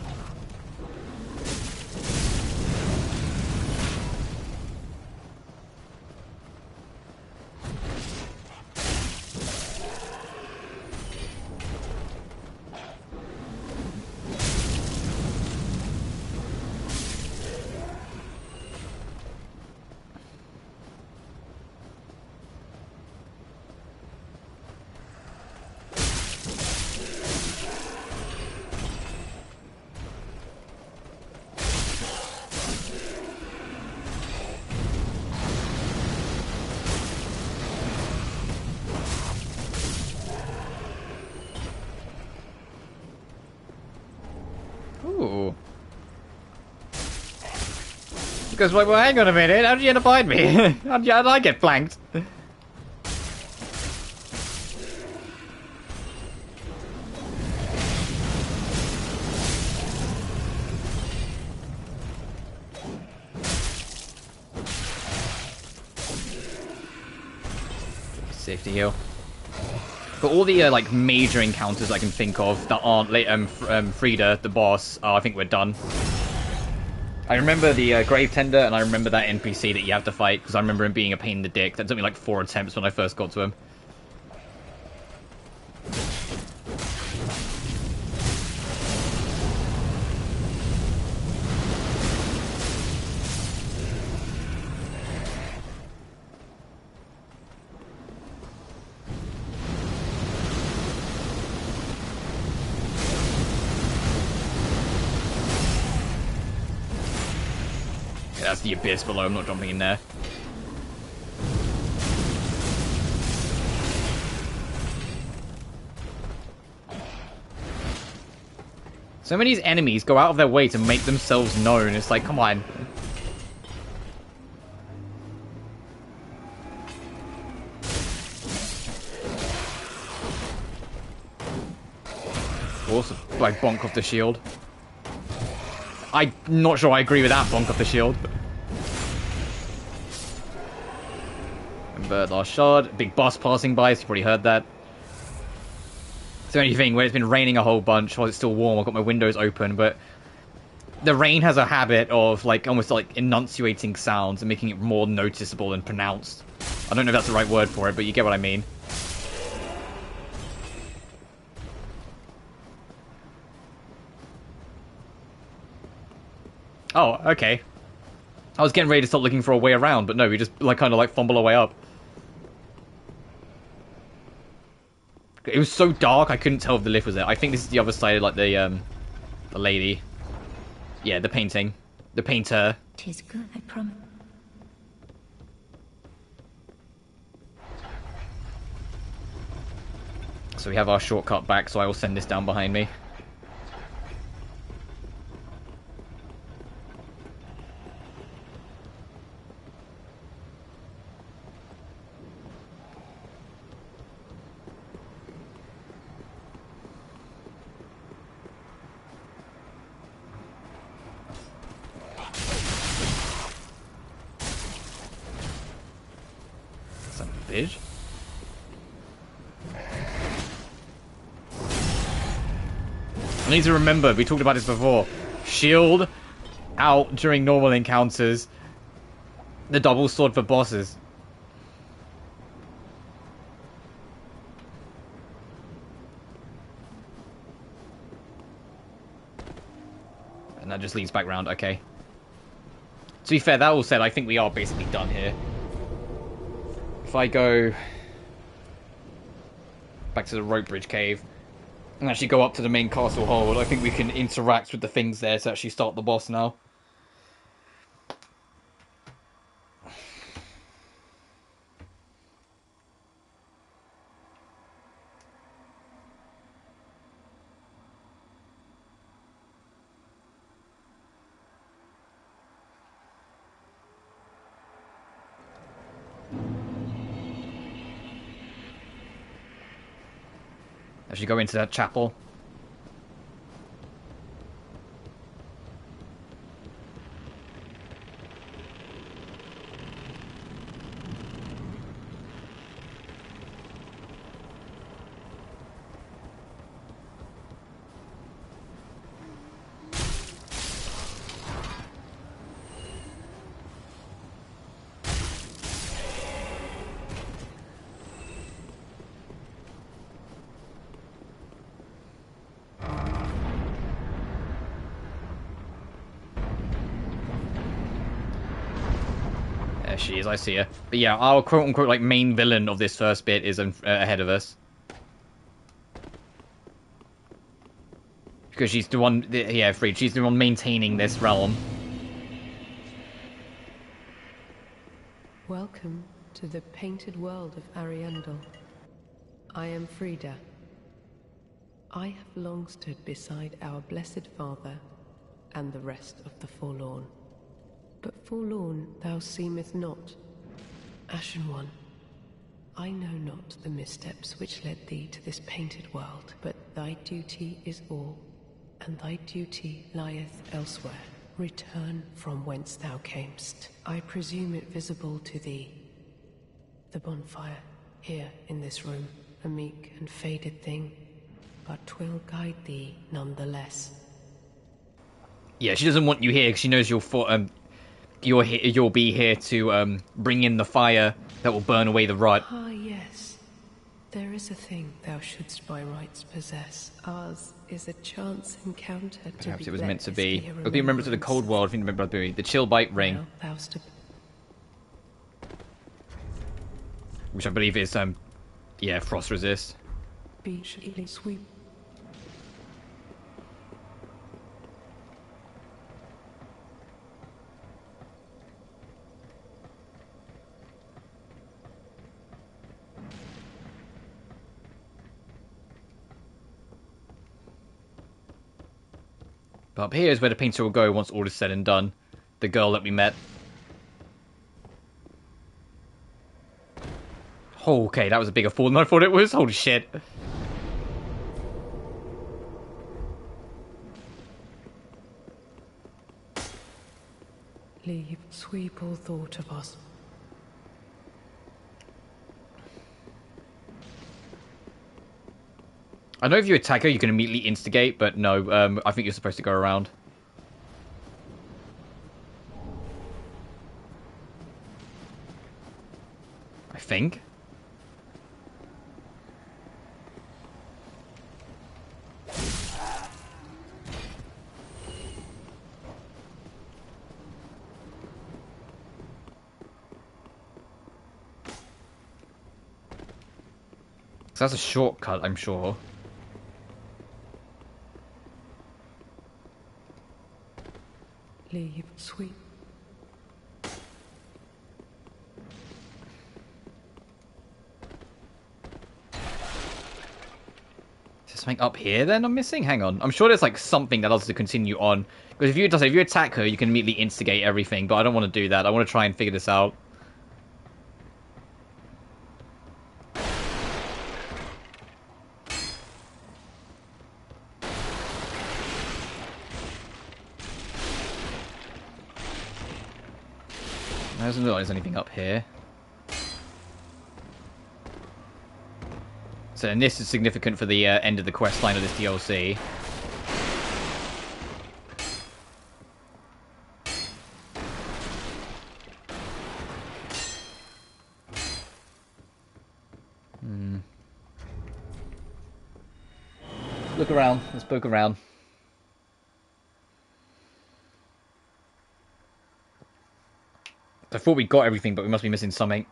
Ooh. Because, well, hang on a minute. How did you end up behind me? How did I get flanked? Safety heal. But all the like major encounters I can think of that aren't Frida, the boss, I think we're done. I remember the Grave Tender, and I remember that NPC that you have to fight, because I remember him being a pain in the dick. That took me like 4 attempts when I first got to him. That's the abyss below, I'm not jumping in there. So many of these enemies go out of their way to make themselves known. It's like, come on. Of course, like bonk off the shield. I'm not sure I agree with that bonk off the shield. Bird last shard. Big bus passing by, so you've already heard that. It's the only thing where it's been raining a whole bunch while it's still warm. I've got my windows open, but the rain has a habit of like almost like enunciating sounds and making it more noticeable and pronounced. I don't know if that's the right word for it, but you get what I mean. Oh, okay. I was getting ready to start looking for a way around, but no, we just like kind of like fumble our way up. It was so dark I couldn't tell if the lift was there. I think this is the other side of like the lady. Yeah, the painting. The painter. 'Tis good, I promise. So we have our shortcut back, so I will send this down behind me. Bitch. I need to remember, we talked about this before. Shield out during normal encounters. The double sword for bosses. And that just leads back round, okay. To be fair, that all said, I think we are basically done here. If I go back to the rope bridge cave and actually go up to the main castle hold, I think we can interact with the things there to actually start the boss now. Actually go into that chapel. She is, I see her. But yeah, our quote-unquote like main villain of this first bit is ahead of us. Because she's the one, yeah, Freed, she's the one maintaining this realm. Welcome to the painted world of Ariandel. I am Frida. I have long stood beside our blessed Father and the rest of the forlorn. But forlorn thou seemest not, Ashen One. I know not the missteps which led thee to this painted world, but thy duty is all, and thy duty lieth elsewhere. Return from whence thou camest. I presume it visible to thee. The bonfire, here in this room, a meek and faded thing, but 'twill guide thee nonetheless. Yeah, she doesn't want you here because she knows you'll be here to bring in the fire that will burn away the rot. Ah, yes. There is a thing thou shouldst by rights possess. Ours is a chance encounter to Perhaps be it was meant to be. a It'll be remembered to the cold world. I think remember the chill bite ring, Now thou'st to which I believe is yeah, frost resist. be sweep. But up here is where the painter will go once all is said and done. The girl that we met. Oh, okay, that was a bigger fall than I thought it was. Holy shit. Leave, sweep all thought of us. I know if you attack her, you can immediately instigate, but no, I think you're supposed to go around. I think. So that's a shortcut, I'm sure. Leave, sweep. Is there something up here then I'm missing? Hang on. I'm sure there's like something that allows us to continue on. Because if you attack her, you can immediately instigate everything, but I don't want to do that. I want to try and figure this out. There doesn't look like there's anything up here. So, and this is significant for the end of the quest line of this DLC. Look around. Let's poke around. I thought we got everything, but we must be missing something.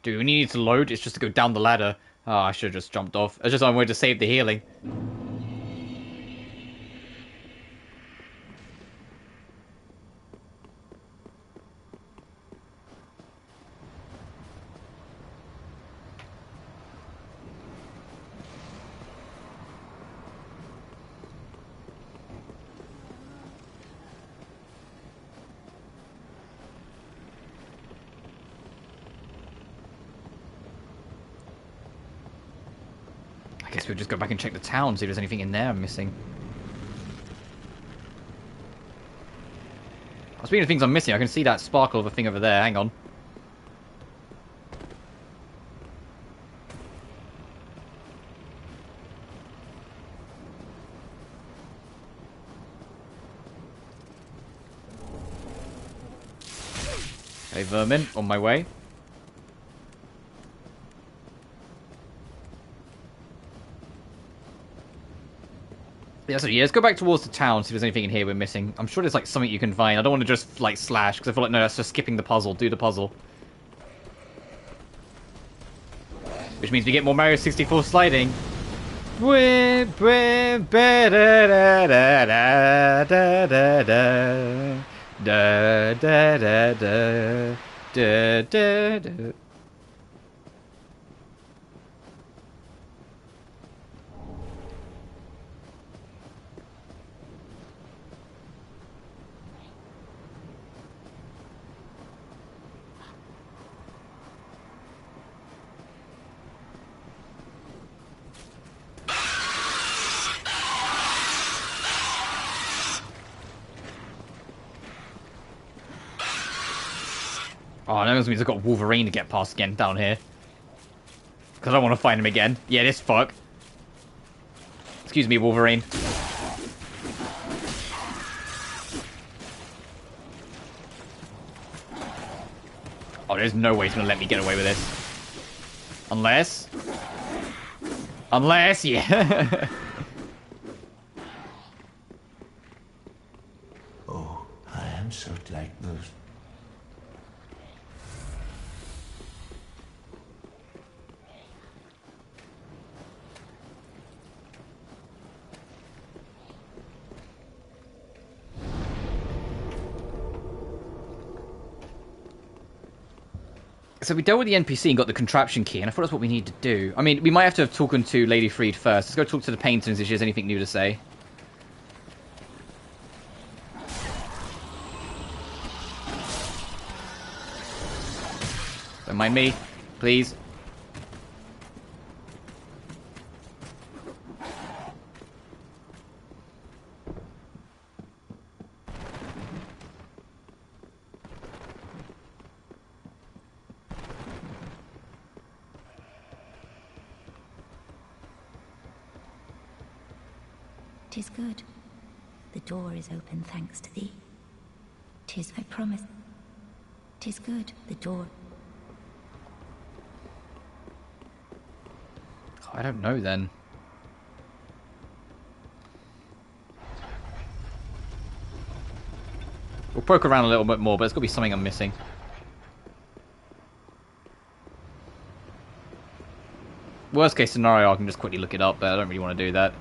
Do we need to load? It's just to go down the ladder. Oh, I should have just jumped off. It's just I wanted to save the healing. I guess we'll just go back and check the town, see if there's anything in there I'm missing. Speaking of things I'm missing, I can see that sparkle of a thing over there. Hang on. Hey, vermin, on my way. Yeah, so yeah, let's go back towards the town, see if there's anything in here we're missing. I'm sure there's like something you can find. I don't want to just like slash, because I feel like no, that's just skipping the puzzle. Do the puzzle. Which means we get more Mario 64 sliding. Da da da da da da da. Oh, that means I've got Wolverine to get past again down here. Because I want to find him again. Yeah, this fuck. Excuse me, Wolverine. Oh, there's no way he's going to let me get away with this. Unless... Unless, yeah. Oh, I am so glad those... So we dealt with the NPC and got the contraption key, and I thought that's what we need to do. I mean, we might have to have talked to Lady Freed first. Let's go talk to the paintings if she has anything new to say. Don't mind me, please. Tis good. The door is open thanks to thee. Tis, I promise. Tis good. The door. I don't know then. We'll poke around a little bit more, but there's got to be something I'm missing. Worst case scenario, I can just quickly look it up, but I don't really want to do that.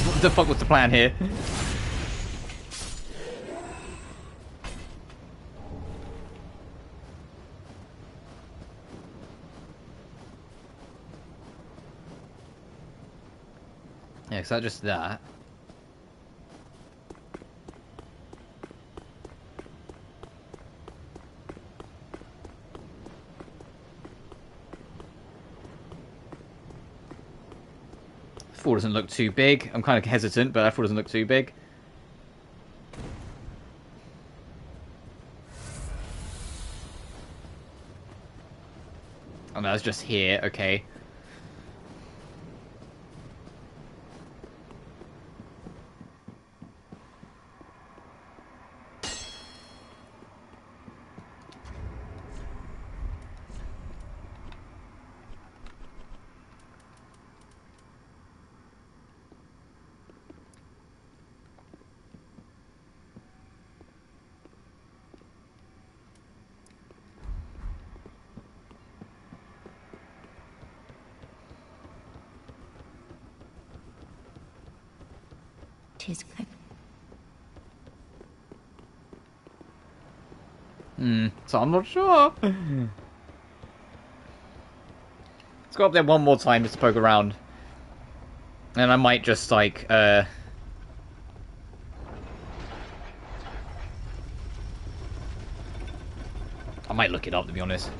What the fuck was the plan here? Yeah, so just that. Four doesn't look too big. I'm kind of hesitant, but that four doesn't look too big. Oh no, it's just here. Okay. Tis good. So I'm not sure. Let's go up there one more time just to poke around. And I might just, like, I might look it up, to be honest.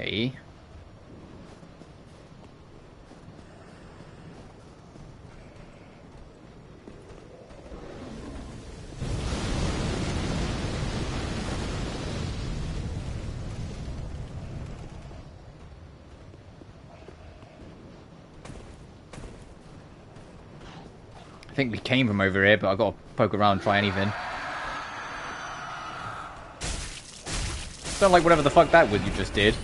Okay. I think we came from over here, but I gotta poke around, try anything. Sound like whatever the fuck that was you just did.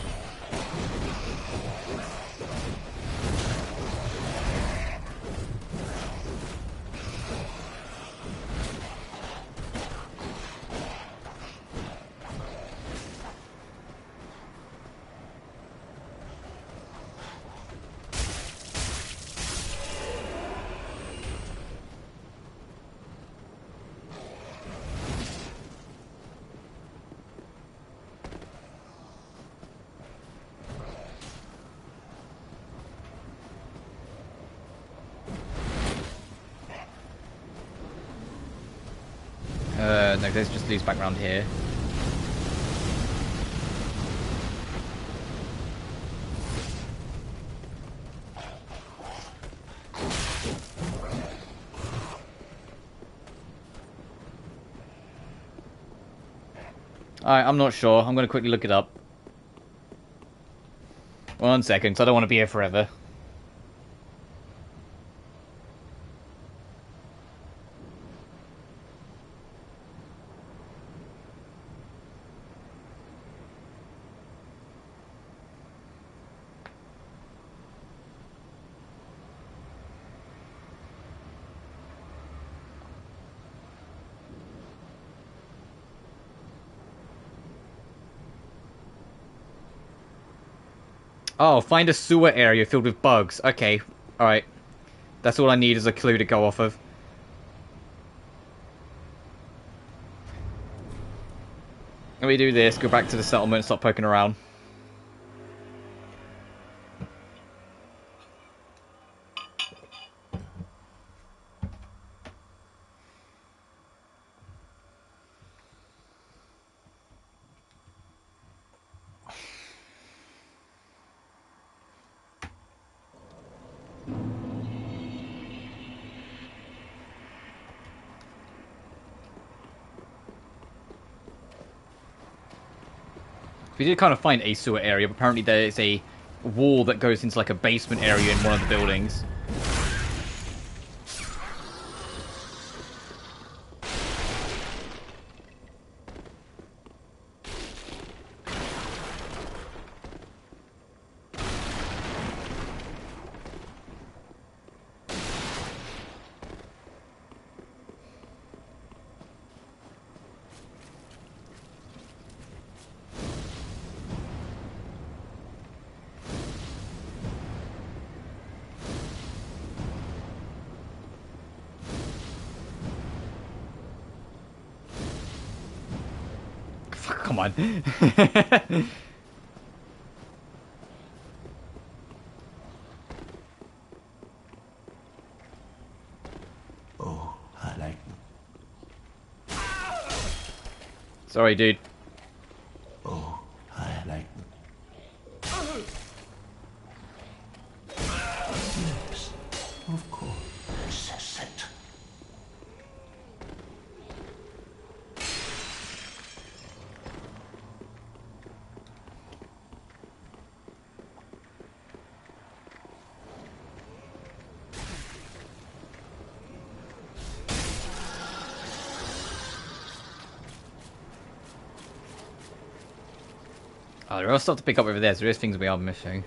No, let's just lose back around here. Alright, I'm not sure. I'm gonna quickly look it up. 1 second, so I don't want to be here forever. Oh, find a sewer area filled with bugs. Okay, alright. That's all I need is a clue to go off of. Let me do this, go back to the settlement and stop poking around. We did kind of find a sewer area, but apparently there is a wall that goes into like a basement area in one of the buildings. Come on. Oh, I like them. Sorry, dude. Oh, I like them. Yes, of course. Says it. Oh, there are stuff to pick up over there, so there is things we are missing.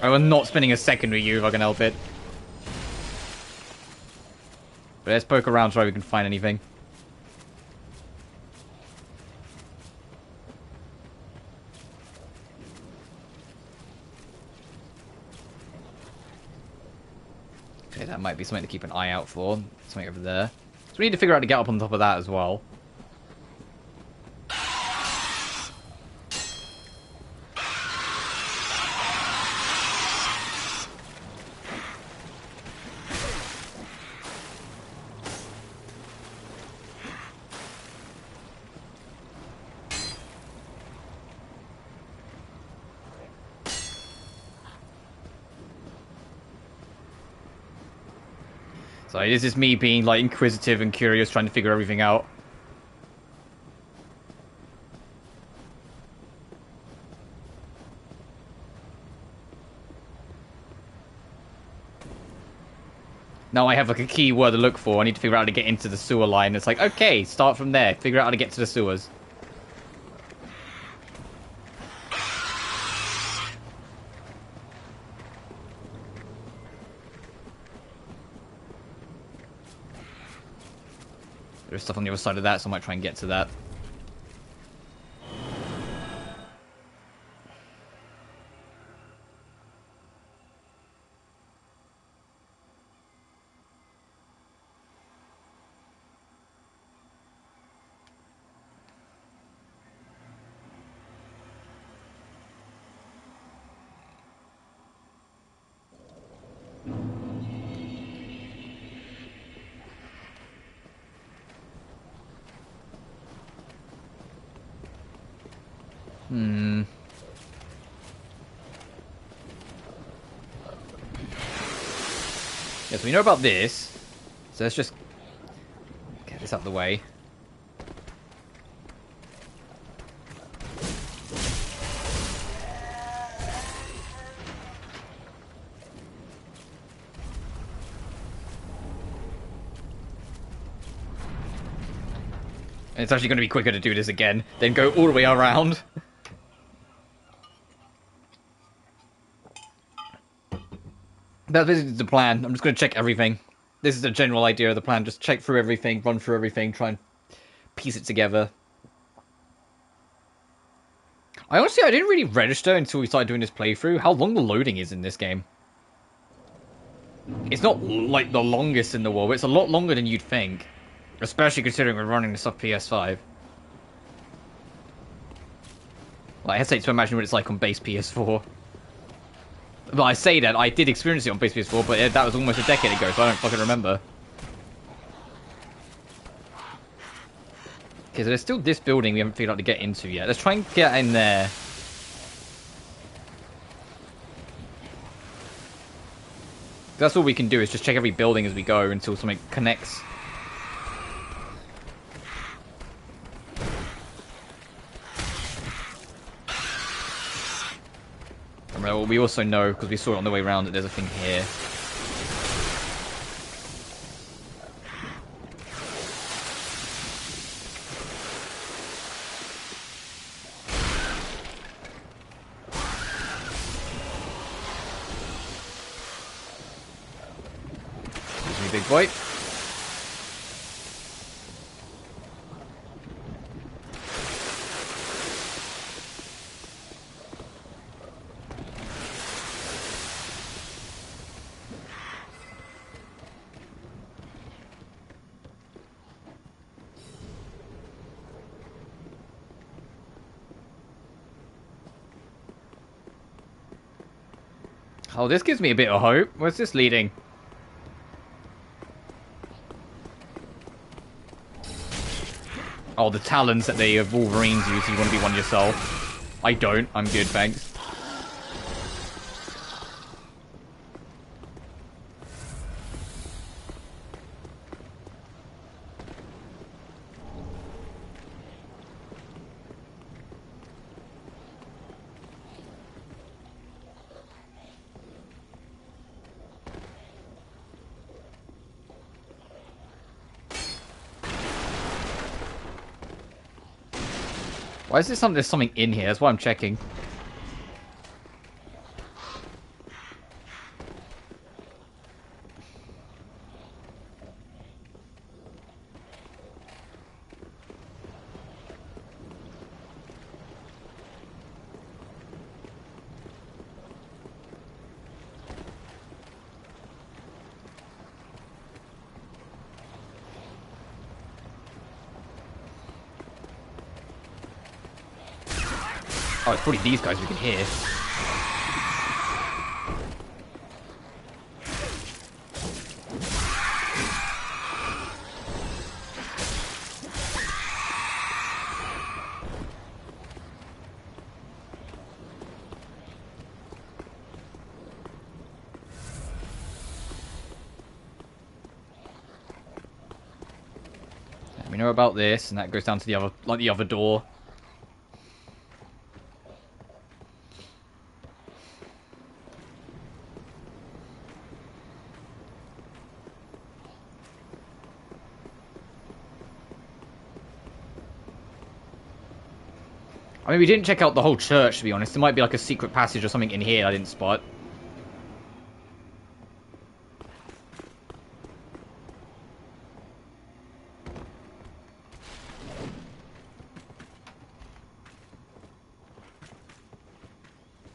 I was not spending a second with you if I can help it. But let's poke around so we can find anything. Okay, that might be something to keep an eye out for. Something over there. So we need to figure out how to get up on top of that as well. So this is me being like inquisitive and curious, trying to figure everything out. Now I have like a key word to look for. I need to figure out how to get into the sewer line. It's like, okay, start from there. Figure out how to get to the sewers. There's stuff on the other side of that, so I might try and get to that. Yes, we know about this. So let's just get this out of the way. And it's actually going to be quicker to do this again than go all the way around. That's basically the plan. I'm just going to check everything. This is the general idea of the plan. Just check through everything, run through everything, try and piece it together. I didn't really register until we started doing this playthrough how long the loading is in this game. It's not like the longest in the world. It's a lot longer than you'd think. Especially considering we're running this off PS5. Well, I hesitate to imagine what it's like on base PS4. But I say that, I did experience it on base PS4, but that was almost a decade ago, so I don't fucking remember. Okay, so there's still this building we haven't figured out to get into yet. Let's try and get in there. That's all we can do, is just check every building as we go until something connects. Well, we also know, because we saw it on the way around, that there's a thing here. Excuse me, big boy. Oh, this gives me a bit of hope. Where's this leading? Oh, the talons that the Wolverines use, you want to be one yourself. I don't. I'm good, thanks. Why is there something? There's something in here. That's why I'm checking. Oh, it's probably these guys we can hear. We know about this, and that goes down to the other, like the other door. I mean, we didn't check out the whole church, to be honest. There might be like a secret passage or something in here I didn't spot.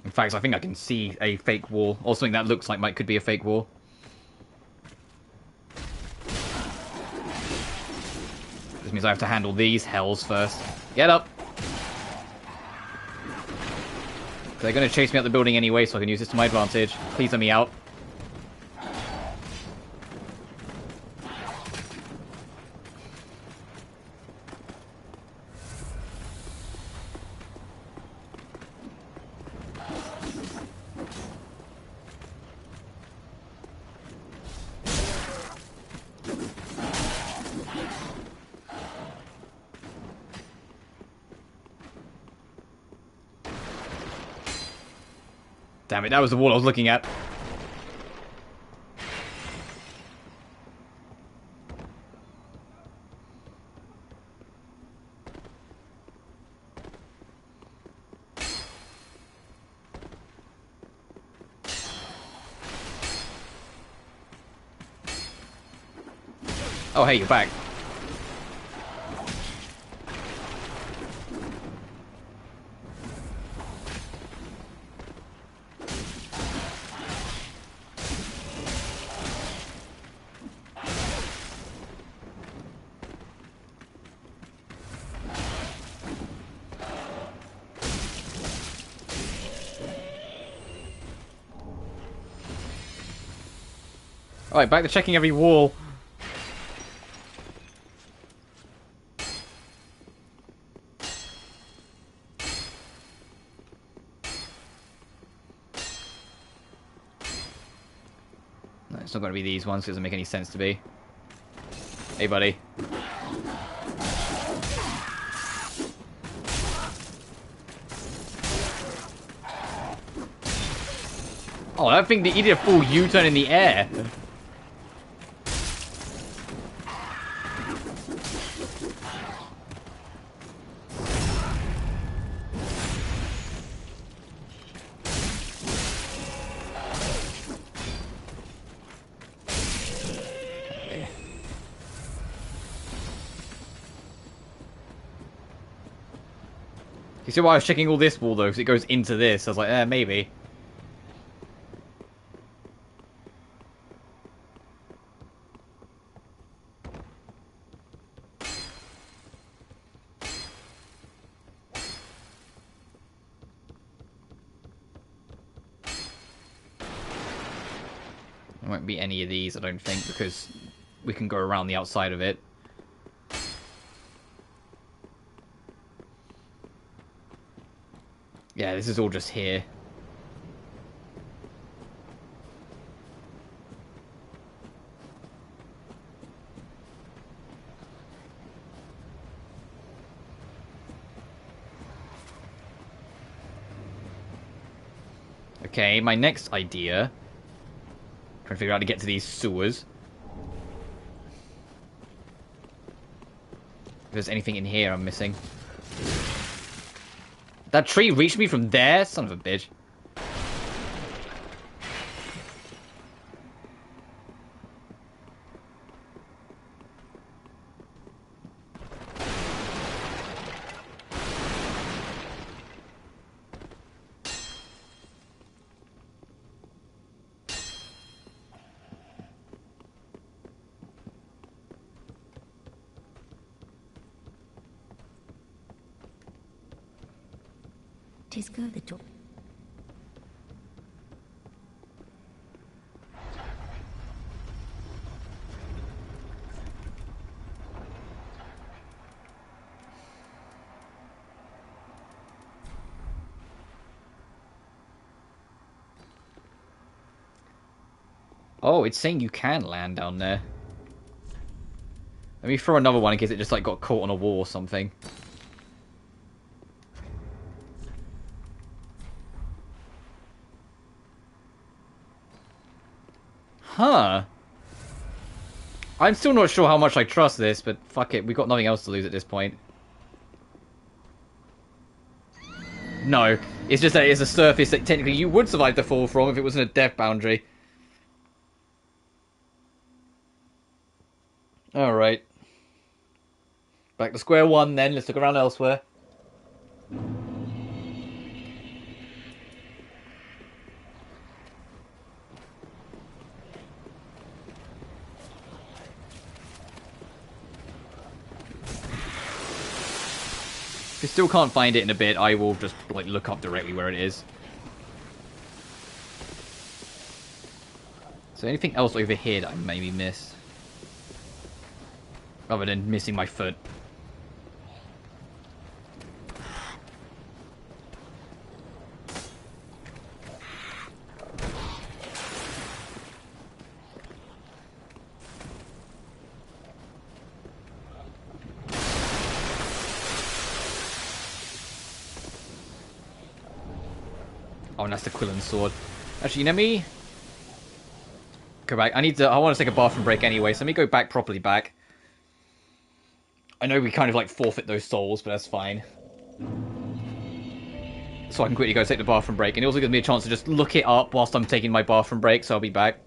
In fact, I think I can see a fake wall, or something that looks like could be a fake wall. This means I have to handle these hells first. Get up! They're going to chase me out the building anyway, so I can use this to my advantage. Please let me out. Damn it, that was the wall I was looking at. Oh, hey, you're back. Alright, back to checking every wall. No, it's not going to be these ones. It doesn't make any sense to be. Hey, buddy. Oh, that thing, he did a full U-turn in the air. You see why I was checking all this wall, though? Because it goes into this. I was like, maybe. There won't be any of these, I don't think, because we can go around the outside of it. Yeah, this is all just here. Okay, my next idea. Trying to figure out how to get to these sewers. If there's anything in here I'm missing. That tree reached me from there? Son of a bitch. Tis good the door. Oh, it's saying you can land down there. Let me throw another one in case it just like got caught on a wall or something. Huh. I'm still not sure how much I trust this, but fuck it, we've got nothing else to lose at this point. No, it's just that it's a surface that technically you would survive the fall from if it wasn't a death boundary. Alright. Back to square one then, let's look around elsewhere. If you still can't find it in a bit, I will just like look up directly where it is. So anything else over here that I maybe missed? Other than missing my foot. Oh, and that's the Quillen's sword. Actually, let me go back. I want to take a bathroom break anyway, so let me go back properly back. I know we kind of like forfeit those souls, but that's fine. So I can quickly go take the bathroom break, and it also gives me a chance to just look it up whilst I'm taking my bathroom break, so I'll be back.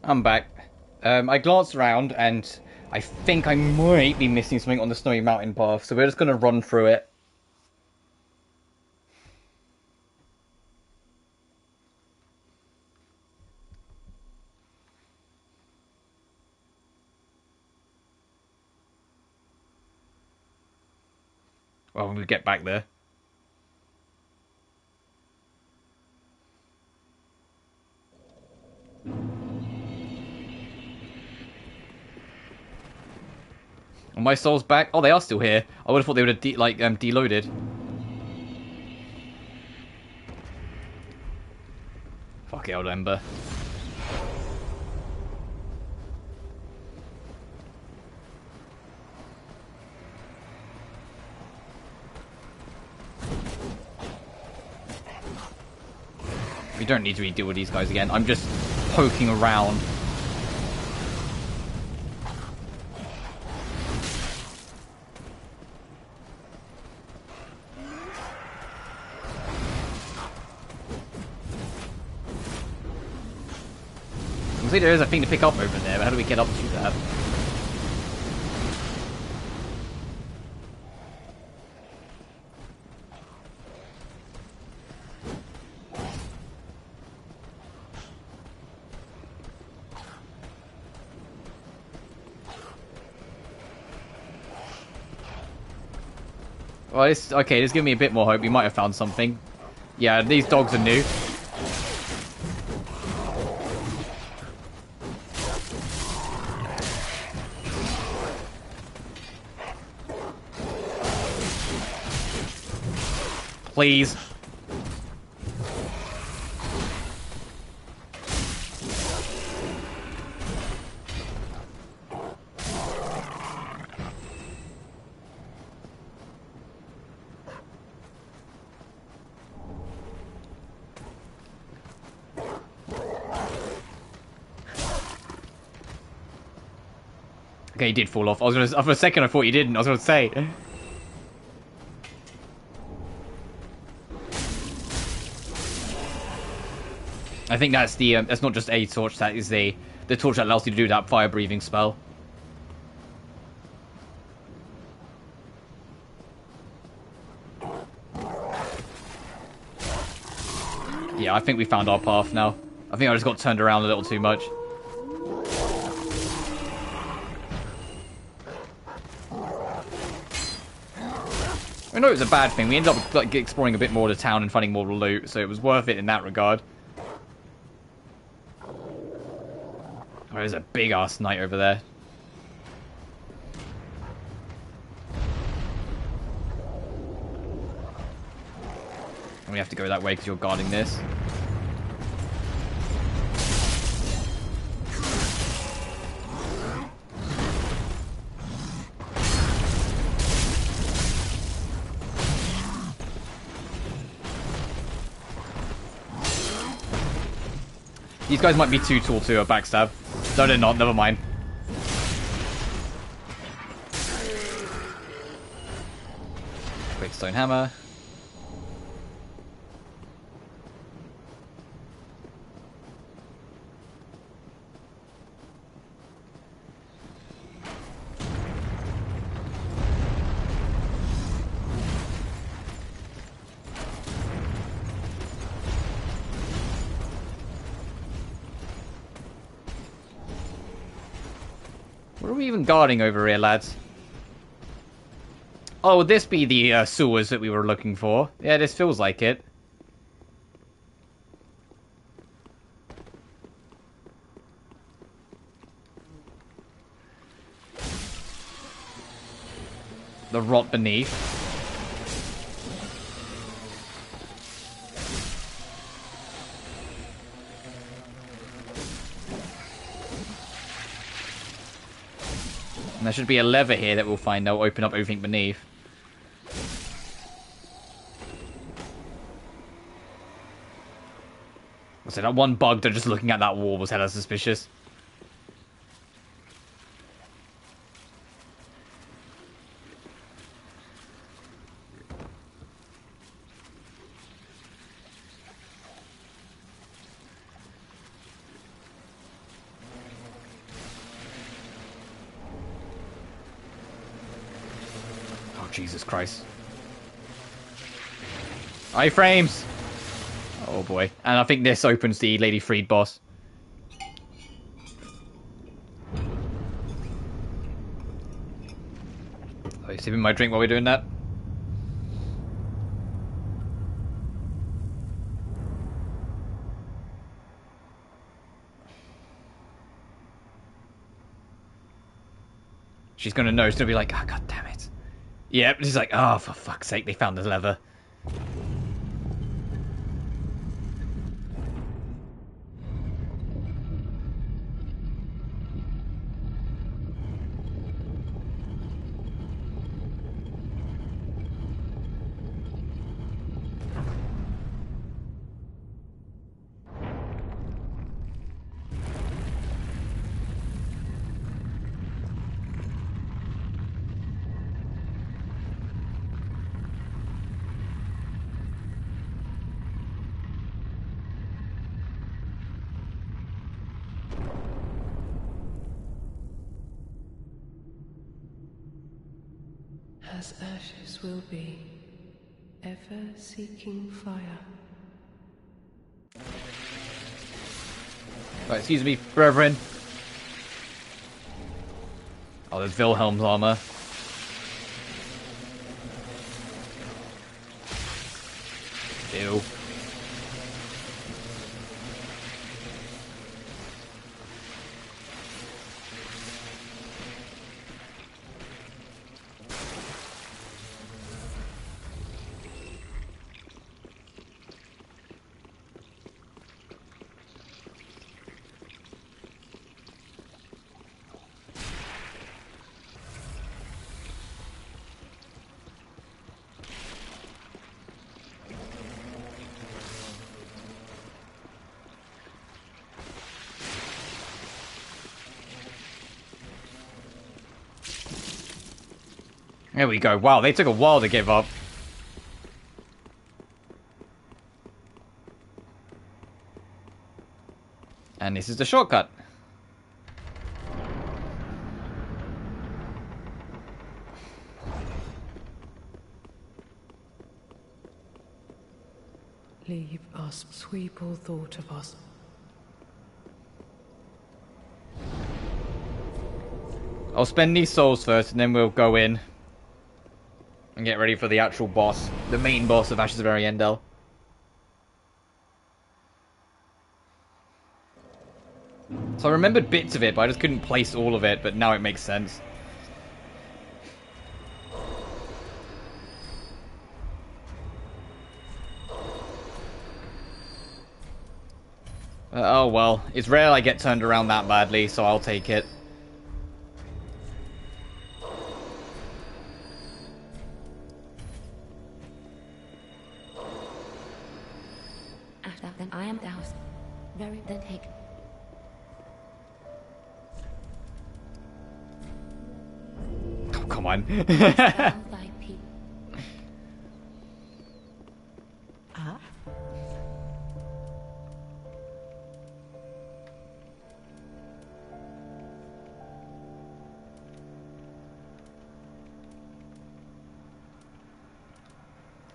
I'm back. I glanced around and I think I might be missing something on the Snowy Mountain path, so we're just going to run through it. Well, when we get back there. Are my souls back? Oh, they are still here. I would have thought they would have deloaded. Fuck it, old Ember. We don't need to deal with these guys again. I'm just poking around. See, there is a thing to pick up over there, but how do we get up to that? Well, okay, this gives me a bit more hope. We might have found something. Yeah, these dogs are new. Please. Okay, he did fall off. For a second I thought he didn't. I was gonna say. I think that's the that's not just a torch, that is the torch that allows you to do that fire breathing spell. Yeah, I think we found our path now. I think I just got turned around a little too much. I know it was a bad thing. We ended up like exploring a bit more of the town and finding more loot, so it was worth it in that regard. Oh, there's a big ass knight over there. And we have to go that way because you're guarding this. These guys might be too tall to a backstab. No, they're not. Never mind. Quick stone hammer. What are we even guarding over here, lads? Oh, would this be the sewers that we were looking for? Yeah, this feels like it. The rot beneath. And there should be a lever here that we'll find that will open up everything beneath. So that one bug that just looking at that wall was hella suspicious. Jesus Christ. Iframes! Oh boy. And I think this opens the Lady Freed boss. Are you sipping my drink while we're doing that? She's gonna know. She's gonna be like, oh, god damn it. Yep, she's like, oh, for fuck's sake, they found the lever. As ashes will be, ever seeking fire. Right, excuse me, brethren. Oh, there's Wilhelm's armor. Ew. There we go. Wow, they took a while to give up. And this is the shortcut. Leave us, sweep all thought of us. I'll spend these souls first, and then we'll go in and get ready for the actual boss, the main boss of Ashes of Ariandel. So I remembered bits of it, but I just couldn't place all of it, but now it makes sense. Oh well, it's rare I get turned around that badly, so I'll take it. Then I am doused. Very then take. Oh, come on. Thy people. Ah.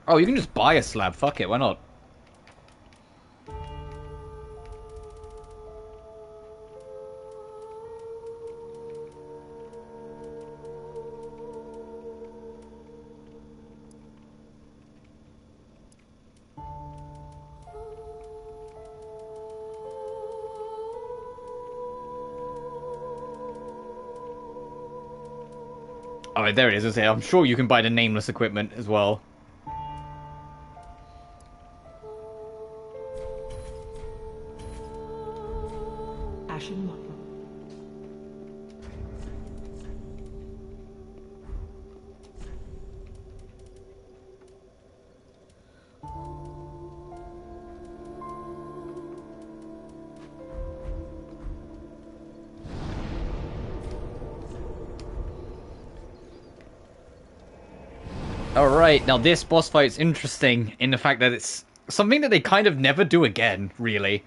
Oh, you can just buy a slab. Fuck it, why not? Oh, there it is. I'm sure you can buy the nameless equipment as well. Ashen One. Alright, now this boss fight's interesting in the fact that it's something that they kind of never do again, really.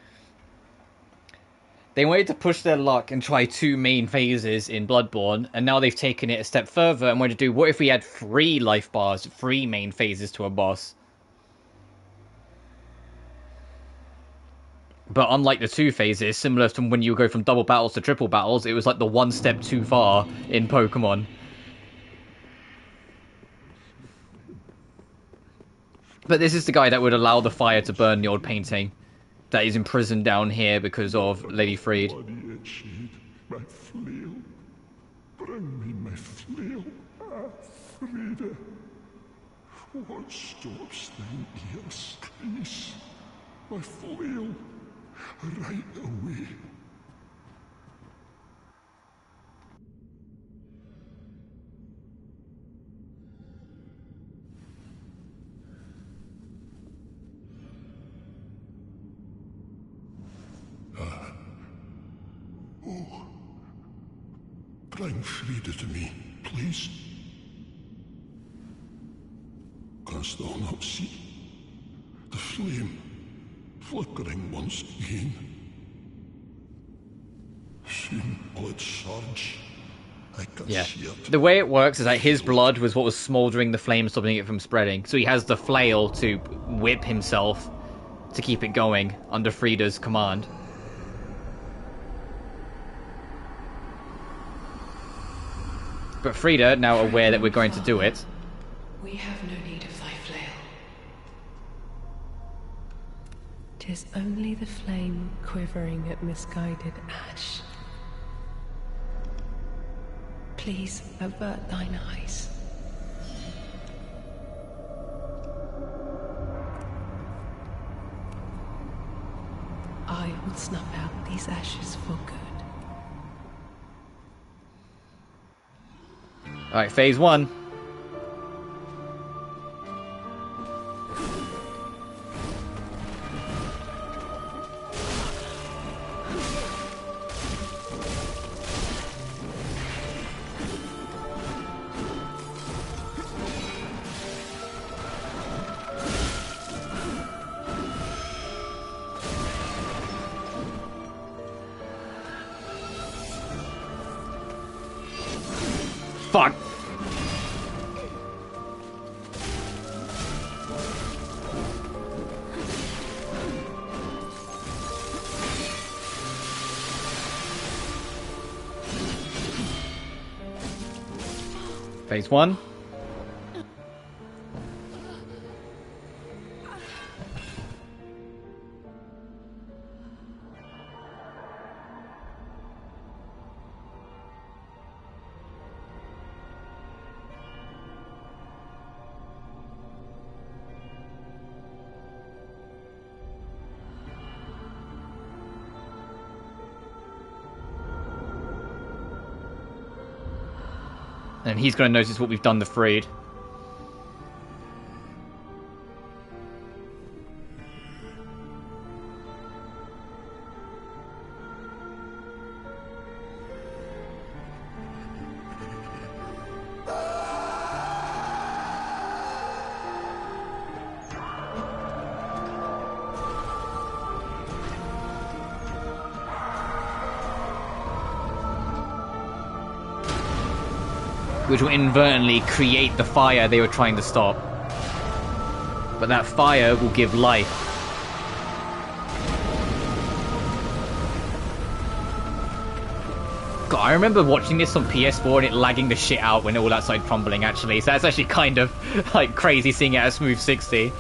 They wanted to push their luck and try 2 main phases in Bloodborne, and now they've taken it a step further and wanted to do, what if we had 3 life bars, 3 main phases to a boss? But unlike the 2 phases, similar to when you go from double battles to triple battles, it was like the 1 step too far in Pokemon. But this is the guy that would allow the fire to burn the old painting that is imprisoned down here because of Lady Freed. Bring me my flail. Frida. What stops thine ear screech? My flail. Right away. Bring Frida to me, please. Canst thou not see the flame flickering once again? Soon will it surge. I can see it. The way it works is that his blood was what was smouldering the flame, stopping it from spreading. So he has the flail to whip himself to keep it going under Frida's command. But Frida, now aware that we're going to do it... We have no need of thy flail. 'Tis only the flame quivering at misguided ash. Please avert thine eyes. I will snuff out these ashes for good. Alright, phase 1. Fuck! Phase 1. And he's going to notice what we've done to Freed. Which will inadvertently create the fire they were trying to stop. But that fire will give life. God, I remember watching this on PS4 and it lagging the shit out when all that started crumbling, actually. So that's actually kind of like crazy seeing it at a smooth 60.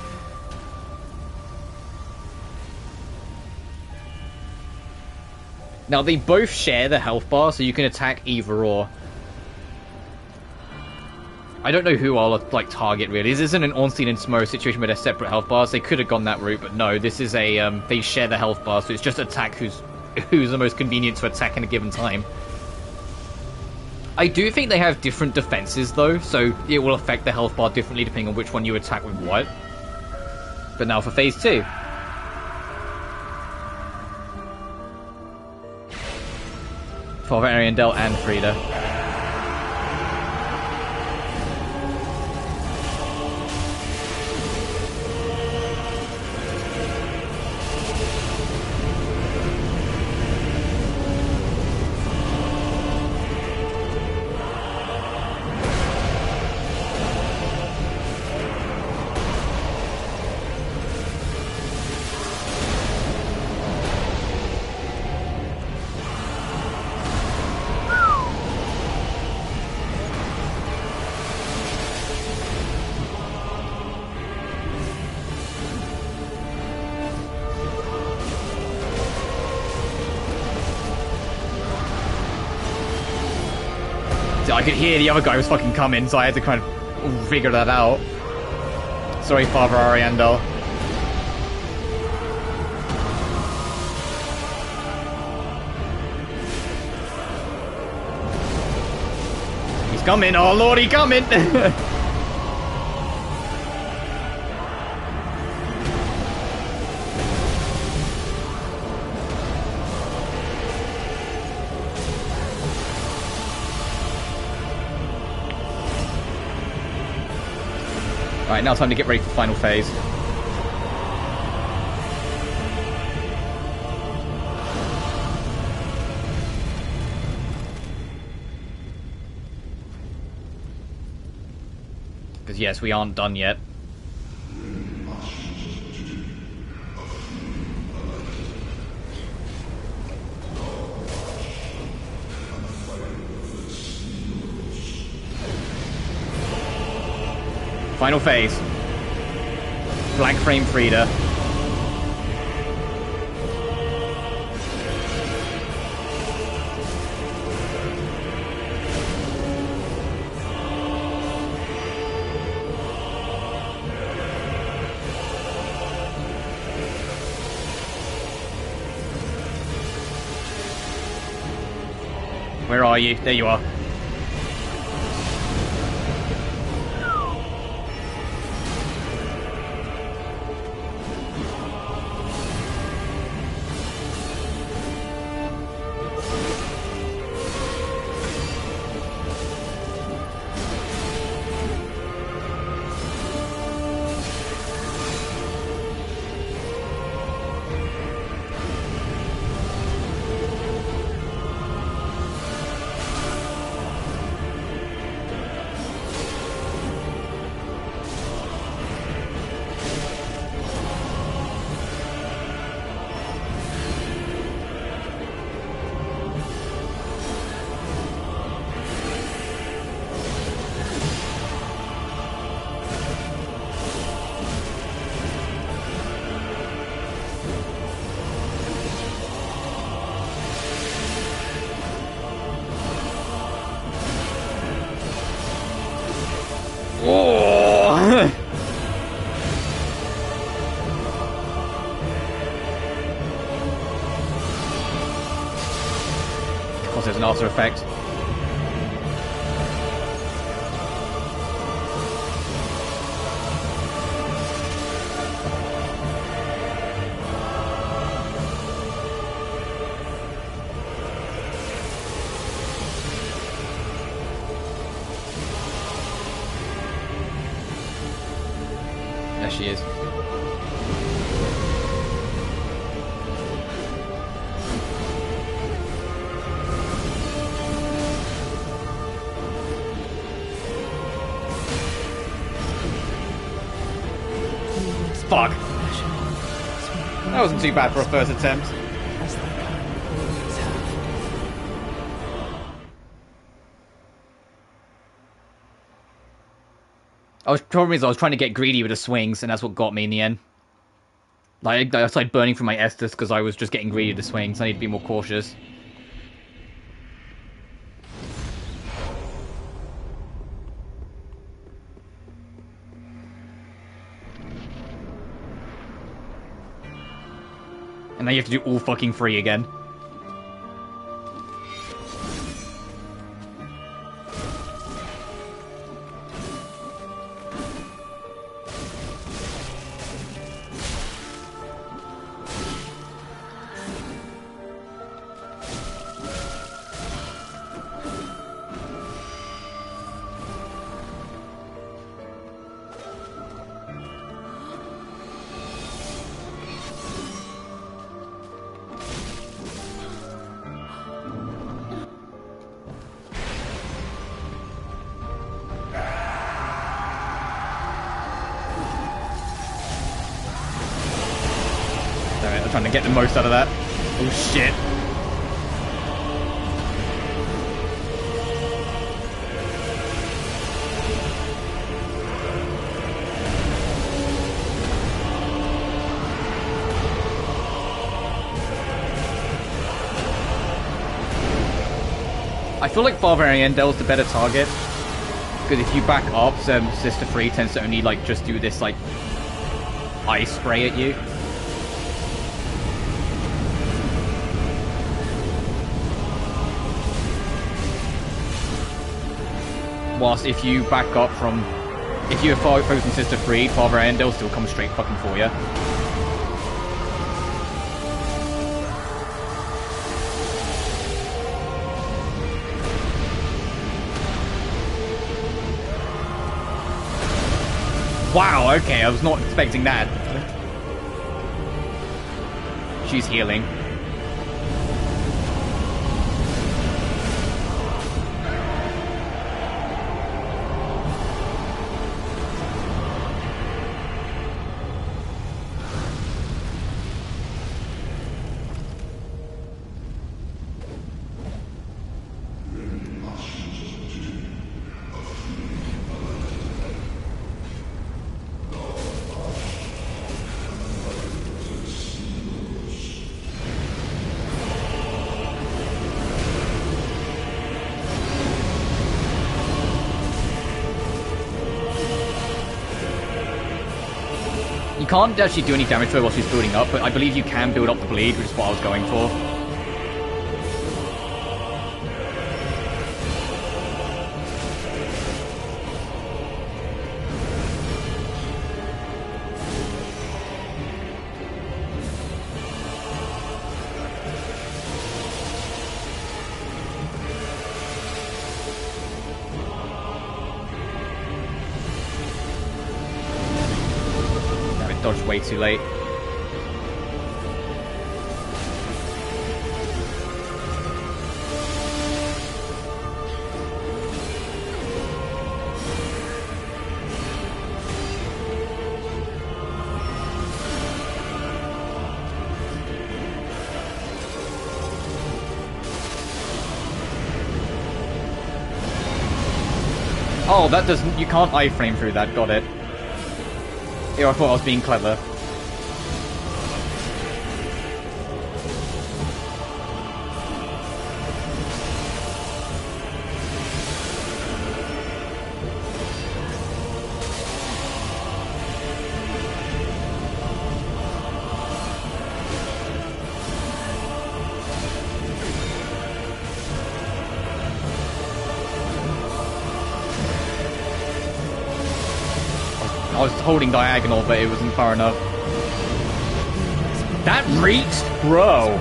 Now they both share the health bar, so you can attack either or. I don't know who I'll like target really. This isn't an Ornstein and Smo situation where they're separate health bars. They could have gone that route, but no. This is a they share the health bar, so it's just attack who's the most convenient to attack in a given time. I do think they have different defenses though, so it will affect the health bar differently depending on which one you attack with what. But now for phase 2. For Ariandel and Frida. I could hear the other guy was fucking coming, so I had to kind of figure that out. Sorry, Father Ariandel. He's coming! Oh lord, he's coming! Alright, now time to get ready for final phase. Because yes, we aren't done yet. Final phase. Blank frame Frida. Where are you? There you are. There's an after effect. There she is. Fuck. That wasn't too bad for a first attempt. Problem is I was trying to get greedy with the swings, and that's what got me in the end. Like, I started burning through my Estus because I was just getting greedy with the swings. I need to be more cautious. And now you have to do all fucking three again. Trying to get the most out of that. Oh shit. I feel like Father Ariandel's the better target. Because if you back up, Sister 3 tends to only, like, just do this, like, ice spray at you. Whilst if you back up from... If you're focused on Sister 3, Father Ariandel still comes straight fucking for you. Wow, okay, I was not expecting that. She's healing. You can't actually do any damage to her while she's building up, but I believe you can build up the bleed, which is what I was going for. Dodged way too late. Oh, that doesn't... You can't iframe through that. Got it. Yeah, I thought I was being clever. I was holding diagonal, but it wasn't far enough. That reached? Bro!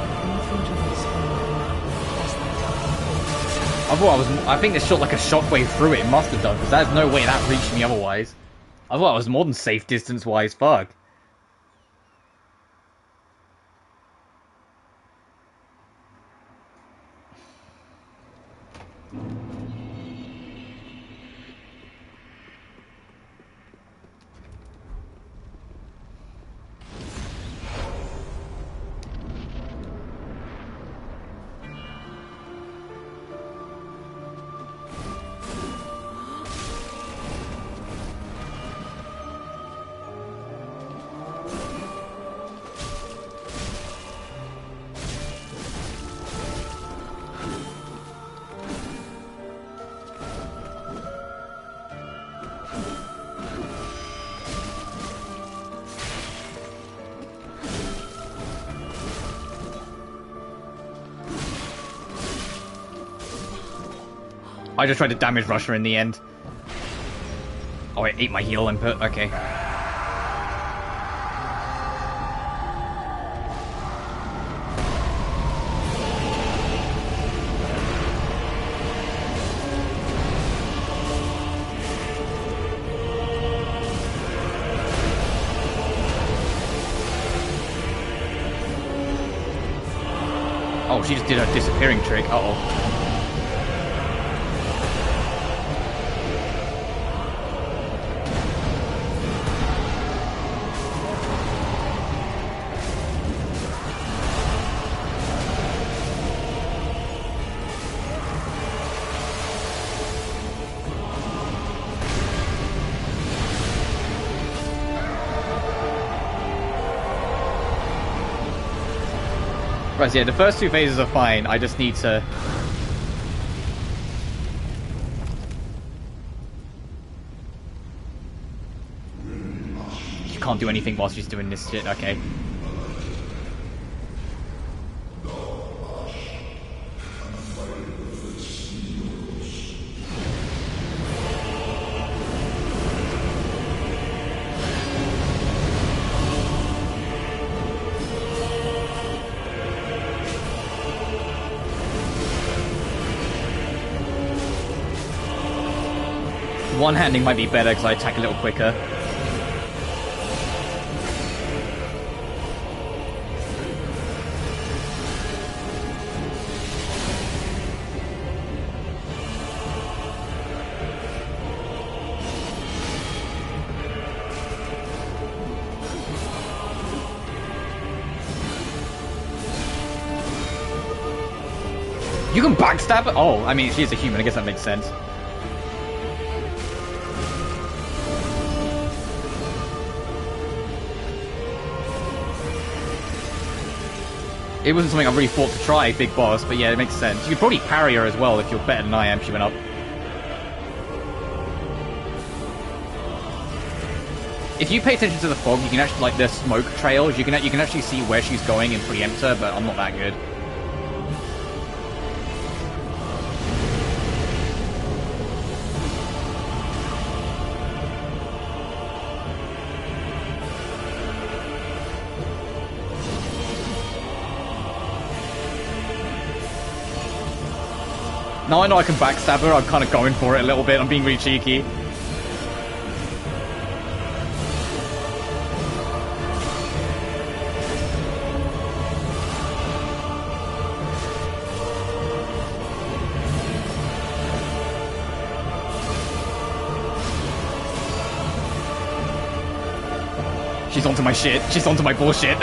I think it shot like a shockwave through it. It must have done, because there's no way that reached me otherwise. I thought I was more than safe distance-wise. Fuck. I just tried to damage rush her in the end. Oh, I ate my heal input. Okay. Oh, she just did her disappearing trick. Uh-oh. Right, so yeah, the first two phases are fine. I just need to just can't do anything while she's doing this shit. Okay. One-handing might be better because I attack a little quicker. You can backstab her? Oh, I mean, she's a human. I guess that makes sense. It wasn't something I really thought to try, big boss, but yeah, it makes sense. You could probably parry her as well if you're better than I am. She went up. If you pay attention to the fog, you can actually, like, the smoke trails, you can actually see where she's going and preempt her, but I'm not that good. Now I know I can backstab her, I'm kind of going for it a little bit. I'm being really cheeky. She's onto my shit. She's onto my bullshit.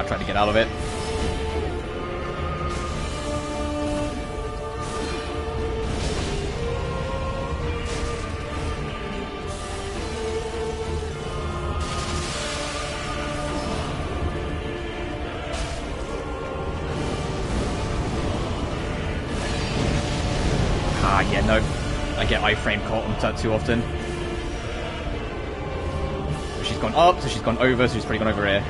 Trying to get out of it. Ah, yeah, no. I get iframe caught on that too often. So she's gone up, so she's gone over, so she's probably gone over here.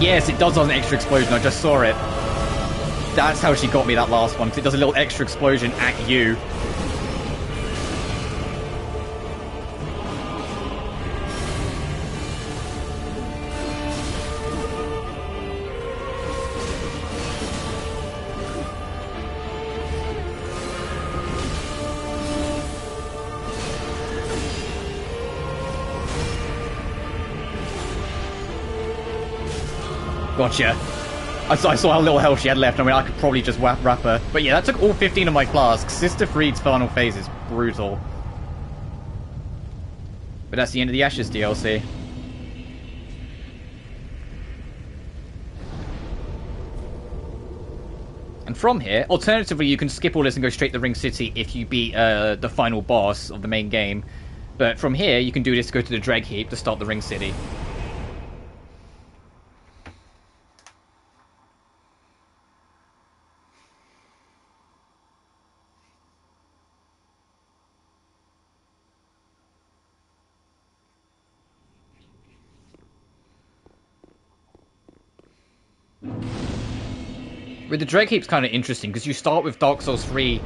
Yes, it does an extra explosion. I just saw it. That's how she got me that last one. 'Cause it does a little extra explosion at you. Gotcha. I saw how little health she had left. I mean, I could probably just wrap her. But yeah, that took all 15 of my flasks. Sister Freed's final phase is brutal. But that's the end of the Ashes DLC. And from here, alternatively, you can skip all this and go straight to Ring City if you beat the final boss of the main game. But from here, you can do this to go to the Dreg Heap to start the Ring City. With the Dreg Heap's kind of interesting because you start with Dark Souls 3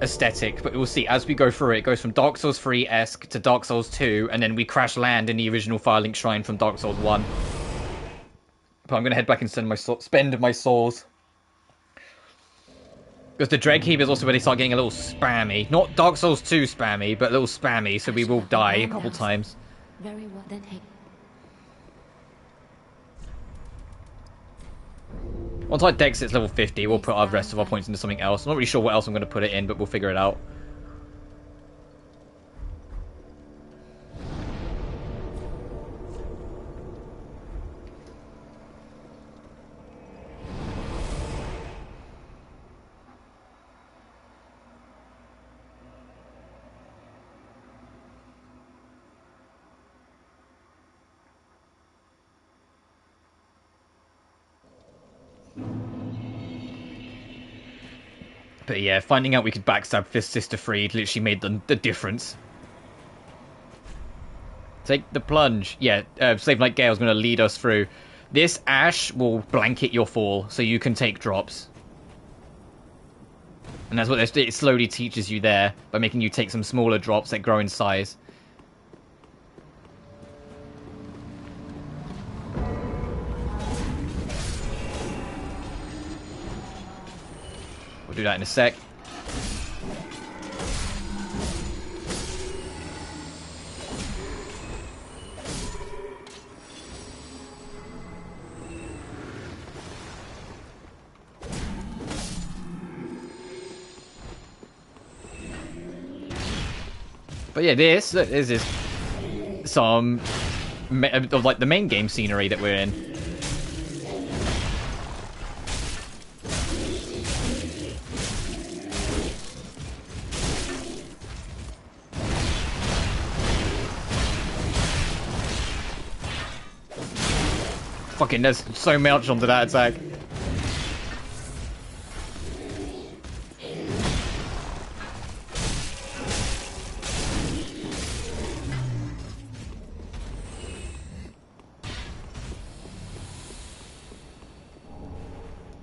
aesthetic, but we'll see as we go through it. It goes from Dark Souls 3-esque to Dark Souls 2, and then we crash land in the original Firelink Shrine from Dark Souls 1. But I'm going to head back and spend my souls. Because the Dread Keep is also where they start getting a little spammy. Not Dark Souls 2 spammy, but a little spammy, so we will die a couple times. Very well, then hey. Once our dex hits level 50, we'll put our rest of our points into something else. I'm not really sure what else I'm going to put it in, but we'll figure it out. But yeah, finding out we could backstab Fifth Sister Freed literally made the difference. Take the plunge. Yeah, Slave Knight Gale's going to lead us through. This ash will blanket your fall, so you can take drops. And that's what it slowly teaches you there, by making you take some smaller drops that grow in size. We'll do that in a sec. But yeah, this is some of like the main game scenery that we're in. Fucking, there's so much onto that attack.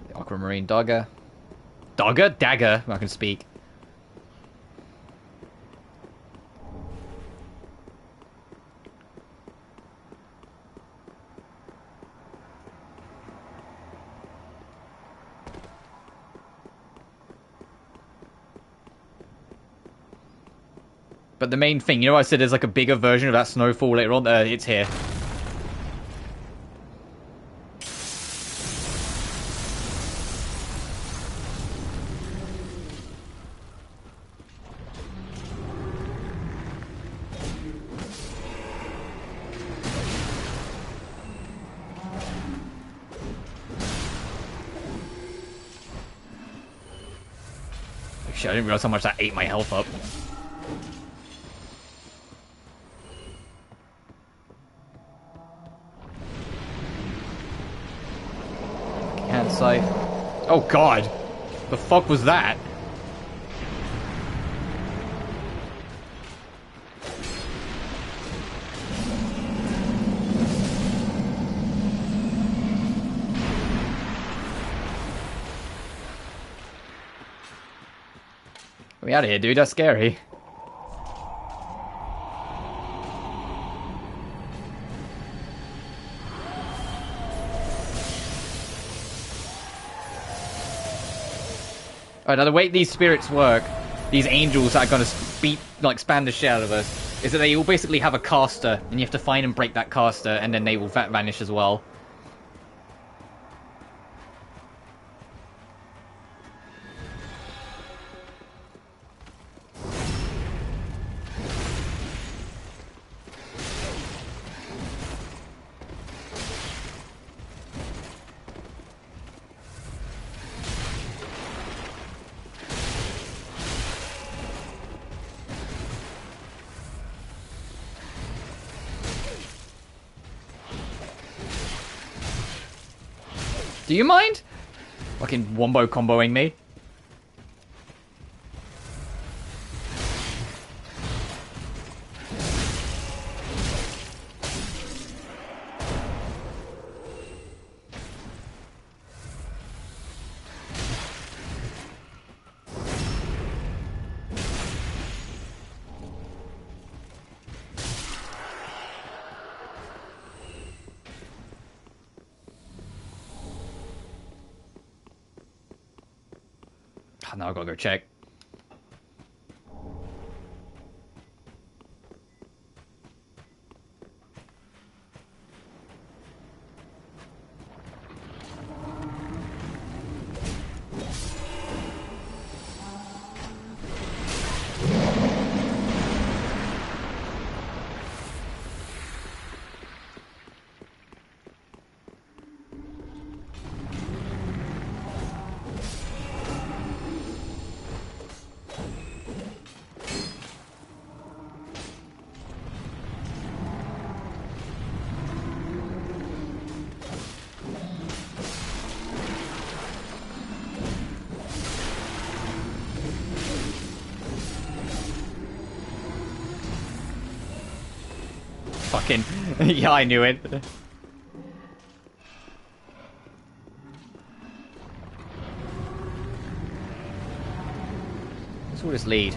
The Aquamarine Dagger. Dagger? I can speak. But the main thing, you know, I said there's like a bigger version of that snowfall later on. It's here. Shit, I didn't realize how much that ate my health up. Scythe. Oh god! The fuck was that? Get me out of here, dude. That's scary. Alright, now the way these spirits work, these angels that are going to span the shit out of us, is that they all basically have a caster, and you have to find and break that caster, and then they will vanish as well. Do you mind? Fucking wombo comboing me. Now I gotta go check. Fucking... yeah, I knew it. What's all this lead?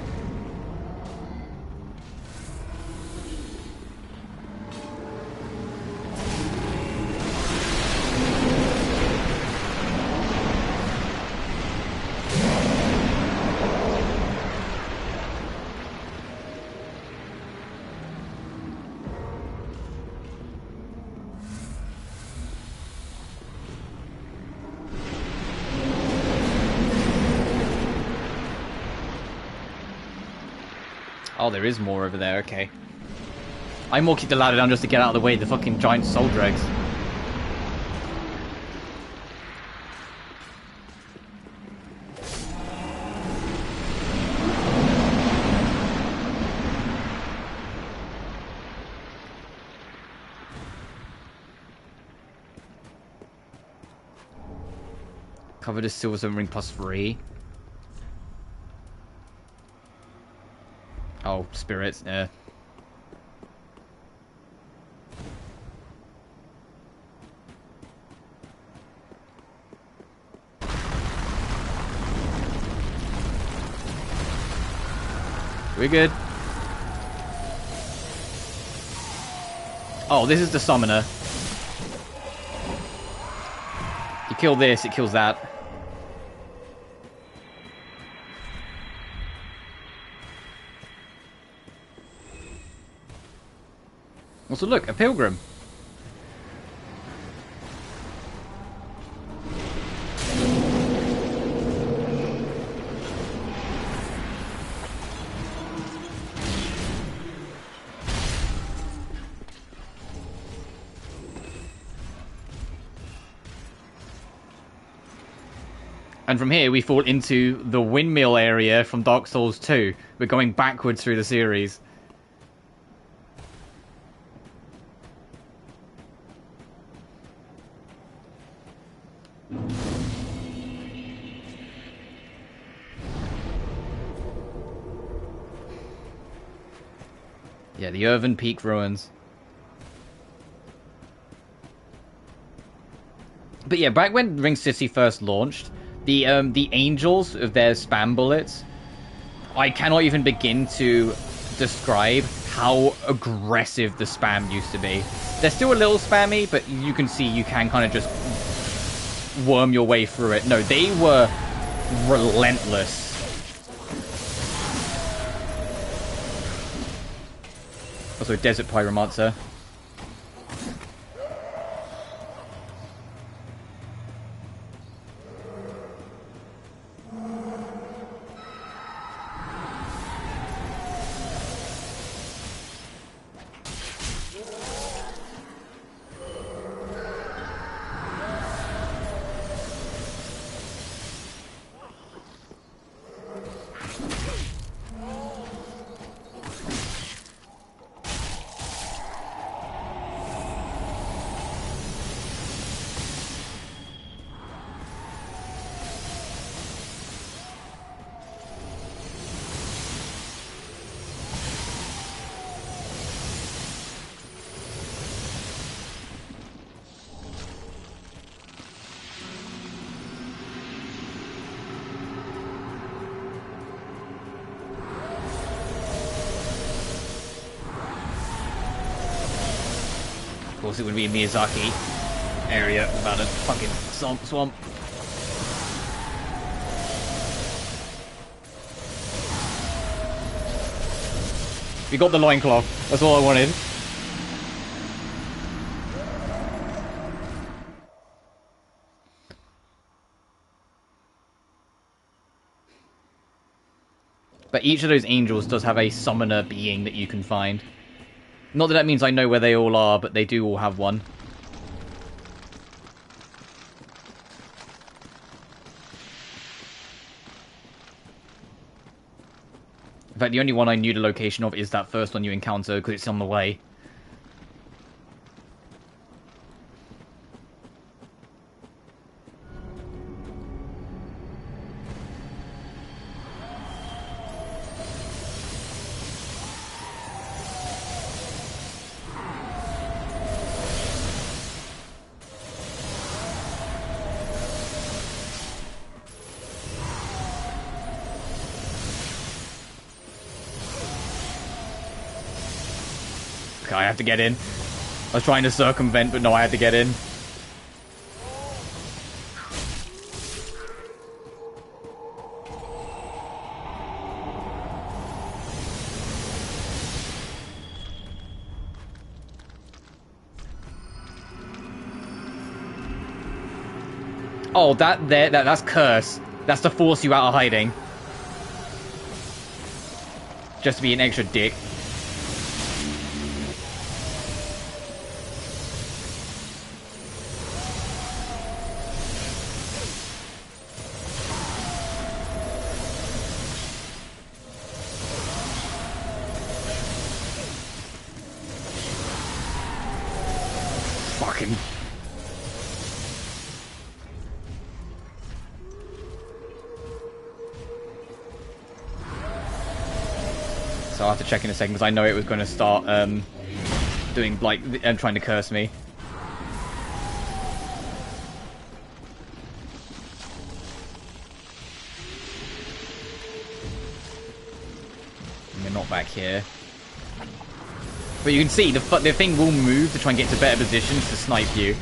Oh, there is more over there, okay. I more keep the ladder down just to get out of the way of the fucking giant soul dregs. Covered a silver ring +3. Oh, spirits, yeah. We're good. Oh, this is the summoner. You kill this, it kills that. Also, look, a pilgrim. And from here, we fall into the windmill area from Dark Souls 2. We're going backwards through the series. Yeah, the Irvine Peak ruins. But yeah, back when Ring City first launched, the angels of their spam bullets, I cannot even begin to describe how aggressive the spam used to be. They're still a little spammy, but you can see you can kind of just worm your way through it. No, they were relentless. Also, Desert Pyromancer. Of course, it would be a Miyazaki area without a fucking swamp. We got the loincloth. That's all I wanted. But each of those angels does have a summoner being that you can find. Not that means I know where they all are, but they do all have one. In fact, the only one I knew the location of is that first one you encounter, because it's on the way. Okay, I have to get in. I was trying to circumvent, but no, I had to get in. Oh, that's curse. That's to force you out of hiding. Just to be an extra dick. Fucking... So I'll have to check in a second, because I know it was going to start, doing, like, trying to curse me. And they're not back here. But you can see, the thing will move to try and get to better positions to snipe you.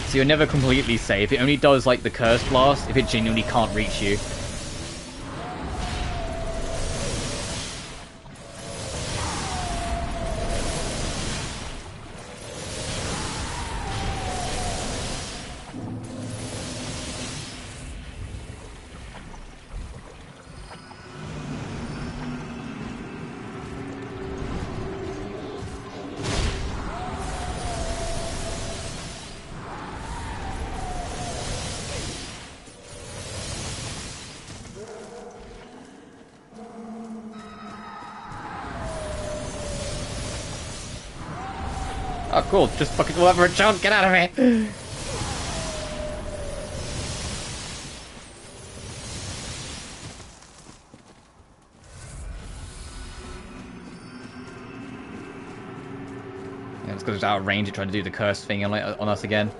So you're never completely safe. It only does, like, the curse blast if it genuinely can't reach you. Oh, cool. Just fucking whatever, John. Get out of here. Yeah, it's because it's out of range. It tried to do the curse thing on us again.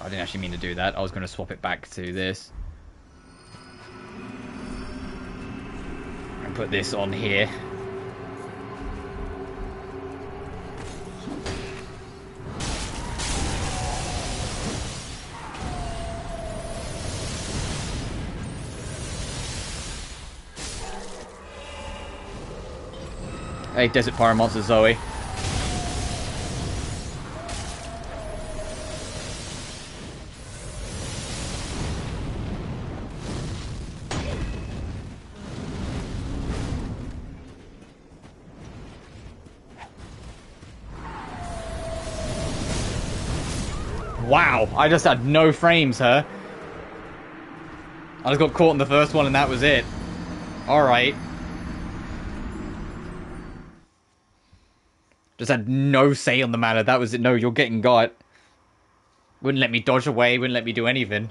I didn't actually mean to do that. I was going to swap it back to this. Put this on here. Hey, Desert Fire Monster Zoe. Wow, I just had no frames, huh? I just got caught in the first one and that was it. Alright. Just had no say on the matter. That was it. No, you're getting got. Wouldn't let me dodge away, wouldn't let me do anything.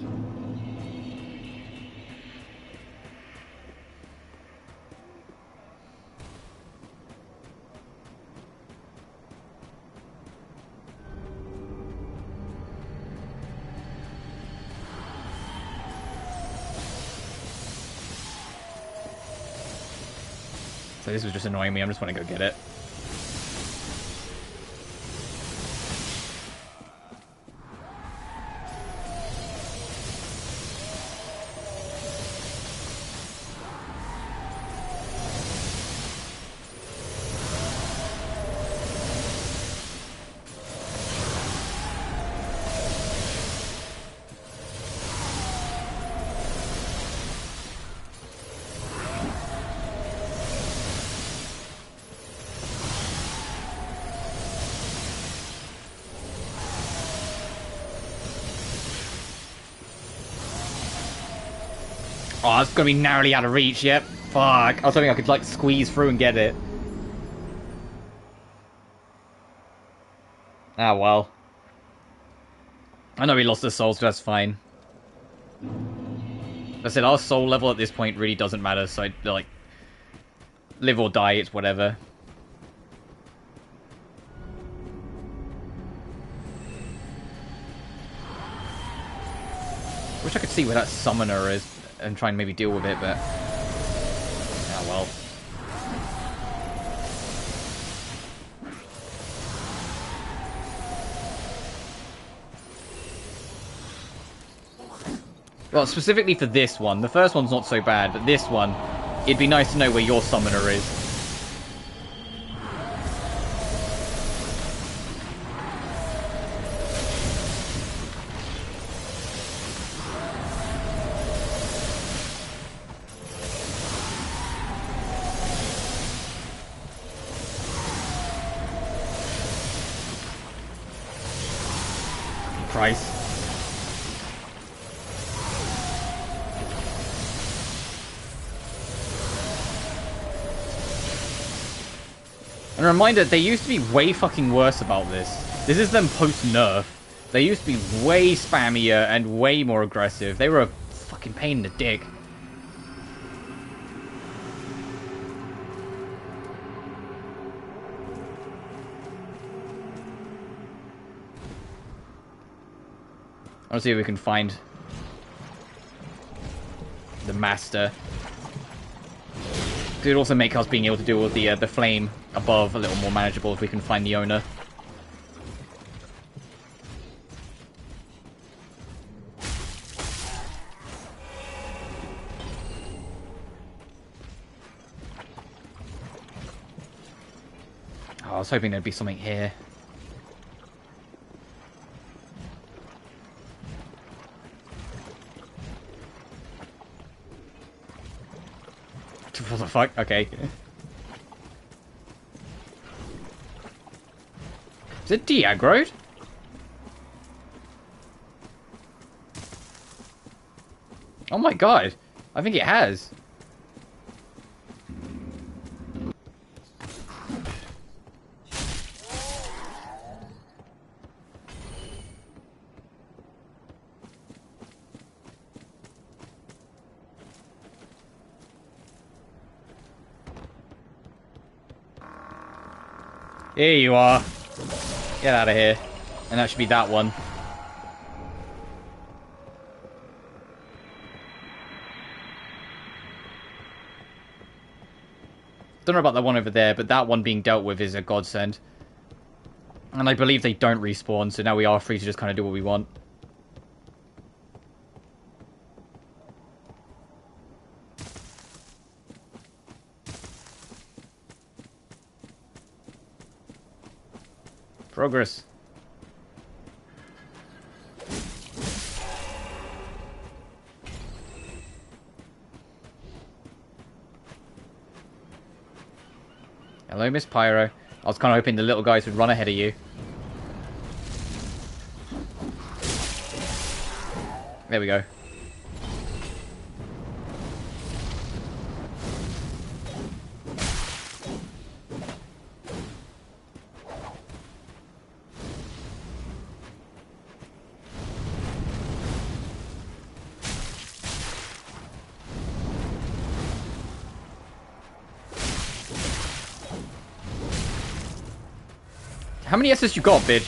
So this was just annoying me. I just want to go get it. Oh, it's gonna be narrowly out of reach, yep. Fuck. I was hoping I could, like, squeeze through and get it. Ah, well. I know we lost the souls, but that's fine. I said, our soul level at this point really doesn't matter, so, like, live or die, it's whatever. Wish I could see where that summoner is and try and maybe deal with it, but... ah, well. Well, specifically for this one. The first one's not so bad, but this one, it'd be nice to know where your summoner is. Christ. And a reminder, they used to be way fucking worse about this. This is them post-nerf. They used to be way spammier and way more aggressive. They were a fucking pain in the dick. I want to see if we can find the master. It would also make us being able to deal with the flame above a little more manageable if we can find the owner. Oh, I was hoping there'd be something here. What the fuck? Okay. Is it de-aggroed? Oh my god. I think it has. Here you are. Get out of here. And that should be that one. Don't know about that one over there, but that one being dealt with is a godsend. And I believe they don't respawn, so now we are free to just kind of do what we want. Progress. Hello, Miss Pyro. I was kind of hoping the little guys would run ahead of you. There we go. How many S's you got, bitch?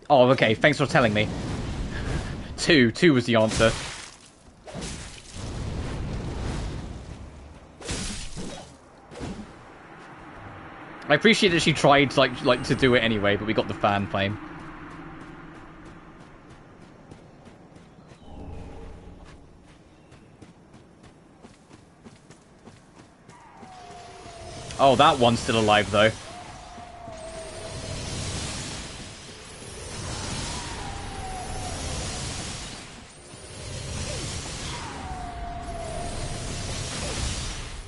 Oh, okay. Thanks for telling me. Two. Two was the answer. I appreciate that she tried like to do it anyway, but we got the fan flame. Oh, that one's still alive, though.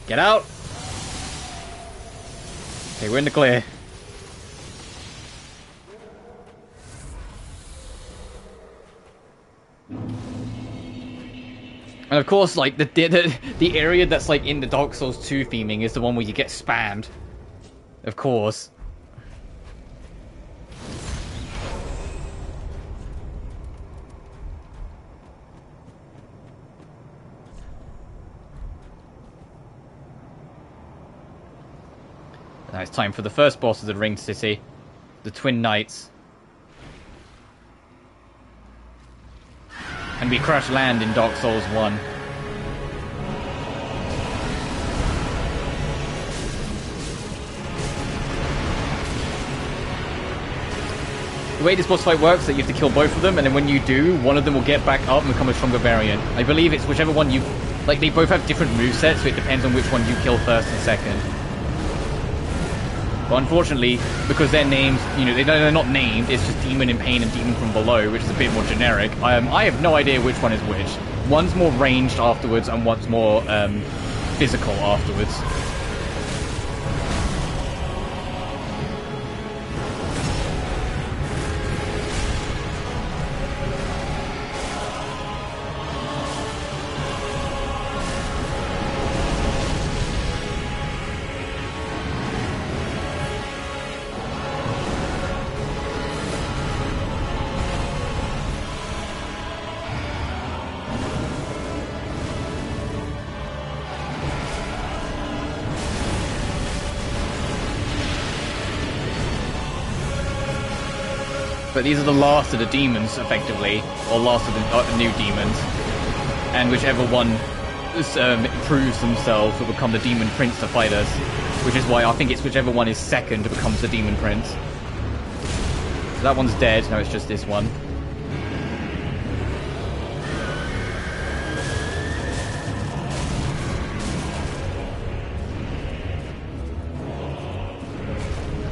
Get out! Okay, we're in the clear. of course, like, the area that's, like, in the Dark Souls 2 theming is the one where you get spammed. Of course. Now it's time for the first boss of the Ringed City, the Twin Knights. And we crash land in Dark Souls 1. The way this boss fight works is that you have to kill both of them, and then when you do, one of them will get back up and become a stronger variant. I believe it's whichever one you... Like, they both have different movesets, so it depends on which one you kill first and second. But unfortunately, because they're named, you know, they're not named, it's just Demon in Pain and Demon from Below, which is a bit more generic. I have no idea which one is which. One's more ranged afterwards, and one's more physical afterwards. But these are the last of the demons, effectively, or last of the new demons. And whichever one proves themselves will become the demon prince to fight us. Which is why I think it's whichever one is second becomes the demon prince. So that one's dead, now it's just this one.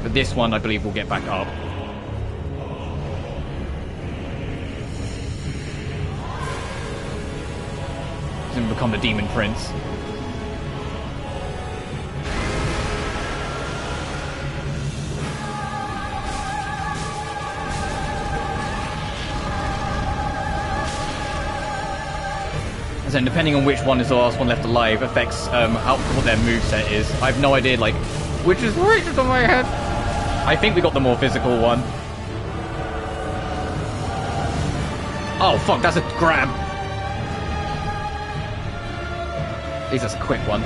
But this one, I believe, will get back up. And become the demon prince. And then depending on which one is the last one left alive affects what their moveset is. I have no idea, like, which is right on my head. I think we got the more physical one. Oh fuck, that's a grab. At least that's a quick one.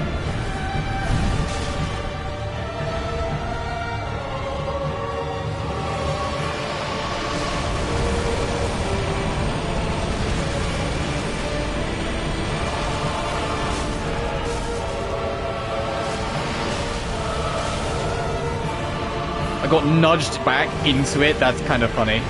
I got nudged back into it, that's kind of funny.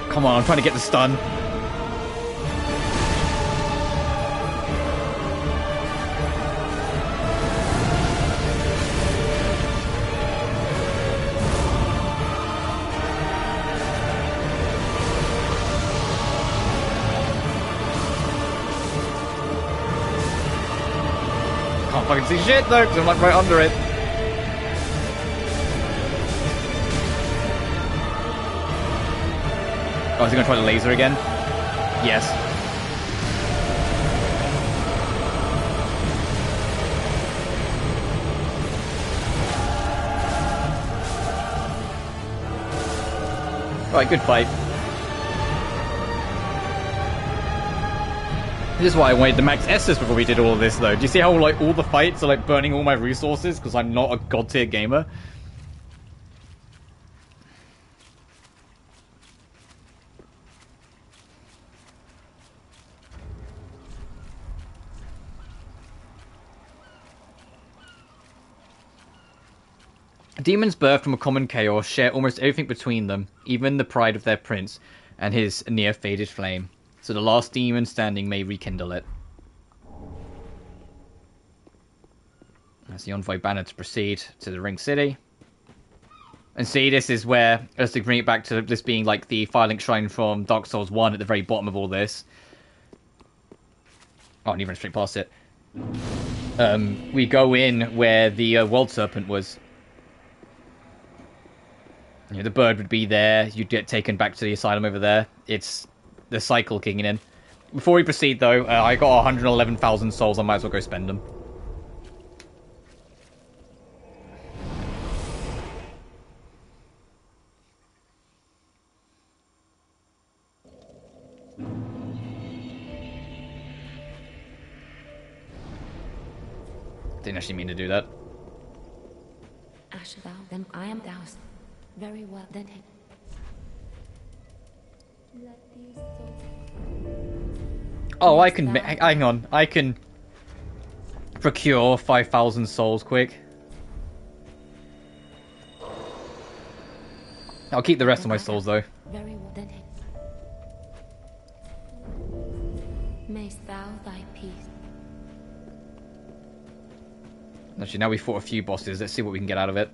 Come on, I'm trying to get the stun. Can't fucking see shit though, because I'm like right under it. Oh, is he gonna try the laser again? Yes. Alright, good fight. This is why I wanted the max Estus before we did all of this, though. Do you see how, like, all the fights are, like, burning all my resources because I'm not a god-tier gamer? Demons birthed from a common chaos share almost everything between them, even the pride of their prince and his near-faded flame. So the last demon standing may rekindle it. That's the envoy banner to proceed to the Ring City. And see, this is where, just to bring it back to this being like the Firelink Shrine from Dark Souls 1 at the very bottom of all this. Oh, I didn't even run straight past it. We go in where the World Serpent was. You know, the bird would be there, you'd get taken back to the asylum over there. It's the cycle kicking in. Before we proceed, though, I got 111,000 souls, I might as well go spend them. Didn't actually mean to do that. Asher, thou, then I am doused. Very well, then. Oh, I can... Hang on. I can procure 5,000 souls quick. I'll keep the rest of my souls, though. Very well, then. Mayst thou thy peace. Actually, now we've fought a few bosses. Let's see what we can get out of it.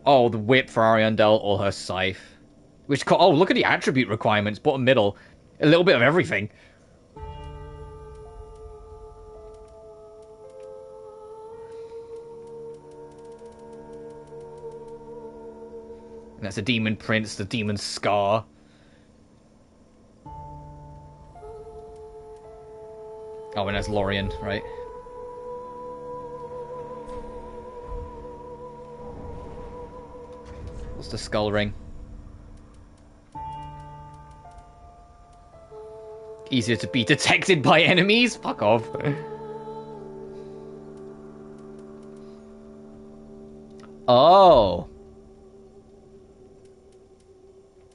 Oh, the whip for Ariandel or her scythe. Which, oh, look at the attribute requirements. Bottom middle. A little bit of everything. And that's a demon prince, the demon scar. Oh, and that's Lorien, right? What's the skull ring? Easier to be detected by enemies? Fuck off. Oh.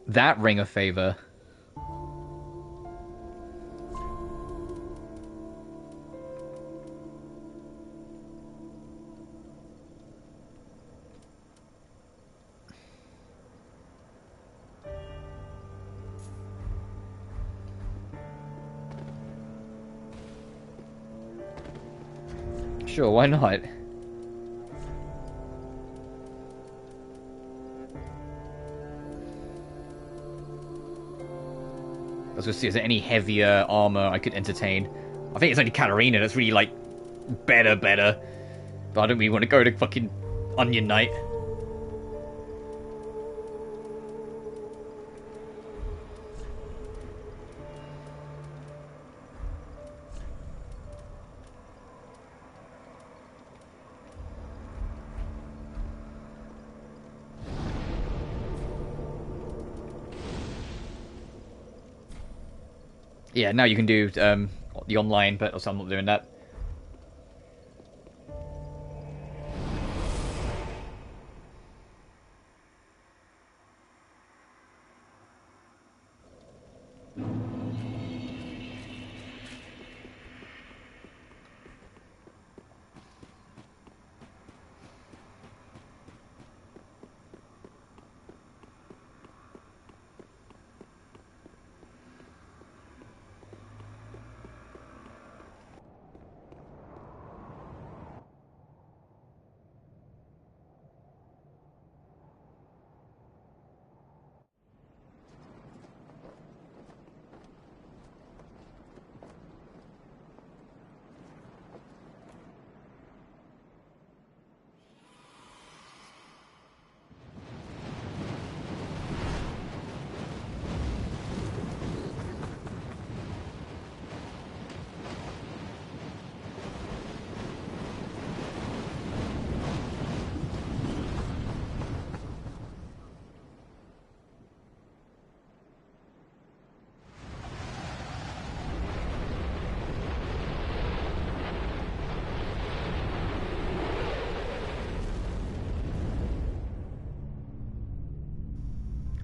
That ring of favor. Sure, why not? I was gonna see, is there any heavier armor I could entertain? I think it's only Katarina that's really, like, better. But I don't really want to go to fucking Onion Knight. Yeah, now you can do the online, but also I'm not doing that.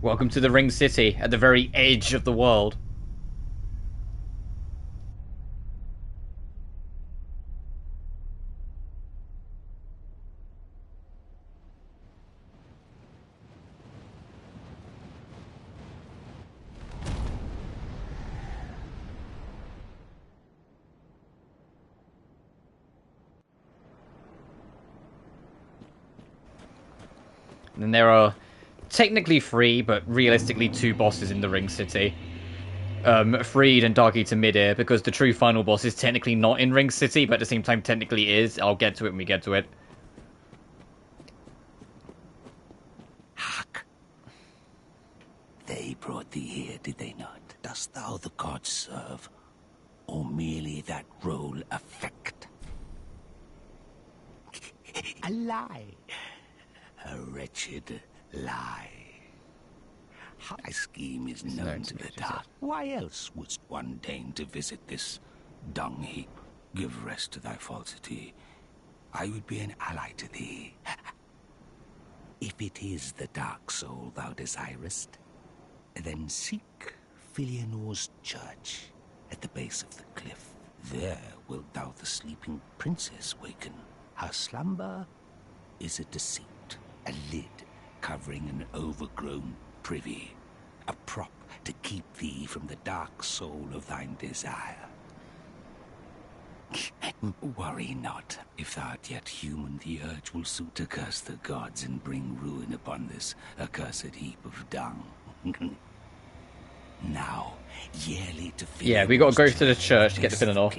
Welcome to the Ring City, at the very edge of the world. And there are technically 3, but realistically 2 bosses in the Ring City. Freed and Dark Eater Midair, because the true final boss is technically not in Ring City, but at the same time technically is. I'll get to it when we get to it. Hark! They brought thee here, did they not? Dost thou the gods serve, or merely that role affect? A lie. A wretched lie. Thy scheme is known to the dark. Why else wouldst one deign to visit this dung heap? Give rest to thy falsity. I would be an ally to thee. If it is the dark soul thou desirest, then seek Filianor's church at the base of the cliff. There wilt thou the sleeping princess waken. Her slumber is a deceit. A lid covering an overgrown privy. A prop to keep thee from the dark soul of thine desire. Worry not. If thou art yet human, the urge will suit to curse the gods and bring ruin upon this accursed heap of dung. Now, yearly to Yeah, we gotta go to the church to get the Filianor.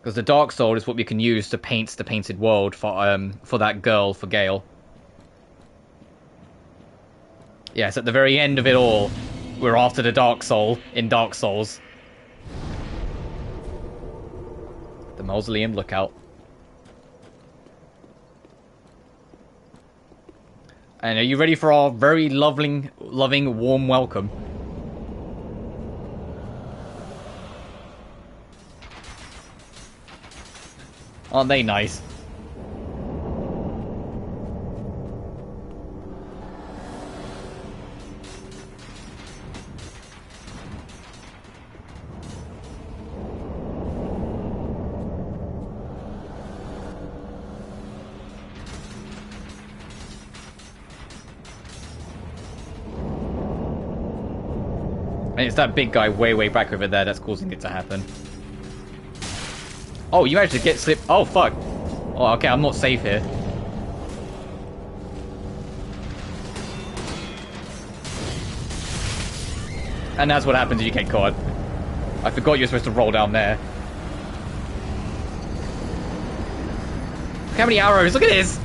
Because the Dark Soul is what we can use to paint the painted world for that girl, for Gale. Yes, at the very end of it all, we're after the Dark Soul in Dark Souls. The Mausoleum Lookout. And are you ready for our very loving, warm welcome? Aren't they nice? And it's that big guy way back over there that's causing it to happen. Oh, you managed to get slip. Oh, fuck. Oh, okay, I'm not safe here. And that's what happens if you get caught. I forgot you're supposed to roll down there. Look how many arrows. Look at this.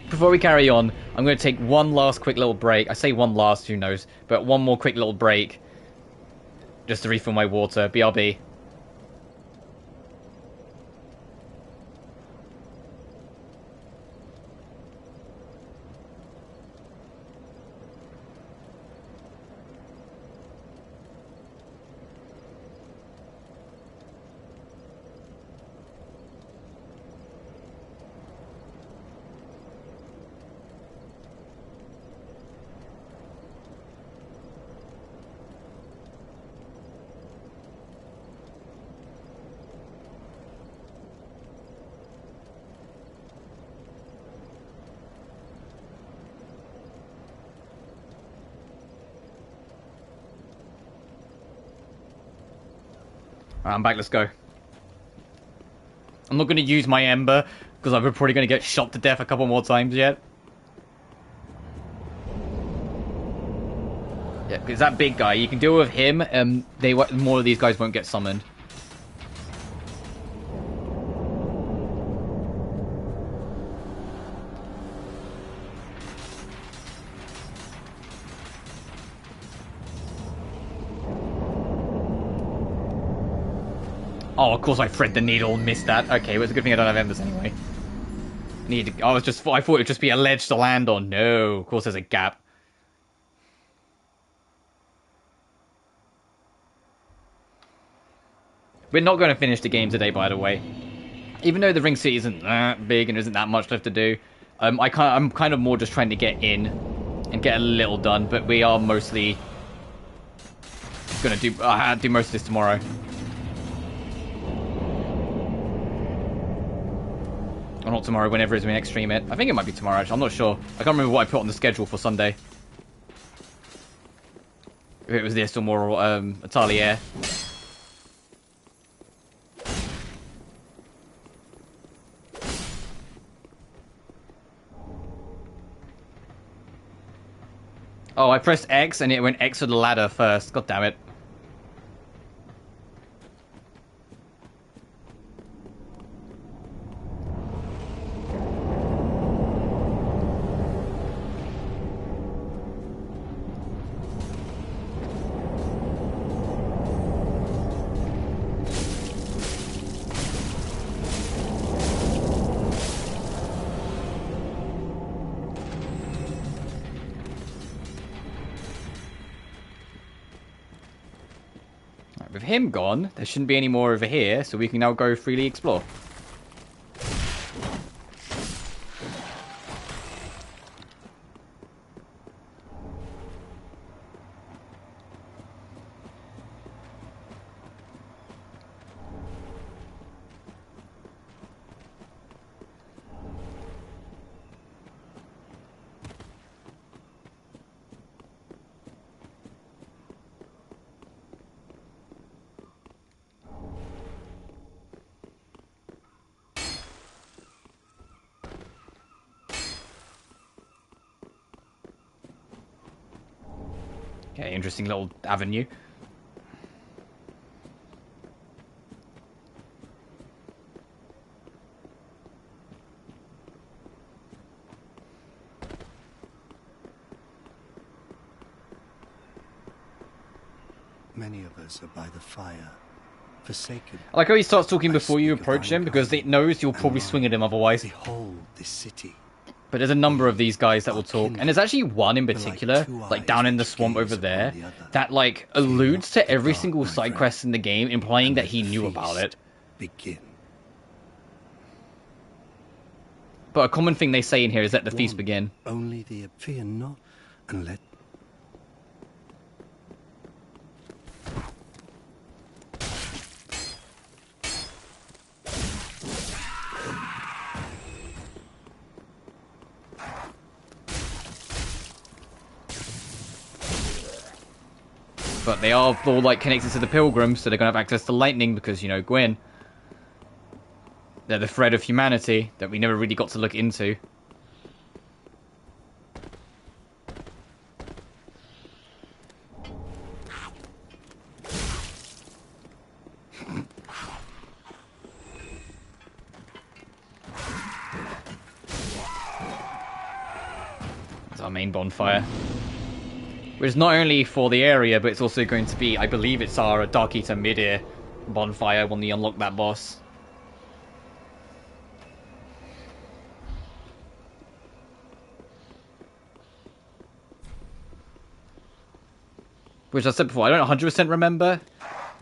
Before we carry on, I'm going to take one last quick little break. I say one last, who knows, but one more quick little break. Just to refill my water. BRB. Alright, I'm back, let's go. I'm not going to use my Ember, because I'm probably going to get shot to death a couple more times yet. Yeah, because that big guy, you can deal with him, more of these guys won't get summoned. Oh, of course I thread the needle and missed that. Okay, well, it's a good thing I don't have embers anyway. I thought it would just be a ledge to land on. No, of course there's a gap. We're not going to finish the game today, by the way. Even though the ring city isn't that big and isn't that much left to do, I'm kind of more just trying to get in and get a little done. But we are mostly gonna do most of this tomorrow. Or not tomorrow, whenever it is we next stream it. I think it might be tomorrow, actually. I'm not sure. I can't remember what I put on the schedule for Sunday. If it was this or more Atelier. Oh, I pressed X and it went X for the ladder first. God damn it. With him gone, there shouldn't be any more over here, so we can now go freely explore. Okay, interesting little avenue. Many of us are by the fire, forsaken. I like how he starts talking before you approach him, because it knows you'll probably swing at him otherwise. Behold this city. But there's a number of these guys that will talk, and there's actually one in particular, like down in the swamp over there, that like alludes to every single side quest in the game, implying that he knew about it. Begin. But a common thing they say in here is let the feast begin. Only the fear not, and let. But they are all like connected to the pilgrims, so they're gonna have access to lightning because, you know, Gwyn. They're the thread of humanity that we never really got to look into. That's our main bonfire. Which is not only for the area, but it's also going to be, I believe it's our Dark Eater mid-ear bonfire when we unlock that boss. Which I said before, I don't 100% remember.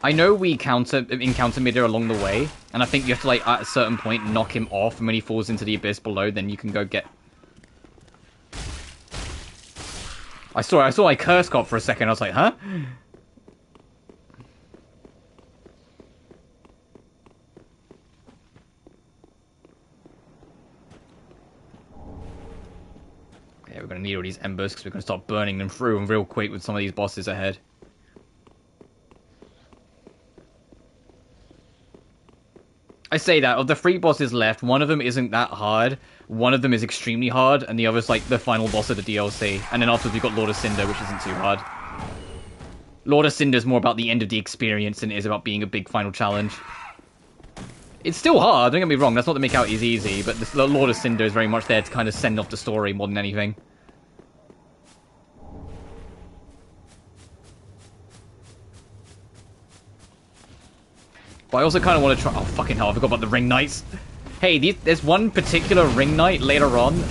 I know we encounter mid-ear along the way, and I think you have to, like, at a certain point, knock him off, and when he falls into the abyss below, then you can go get... I saw my curse cop for a second. I was like, huh? Yeah, we're gonna need all these embers because we're gonna start burning them through and real quick with some of these bosses ahead. I say that, of the 3 bosses left, one of them isn't that hard, one of them is extremely hard, and the other's like the final boss of the DLC. And then afterwards we've got Lord of Cinder, which isn't too hard. Lord of Cinder is more about the end of the experience than it is about being a big final challenge. It's still hard, don't get me wrong, that's not to make out it's easy, but the Lord of Cinder is very much there to kind of send off the story more than anything. But I also kind of want to try... Oh, fucking hell, I forgot about the Ring Knights. Hey, there's one particular Ring Knight later on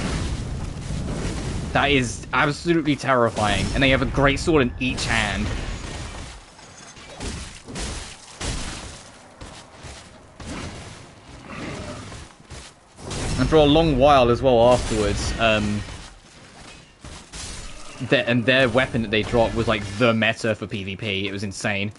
that is absolutely terrifying. And they have a great sword in each hand. And for a long while as well afterwards, their weapon that they dropped was like the meta for PvP. It was insane.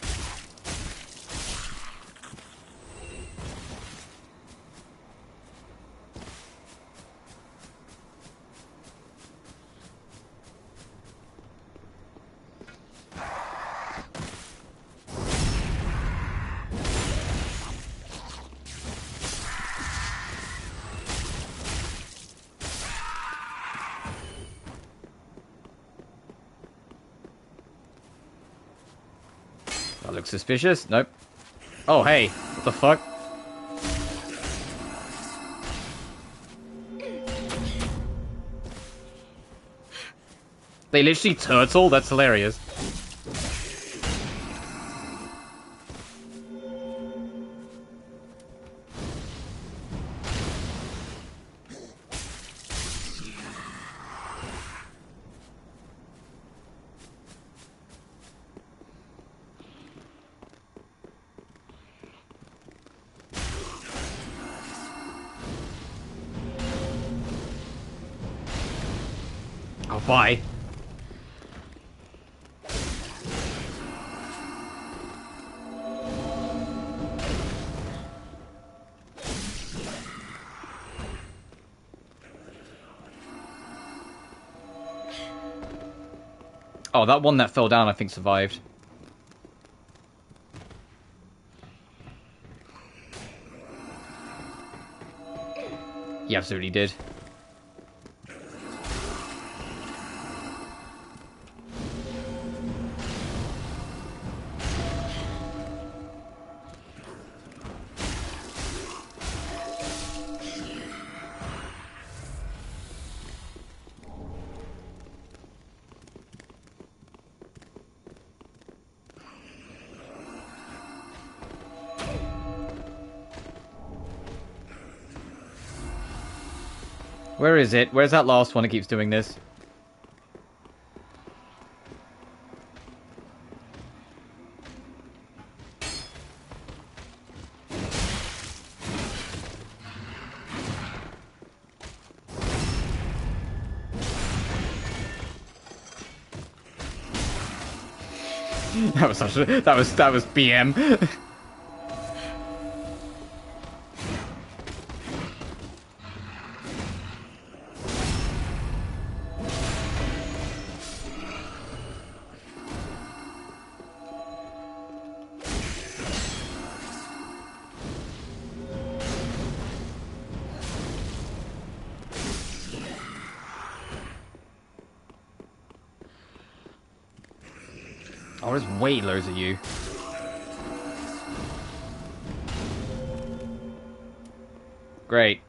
That looks suspicious. Nope. Oh, hey. What the fuck? They literally turtle? That's hilarious. Oh, bye. Oh, that one that fell down, I think, survived. He absolutely did. Where is it? Where's that last one that keeps doing this? That was such a, that was BM. Oh, there's way loads of you. Great.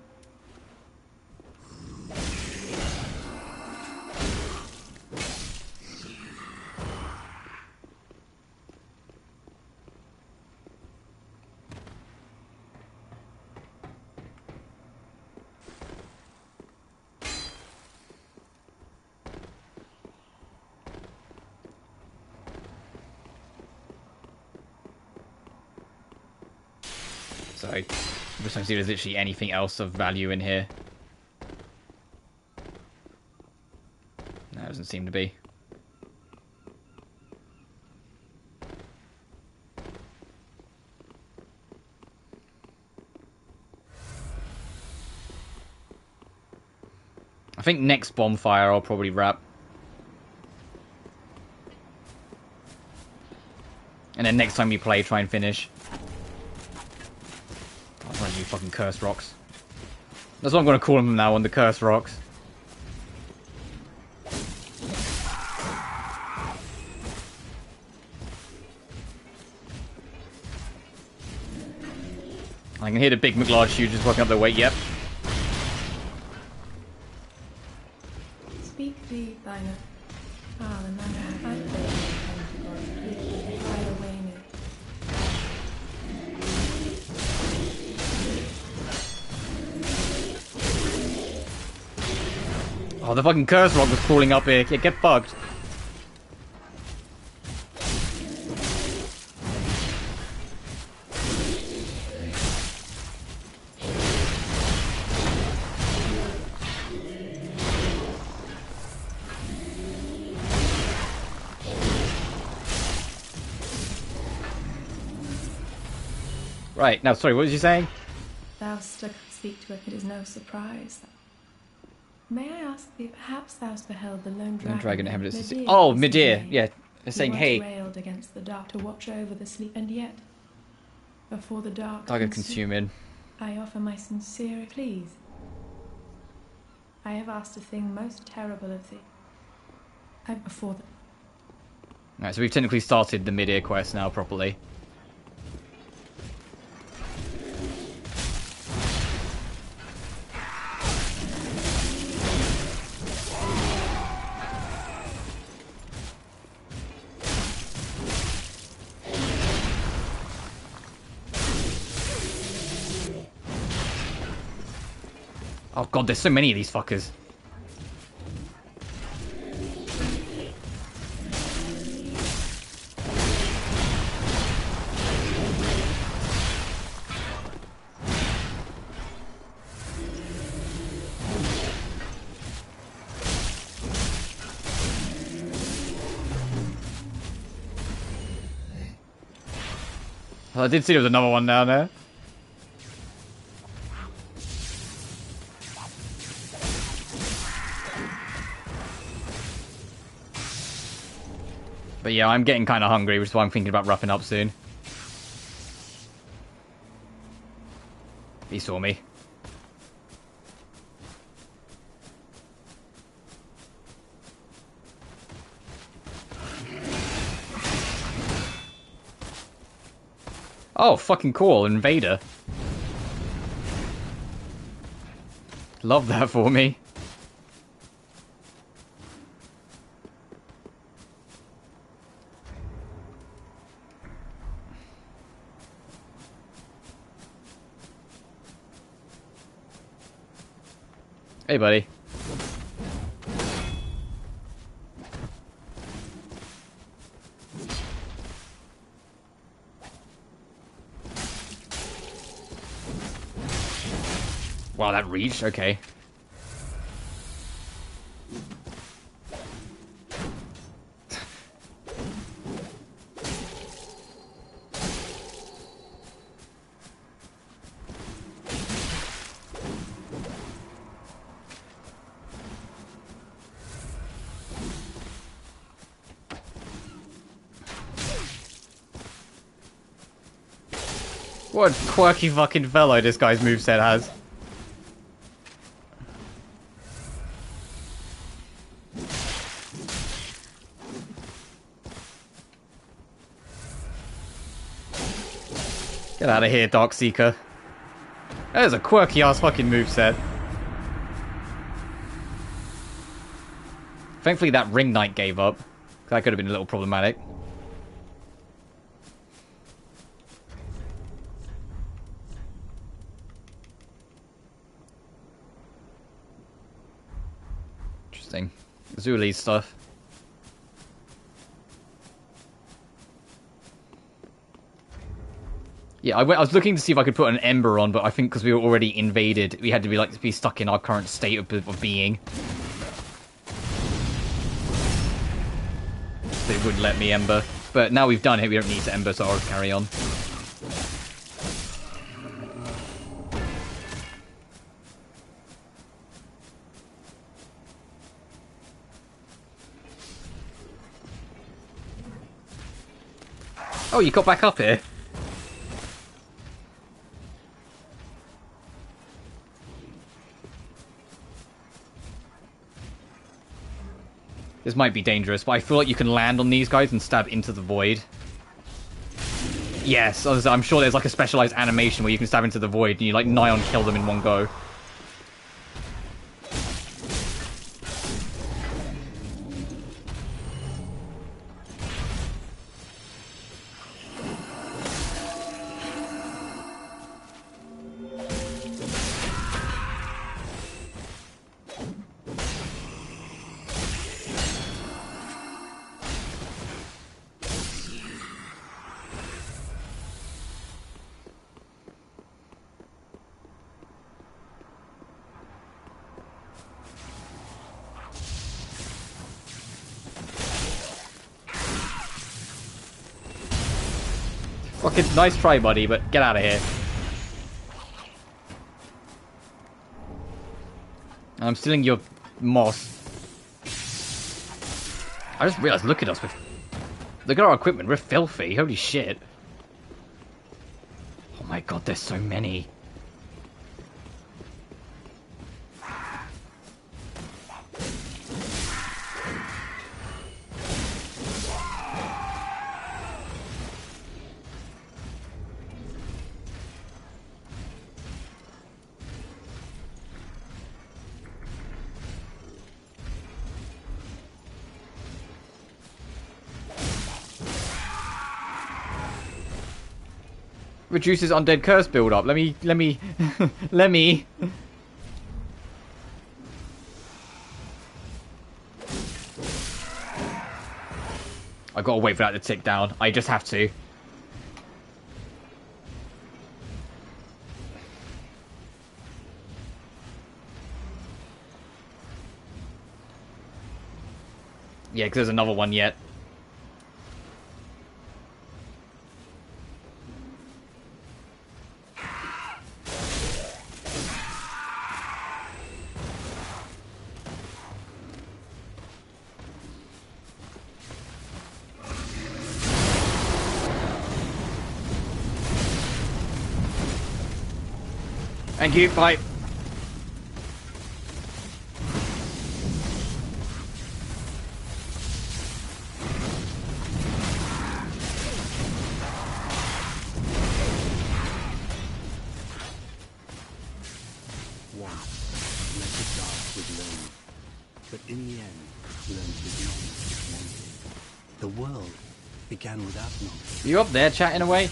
So, I just don't see there's literally anything else of value in here. No, it doesn't seem to be. I think next bonfire I'll probably wrap. And then next time we play, try and finish. Oh, you fucking cursed rocks. That's what I'm going to call them now on, the cursed rocks. I can hear the big McLarge shoes just working up their weight, yep. Speak thee, thine the man I away me. Oh, the fucking curse rock was crawling up here. Yeah, get fucked. Right, now, sorry, what was you saying? Thou still speak to it, it is no surprise. May I ask thee, perhaps thou hast beheld the lone dragon Dragon Midir Oh, this Midir, day? yeah. They're saying, He once hey, railed against the dark to watch over the sleep, and yet, before the dark Dagger consuming. I offer my sincere pleas. I have asked a thing most terrible of thee. Alright, so we've technically started the mid-ear quest now properly. Oh god, there's so many of these fuckers. Well, I did see there was another one down there. But yeah, I'm getting kind of hungry, which is why I'm thinking about wrapping up soon. He saw me. Oh, fucking cool, Invader. Love that for me. Hey, buddy. Wow, that reached? Okay. What quirky fucking fellow this guy's moveset has. Get out of here, Darkseeker. That is a quirky ass fucking moveset. Thankfully that Ring Knight gave up. That could have been a little problematic. Interesting. Zuli's stuff. Yeah, I was looking to see if I could put an Ember on, but I think because we were already invaded, we had to be stuck in our current state of being. So it wouldn't let me Ember. But now we've done it, we don't need to Ember, so I'll carry on. Oh, you got back up here? This might be dangerous, but I feel like you can land on these guys and stab into the void. Yes, I'm sure there's like a specialized animation where you can stab into the void and you like nigh on kill them in one go. Fucking nice try, buddy, but get out of here. I'm stealing your moss. I just realized, look at us. Look at our equipment. We're filthy. Holy shit. Oh my god, there's so many. Reduces undead curse build up. Let me let me. I gotta wait for that to tick down. I just have to. Yeah, because there's another one yet. Thank you, bye. One, let the dark with learn, but in the end, learned with knowledge. The world began without knowledge. You up there chatting away?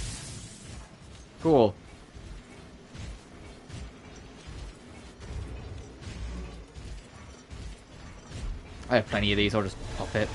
Cool. I have plenty of these, I'll just pop it.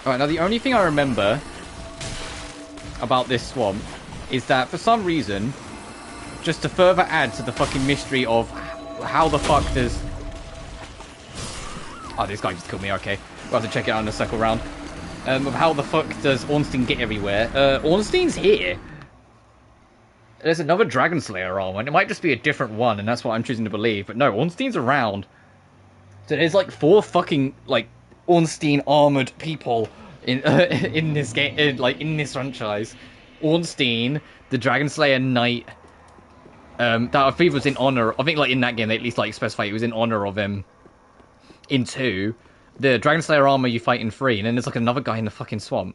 Alright, now the only thing I remember about this swamp is that for some reason, just to further add to the fucking mystery of how the fuck does... Oh, this guy just killed me, okay. We'll have to check it out in the second round. Of how the fuck does Ornstein get everywhere. Ornstein's here. There's another Dragon Slayer armor, and it might just be a different one, and that's what I'm choosing to believe. But no, Ornstein's around. So there's like 4 fucking, like, Ornstein armored people in in this game, in this franchise. Ornstein, the Dragon Slayer Knight, that I believe was in honor. I think, like, in that game they at least like specify it was in honor of him. In 2, the Dragon Slayer armor you fight in 3, and then there's like another guy in the fucking swamp.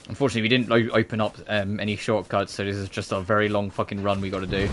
Unfortunately, we didn't open up any shortcuts, so this is just a very long fucking run we got to do.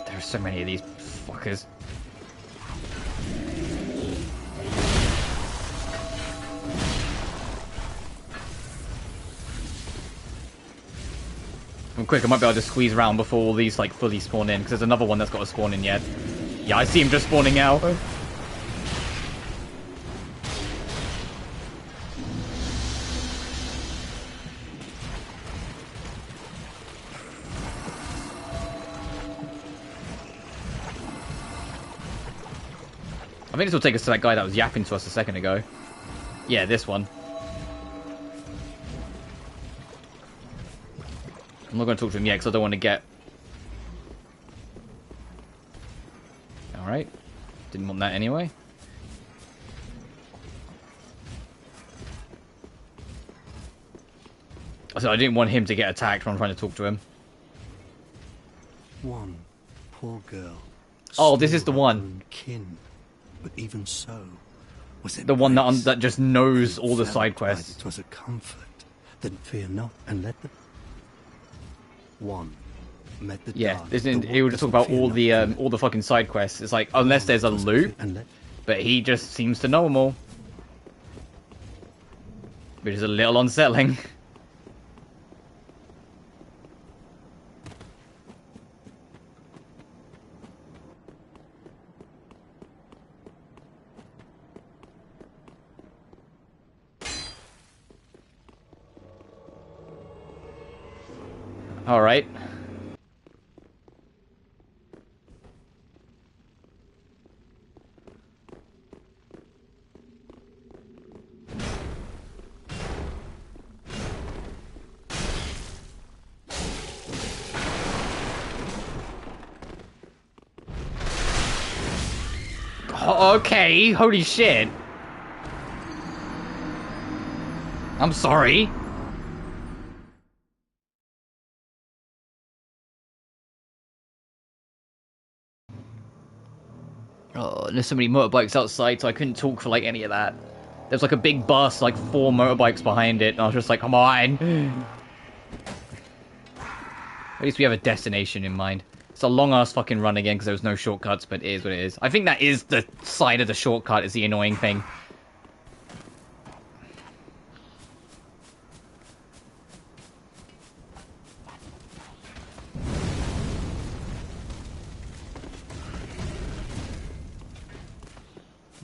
There's so many of these fuckers. I'm quick, I might be able to squeeze around before all these like fully spawn in, because there's another one that's got to spawn in yet. Yeah, I see him just spawning out. I think this will take us to that guy that was yapping to us a second ago. Yeah, this one. I'm not going to talk to him yet because I don't want to get Didn't want that anyway. So I didn't want him to get attacked when I'm trying to talk to him. One poor girl. Oh, this is the slew her one. own kin. But even so, was it The one grace? that just knows all the Felt side like quests. it was a comfort. Then fear not, and let the one met the Yeah, dark. isn't The he would one talk about fear all the fucking side quests. It's like unless there's a was loop, and let but he just seems to know them all, which is a little unsettling. All right. Okay, holy shit. I'm sorry. Oh, there's so many motorbikes outside, so I couldn't talk for like any of that. There's like a big bus, like 4 motorbikes behind it, and I was just like, come on. At least we have a destination in mind. It's a long-ass fucking run again, because there was no shortcuts, but it is what it is. I think that is the side of the shortcut, is the annoying thing.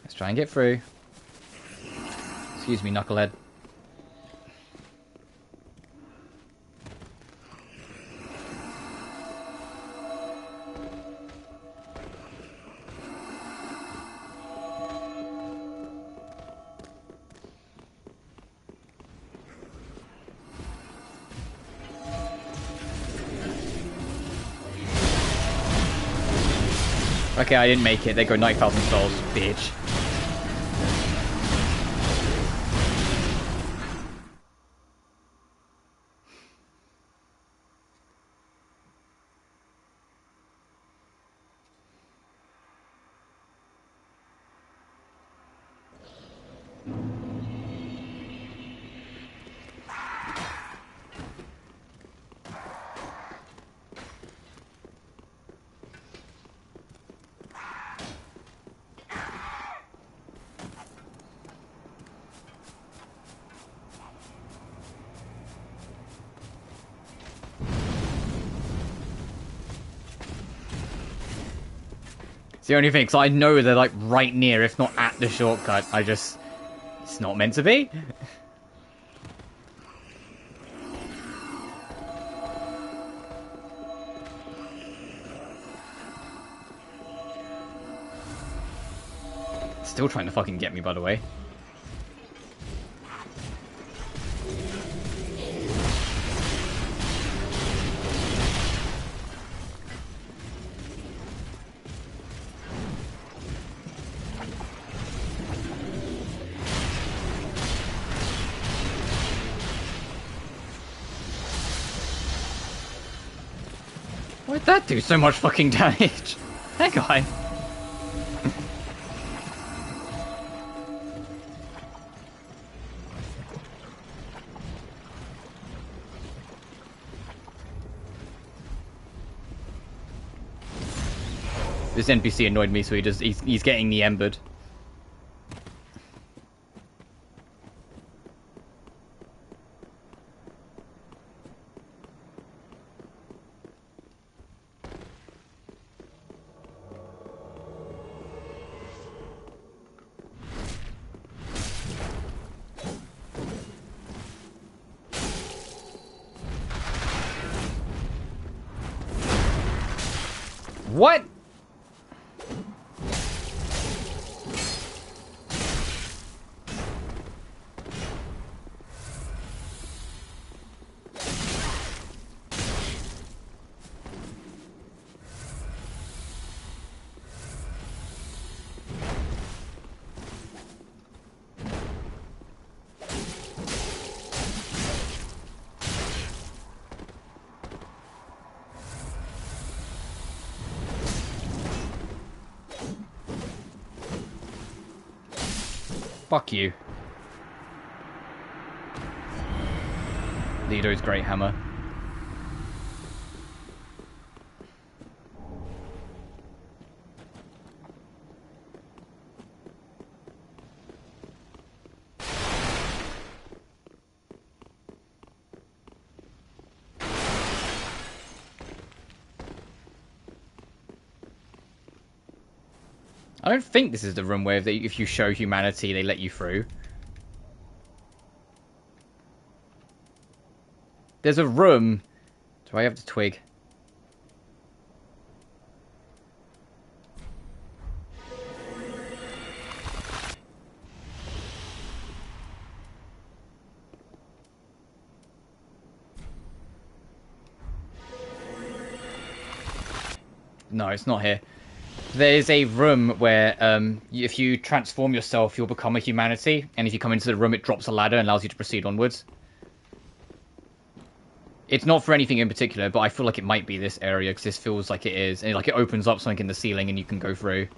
Let's try and get through. Excuse me, knucklehead. Okay, I didn't make it. They go 9,000 souls, bitch. It's the only thing, because I know they're like right near, if not at the shortcut. It's not meant to be. Still trying to fucking get me, by the way. Why'd that do so much fucking damage? That guy. This NPC annoyed me, so he's getting the embered. What? Fuck you. Lido's Great Hammer. I don't think this is the room where if you show humanity, they let you through. There's a room. Do I have the twig? No, it's not here. There's a room where if you transform yourself, you'll become a humanity. And if you come into the room, it drops a ladder and allows you to proceed onwards. It's not for anything in particular, but I feel like it might be this area because this feels like it is. And like it opens up something in the ceiling and you can go through.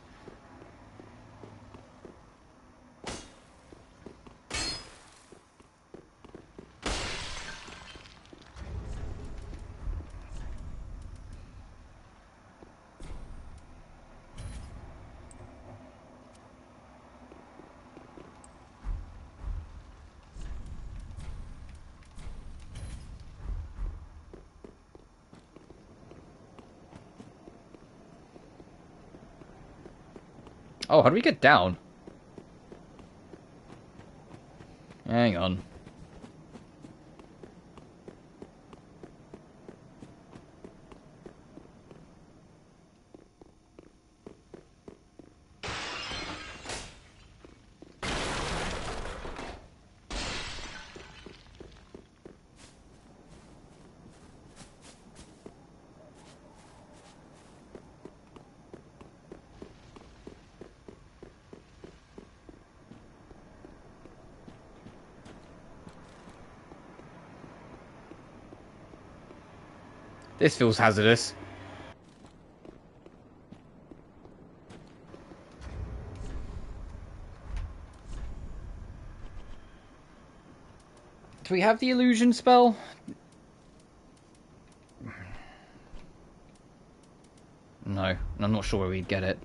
Oh, how do we get down? Hang on. This feels hazardous. Do we have the illusion spell? No, I'm not sure where we'd get it.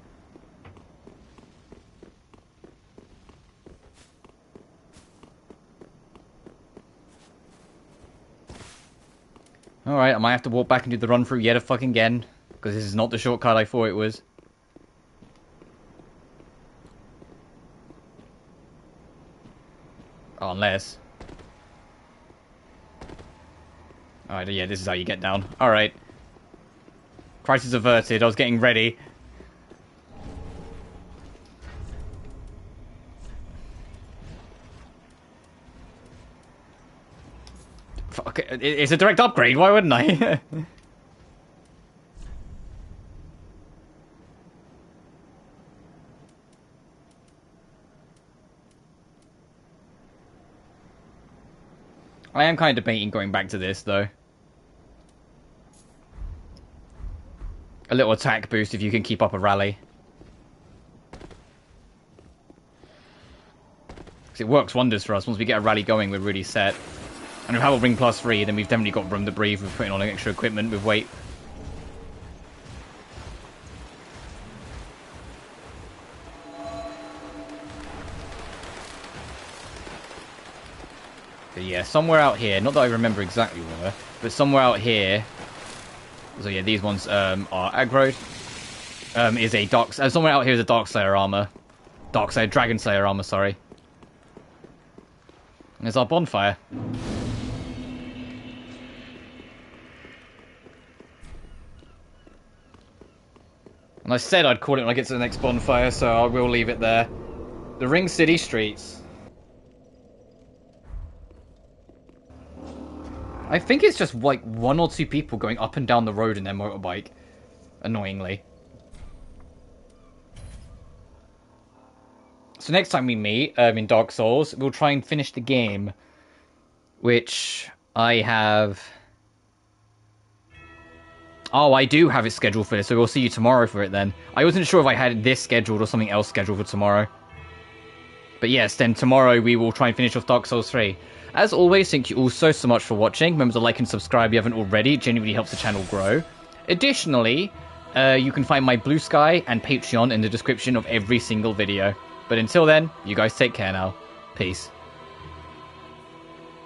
Alright, I might have to walk back and do the run through yet again, because this is not the shortcut I thought it was. Oh, unless. Alright, yeah, this is how you get down. Alright. Crisis averted, I was getting ready. Fuck, it's a direct upgrade, why wouldn't I? I am kind of debating going back to this, though. A little attack boost if you can keep up a rally. Because it works wonders for us. Once we get a rally going, we're really set. And we have a ring +3, then we've definitely got room to breathe with putting on extra equipment with weight. But yeah, somewhere out here, not that I remember exactly where, but somewhere out here. So yeah, these ones are aggroed. Is a dark. Somewhere out here is a Darkslayer armor. Darkslayer, Dragon Slayer armor. Sorry. And there's our bonfire. And I said I'd call it when I get to the next bonfire, so I will leave it there. The Ring City streets. I think it's just like 1 or 2 people going up and down the road in their motorbike. Annoyingly. So next time we meet in Dark Souls, we'll try and finish the game. Which I have... Oh, I do have it scheduled for this, so we'll see you tomorrow for it then. I wasn't sure if I had this scheduled or something else scheduled for tomorrow. But yes, then tomorrow we will try and finish off Dark Souls 3. As always, thank you all so much for watching. Remember to like and subscribe if you haven't already. It genuinely helps the channel grow. Additionally, you can find my BlueSky and Patreon in the description of every single video. But until then, you guys take care now. Peace.